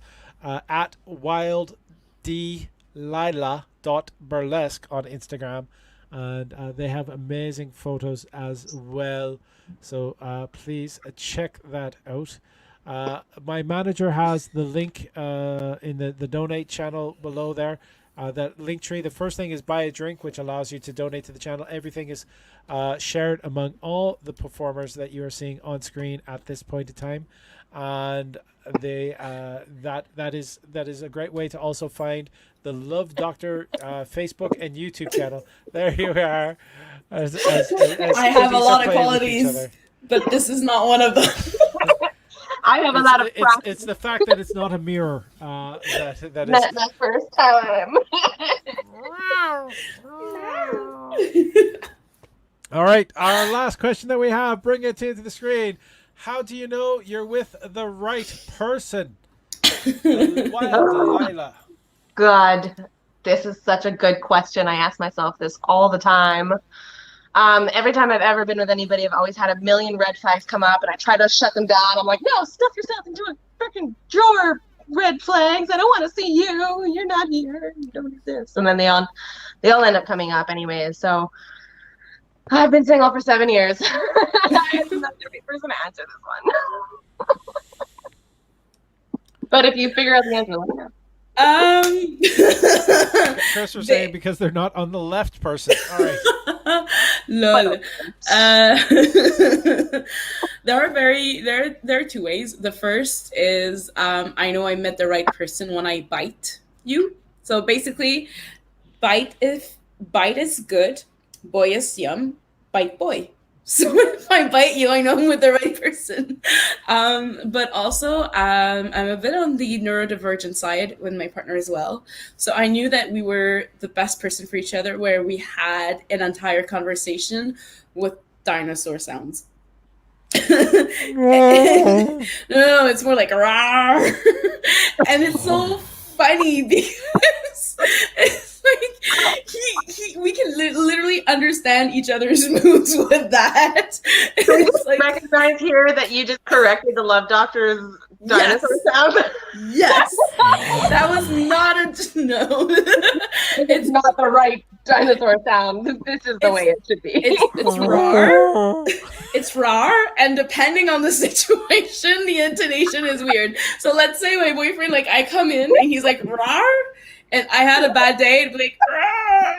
[SPEAKER 1] at wilddelilah.burlesque on Instagram, and they have amazing photos as well. So please check that out. My manager has the link in the donate channel below there. That link tree. The first thing is buy a drink, which allows you to donate to the channel. Everything is shared among all the performers that you are seeing on screen at this point in time, and that is a great way to also find the Love Doctor Facebook and YouTube channel. There you are. As
[SPEAKER 3] I have a lot of qualities, but this is not one of them.
[SPEAKER 4] I have a lot of practice.
[SPEAKER 1] It's the fact that it's not a mirror that is
[SPEAKER 4] the first time.
[SPEAKER 1] All right, our last question that we have, bring it into the screen. How do you know you're with the right person? Wild Delilah.
[SPEAKER 4] God, this is such a good question. I ask myself this all the time. Every time I've ever been with anybody, I've always had a million red flags come up, and I try to shut them down. I'm like, no, stuff yourself into a freaking drawer, red flags. I don't want to see you. You're not here. You don't exist. And then they all end up coming up anyways. So I've been single for 7 years. I'm not the right person to answer this one. But if you figure out the answer, let me know.
[SPEAKER 1] Chris was saying because they're not on the left person. All right.
[SPEAKER 3] Lol. There are two ways. The first is I know I met the right person when I bite you. So basically, bite is good, boy is yum, bite boy. So if I bite you, I know I'm with the right person. But also, I'm a bit on the neurodivergent side with my partner as well. So I knew that we were the best person for each other, where we had an entire conversation with dinosaur sounds. No, it's more like rawr. And it's so funny because it's like we can literally understand each other's moods with that.
[SPEAKER 4] So you
[SPEAKER 3] It's like,
[SPEAKER 4] recognize here that you just corrected the Love Doctor's dinosaur sound?
[SPEAKER 3] yes, that was not a no.
[SPEAKER 4] It's not the right dinosaur sound. This is the way it should be.
[SPEAKER 3] It's raw. It's raw, and depending on the situation, the intonation is weird. So let's say my boyfriend, like, I come in and he's like raw, and I had a bad day, and be like raw.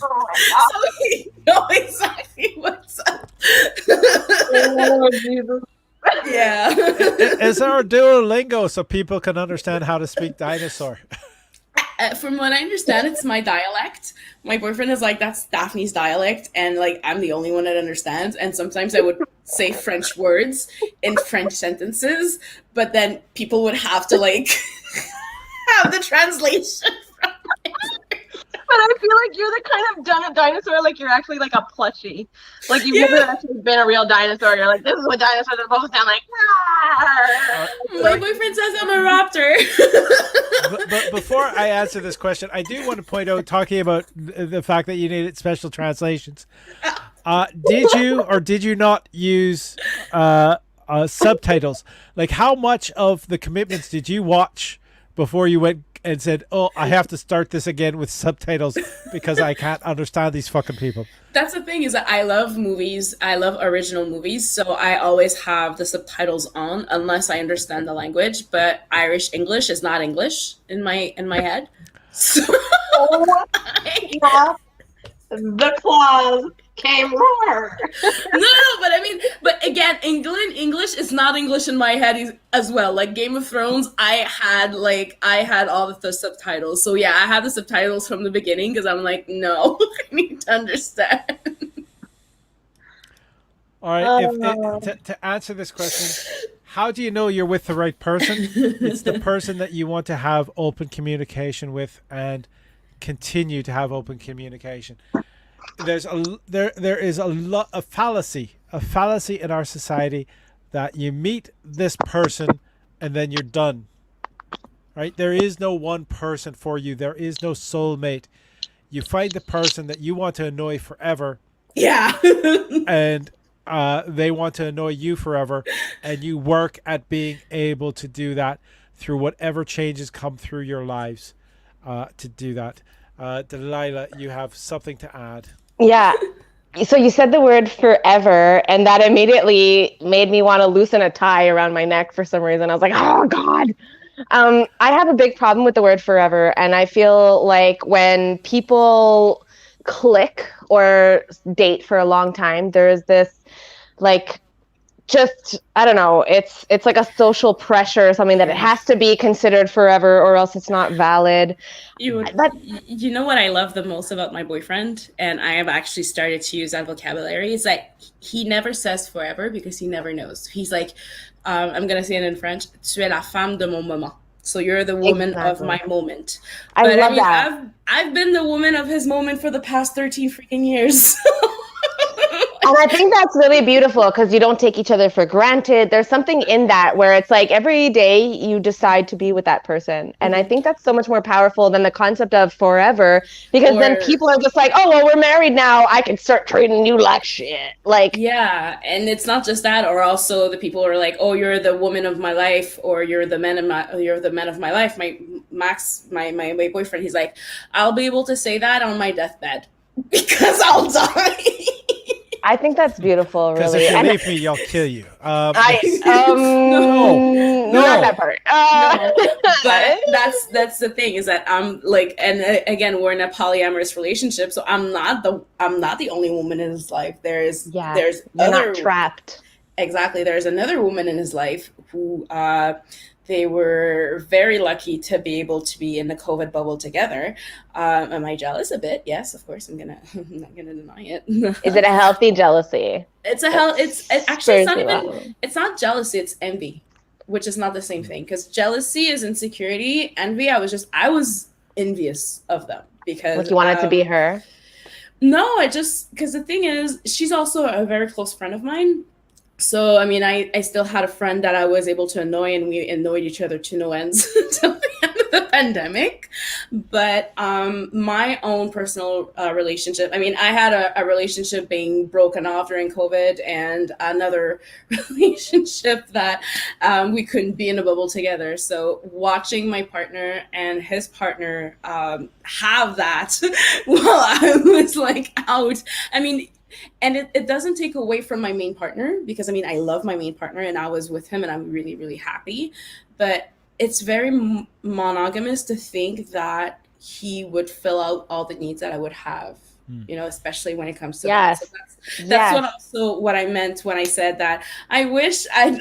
[SPEAKER 4] Oh my God.
[SPEAKER 3] So he knows exactly what's up.
[SPEAKER 4] Oh, Jesus.
[SPEAKER 3] Yeah.
[SPEAKER 1] Is there a Duolingo so people can understand how to speak dinosaur?
[SPEAKER 3] From what I understand, it's my dialect. My boyfriend is like, that's Daphne's dialect, and like I'm the only one that understands. And sometimes I would say French words in French sentences, but then people would have to like have the translation from it.
[SPEAKER 4] But I feel like you're the kind of dinosaur, like you're actually like a plushie. Like you've never actually been a real dinosaur. You're like, this is what dinosaurs are supposed to sound like.
[SPEAKER 3] My boyfriend says I'm a raptor.
[SPEAKER 1] But before I answer this question, I do want to point out, talking about the fact that you needed special translations. Did you or did you not use subtitles? Like, how much of the commitments did you watch before you went and said, oh, I have to start this again with subtitles because I can't understand these fucking people?
[SPEAKER 3] That's the thing, is that I love movies. I love original movies. So I always have the subtitles on unless I understand the language. But Irish English is not English in my head. So
[SPEAKER 4] The claws came roar.
[SPEAKER 3] No, but I mean, but again, English is not English in my head as well. Like Game of Thrones, I had all the subtitles. So yeah, I had the subtitles from the beginning because I'm like, no, I need to understand.
[SPEAKER 1] All right, to answer this question, how do you know you're with the right person? It's the person that you want to have open communication with and continue to have open communication. There is a fallacy in our society that you meet this person and then you're done. Right? There is no one person for you. There is no soulmate. You find the person that you want to annoy forever.
[SPEAKER 3] Yeah.
[SPEAKER 1] And they want to annoy you forever, and you work at being able to do that through whatever changes come through your lives to do that. Delilah, you have something to add.
[SPEAKER 4] Yeah. So you said the word forever, and that immediately made me want to loosen a tie around my neck for some reason. I was like, oh, God. I have a big problem with the word forever, and I feel like when people click or date for a long time, there's this, like, just, I don't know, it's like a social pressure or something that it has to be considered forever or else it's not valid.
[SPEAKER 3] You know what I love the most about my boyfriend, and I have actually started to use that vocabulary, is that he never says forever because he never knows. He's like, I'm going to say it in French, tu es la femme de mon moment. So you're the woman of my moment.
[SPEAKER 4] I love that.
[SPEAKER 3] I've been the woman of his moment for the past 13 freaking years.
[SPEAKER 4] And I think that's really beautiful because you don't take each other for granted. There's something in that where it's like every day you decide to be with that person. And I think that's so much more powerful than the concept of forever, because then people are just like, oh, well, we're married now. I can start treating you like shit. Like,
[SPEAKER 3] yeah. And it's not just that, or also the people are like, oh, you're the woman of my life, or you're the man of my life. My boyfriend, he's like, I'll be able to say that on my deathbed because I'll die.
[SPEAKER 4] I think that's beautiful,
[SPEAKER 1] Because
[SPEAKER 4] really.
[SPEAKER 1] if you leave me, you'll kill you.
[SPEAKER 4] No,
[SPEAKER 1] No.
[SPEAKER 4] not that part.
[SPEAKER 3] No, but that's the thing, is that I'm like, and again, we're in a polyamorous relationship, so I'm not the only woman in his life. There's
[SPEAKER 4] you're not trapped.
[SPEAKER 3] Exactly. There's another woman in his life who they were very lucky to be able to be in the COVID bubble together. Am I jealous a bit? Yes, of course. I'm not gonna deny it.
[SPEAKER 4] Is it a healthy jealousy?
[SPEAKER 3] Actually, it's not
[SPEAKER 4] Spiritually
[SPEAKER 3] even,
[SPEAKER 4] level.
[SPEAKER 3] it's not jealousy, it's envy, which is not the same thing. Because jealousy is insecurity. Envy, I was envious of them because
[SPEAKER 4] Like you wanted to be her?
[SPEAKER 3] no, because the thing is, she's also a very close friend of mine. So, I mean, I still had a friend that I was able to annoy, and we annoyed each other to no ends until the end of the pandemic. But my own personal relationship, I mean, I had a relationship being broken off during COVID, and another relationship that we couldn't be in a bubble together. So watching my partner and his partner have that while I was like out, I mean, and it doesn't take away from my main partner, because I mean, I love my main partner and I was with him and I'm really, really happy. But it's very monogamous to think that he would fill out all the needs that I would have, you know, especially when it comes to that. So that's what also what I meant when I said that I wish I'd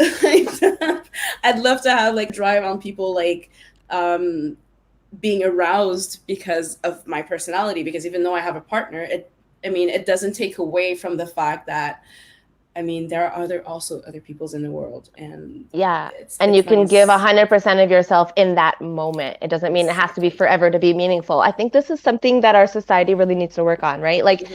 [SPEAKER 3] love to have like drive on people like being aroused because of my personality, because even though I have a partner, it doesn't take away from the fact that, I mean, there are also other peoples in the world, and
[SPEAKER 4] and you can give 100% of yourself in that moment. It doesn't mean it has to be forever to be meaningful. I think this is something that our society really needs to work on, right? Like,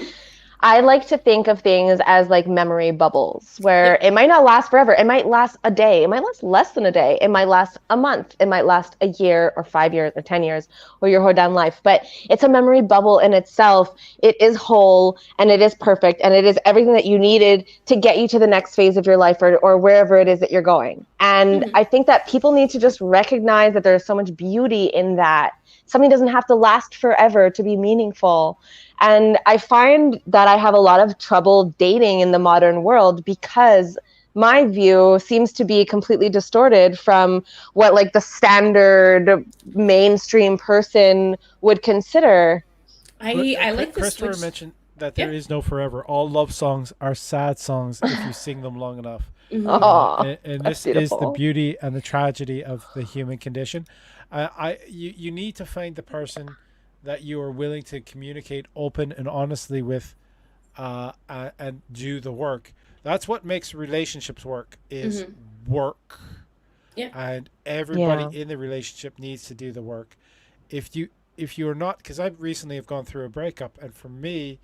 [SPEAKER 4] I like to think of things as like memory bubbles, where it might not last forever. It might last a day. It might last less than a day. It might last a month. It might last a year or 5 years or 10 years or your whole damn life. But it's a memory bubble in itself. It is whole and it is perfect. And it is everything that you needed to get you to the next phase of your life, or wherever it is that you're going. And I think that people need to just recognize that there's so much beauty in that. Something doesn't have to last forever to be meaningful. And I find that I have a lot of trouble dating in the modern world because my view seems to be completely distorted from what like the standard mainstream person would consider.
[SPEAKER 3] I like this.
[SPEAKER 1] Christopher mentioned that there is no forever. All love songs are sad songs if you sing them long enough. And this is the beauty and the tragedy of the human condition. You need to find the person that you are willing to communicate open and honestly with, and do the work. That's what makes relationships work, is work. Yeah. And everybody in the relationship needs to do the work. If you're not, because I recently have gone through a breakup, and for me,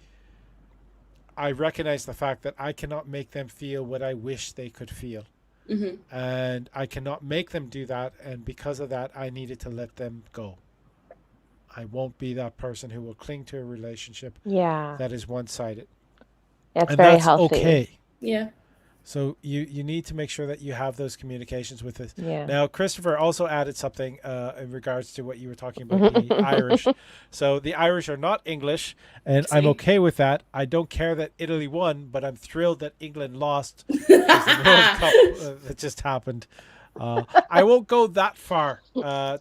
[SPEAKER 1] I recognize the fact that I cannot make them feel what I wish they could feel. And I cannot make them do that, and because of that, I needed to let them go. I won't be that person who will cling to a relationship that is one-sided.
[SPEAKER 4] That's very healthy.
[SPEAKER 1] Okay.
[SPEAKER 3] Yeah.
[SPEAKER 1] So you need to make sure that you have those communications with us.
[SPEAKER 4] Yeah.
[SPEAKER 1] Now, Christopher also added something in regards to what you were talking about, the Irish. So the Irish are not English, and I'm okay with that. I don't care that Italy won, but I'm thrilled that England lost because the World Cup that just happened. I won't go that far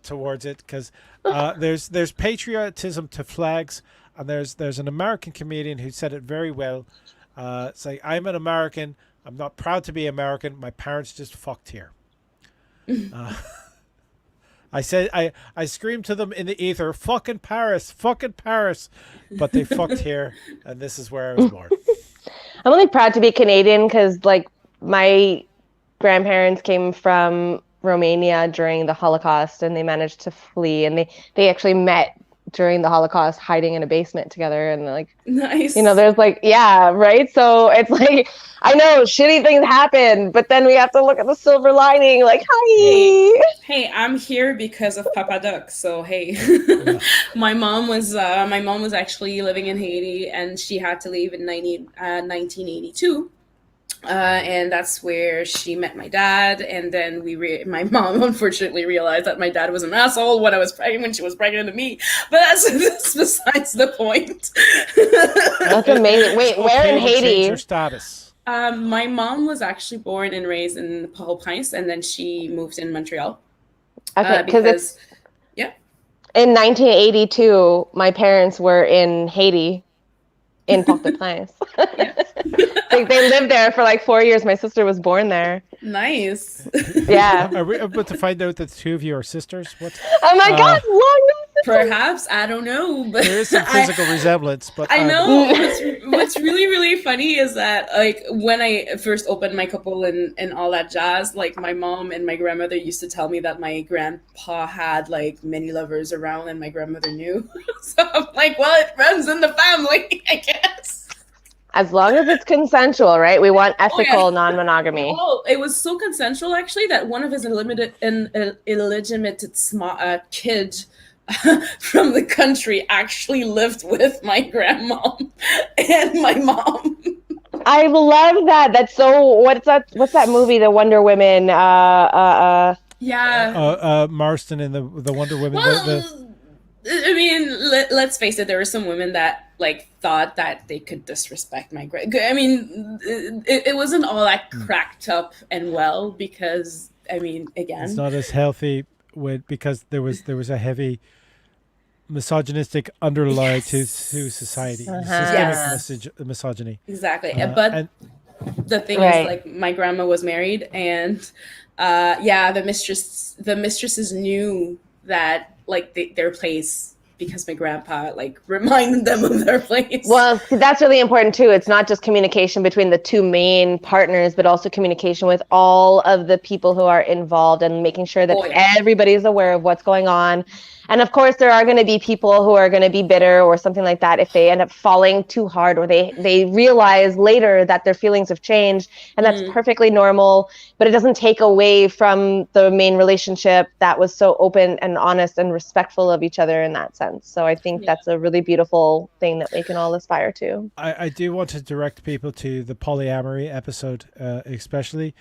[SPEAKER 1] towards it, because there's patriotism to flags, and there's an American comedian who said it very well. It's like, I'm an American. I'm not proud to be American. My parents just fucked here. I said, I screamed to them in the ether, fucking Paris, but they fucked here, and this is where I was born.
[SPEAKER 4] I'm only proud to be Canadian because, like, my grandparents came from Romania during the Holocaust, and they managed to flee, and they actually met during the Holocaust, hiding in a basement together, and like,
[SPEAKER 3] nice.
[SPEAKER 4] You know, there's like, right. So it's like, I know shitty things happen, but then we have to look at the silver lining. Like, hi.
[SPEAKER 3] Hey, I'm here because of Papa Duck. So hey, my mom was actually living in Haiti, and she had to leave in 1982. And that's where she met my dad, and then my mom unfortunately realized that my dad was an asshole when she was pregnant to me. But that's besides the point.
[SPEAKER 4] That's amazing. Wait, where in Haiti?
[SPEAKER 1] Change your status.
[SPEAKER 3] My mom was actually born and raised in Port-au-Prince, and then she moved in Montreal.
[SPEAKER 4] Okay,
[SPEAKER 3] because
[SPEAKER 4] in 1982, my parents were in Haiti. in Port-au-Prince.
[SPEAKER 3] Yeah.
[SPEAKER 4] They lived there for like 4 years. My sister was born there.
[SPEAKER 3] Nice.
[SPEAKER 4] Yeah.
[SPEAKER 1] Are we about to find out that the two of you are sisters? What?
[SPEAKER 4] Oh my God, long
[SPEAKER 3] Perhaps, I don't know, but
[SPEAKER 1] There is some physical resemblance, but
[SPEAKER 3] I know what's really, really funny is that like when I first opened my couple and all that jazz, like my mom and my grandmother used to tell me that my grandpa had like many lovers around and my grandmother knew. So I'm like, well, it runs in the family, I guess.
[SPEAKER 4] As long as it's consensual, right? We want ethical
[SPEAKER 3] yeah.
[SPEAKER 4] non-monogamy.
[SPEAKER 3] Oh, it was so consensual actually that one of his illegitimate kid from the country actually lived with my grandmom and my mom.
[SPEAKER 4] I love that. That's so. What's that movie? The Wonder Women.
[SPEAKER 3] Yeah.
[SPEAKER 1] Marston and the Wonder Women.
[SPEAKER 3] Well, I mean, let's face it. There were some women that like thought that they could disrespect my I mean, it wasn't all that cracked up and well because I mean, again,
[SPEAKER 1] it's not as healthy because there was a heavy misogynistic underlie to society, systemic misogyny.
[SPEAKER 3] Exactly,
[SPEAKER 1] and
[SPEAKER 3] the thing
[SPEAKER 4] Right.
[SPEAKER 3] is, like, my grandma was married, and the mistresses knew that like their place because my grandpa like reminded them of their place.
[SPEAKER 4] Well, that's really important too. It's not just communication between the two main partners, but also communication with all of the people who are involved and making sure that everybody's aware of what's going on. And of course, there are going to be people who are going to be bitter or something like that if they end up falling too hard or they realize later that their feelings have changed. And that's perfectly normal, but it doesn't take away from the main relationship that was so open and honest and respectful of each other in that sense. So I think that's a really beautiful thing that we can all aspire to.
[SPEAKER 1] I do want to direct people to the polyamory episode, especially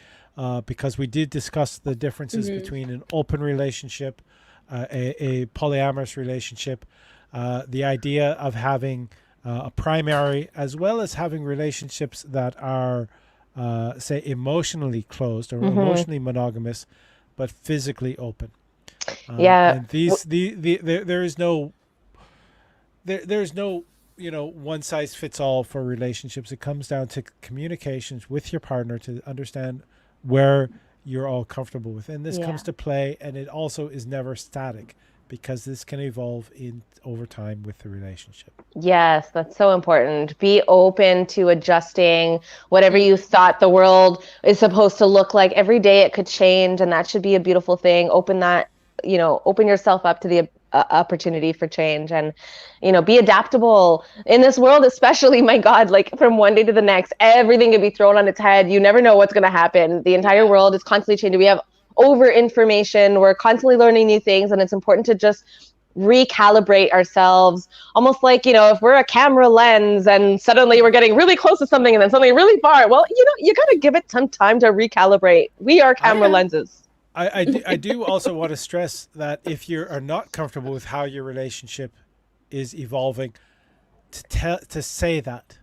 [SPEAKER 1] because we did discuss the differences between an open relationship, a polyamorous relationship, the idea of having a primary as well as having relationships that are, say, emotionally closed or emotionally monogamous, but physically open. And there is no one size fits all for relationships. It comes down to communications with your partner to understand where you're all comfortable with, and this comes to play, and it also is never static because this can evolve over time with the relationship.
[SPEAKER 4] Yes, that's so important. Be open to adjusting whatever you thought the world is supposed to look like. Every day it could change, and that should be a beautiful thing. Open yourself up to the opportunity for change, and be adaptable in this world, especially. My God, like from one day to the next, everything can be thrown on its head. You never know what's going to happen. The entire world is constantly changing. We have over information. We're constantly learning new things, and it's important to just recalibrate ourselves, almost like, if we're a camera lens and suddenly we're getting really close to something and then suddenly really far. Well, you got to give it some time to recalibrate. We are camera lenses.
[SPEAKER 1] I do also want to stress that if you are not comfortable with how your relationship is evolving, to say that,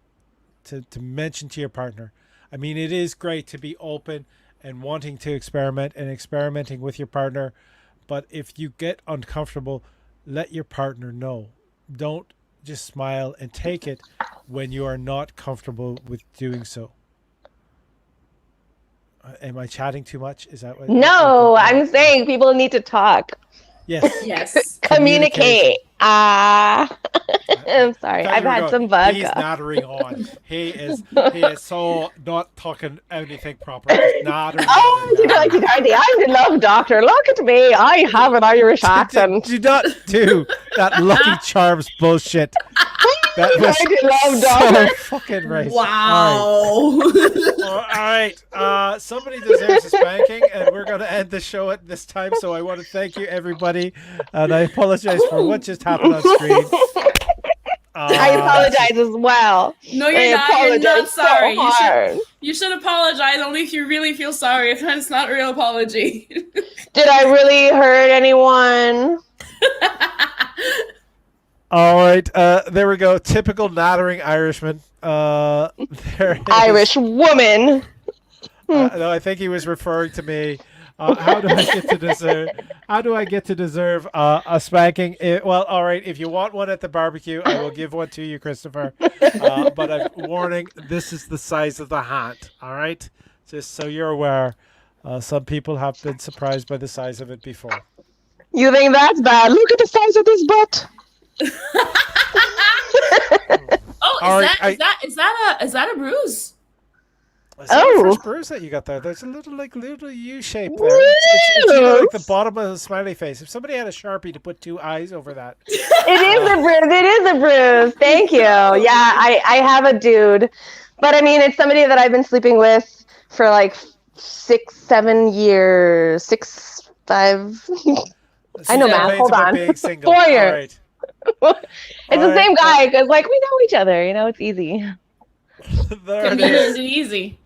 [SPEAKER 1] to mention to your partner. I mean, it is great to be open and wanting to experiment and experimenting with your partner, but if you get uncomfortable, let your partner know. Don't just smile and take it when you are not comfortable with doing so. Am I chatting too much? Is that what?
[SPEAKER 4] No, I'm saying people need to talk.
[SPEAKER 1] Yes.
[SPEAKER 3] Yes.
[SPEAKER 4] Communicate. I'm sorry. I've had some vodka.
[SPEAKER 1] He's nattering on. He is so not talking anything proper. Just nattering.
[SPEAKER 4] You like I'm the love doctor. Look at me. I have an Irish accent.
[SPEAKER 1] Do not do that Lucky Charms bullshit. That was
[SPEAKER 4] love doctor.
[SPEAKER 1] so fucking racist.
[SPEAKER 3] Wow.
[SPEAKER 1] All right. Somebody deserves a spanking, and we're going to end the show at this time. So I want to thank you, everybody, and I apologize for what just happened on screen.
[SPEAKER 4] I apologize as well.
[SPEAKER 3] No, you're not. You're not sorry.
[SPEAKER 4] So
[SPEAKER 3] you should apologize only if you really feel sorry. If not, it's not a real apology.
[SPEAKER 4] Did I really hurt anyone?
[SPEAKER 1] All right, there we go. Typical nattering Irishman. There
[SPEAKER 4] Irish woman.
[SPEAKER 1] No, I think he was referring to me. How do I get to deserve? How do I get to deserve a spanking? Well, all right. If you want one at the barbecue, I will give one to you, Christopher. But I'm warning: this is the size of the hat. All right, just so you're aware. Some people have been surprised by the size of it before.
[SPEAKER 4] You think that's bad? Look at the size of this butt.
[SPEAKER 3] Oh,
[SPEAKER 1] All
[SPEAKER 3] is
[SPEAKER 1] right,
[SPEAKER 3] that a bruise?
[SPEAKER 1] Is that the
[SPEAKER 4] Oh.
[SPEAKER 1] first bruise that you got there? There's a little U shape there. It's you know, like the bottom of a smiley face. If somebody had a Sharpie to put 2 eyes over that.
[SPEAKER 4] It is a bruise. It is a bruise. Thank you. Yeah, I have a dude, but I mean, it's somebody that I've been sleeping with for like 6, 7 years, 6, 5. I know, man. Hold on. 4 years.
[SPEAKER 1] All right.
[SPEAKER 4] It's the same guy because, like, we know each other. You know, it's easy.
[SPEAKER 1] There it
[SPEAKER 3] Convenient
[SPEAKER 1] is.
[SPEAKER 3] and easy.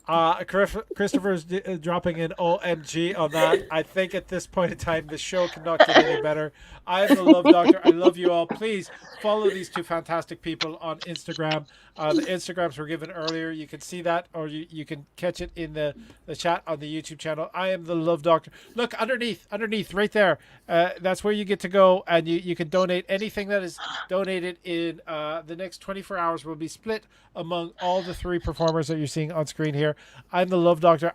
[SPEAKER 1] Christopher's dropping in OMG on that. I think at this point in time, the show cannot get any better. I am the Love Doctor. I love you all. Please follow these two fantastic people on Instagram. The Instagrams were given earlier. You can see that, or you can catch it in the chat on the YouTube channel. I am the Love Doctor. Look, underneath, right there. That's where you get to go, and you can donate. Anything that is donated in the next 24 hours will be split among all the 3 performers that you're seeing on screen here. I'm the Love Doctor.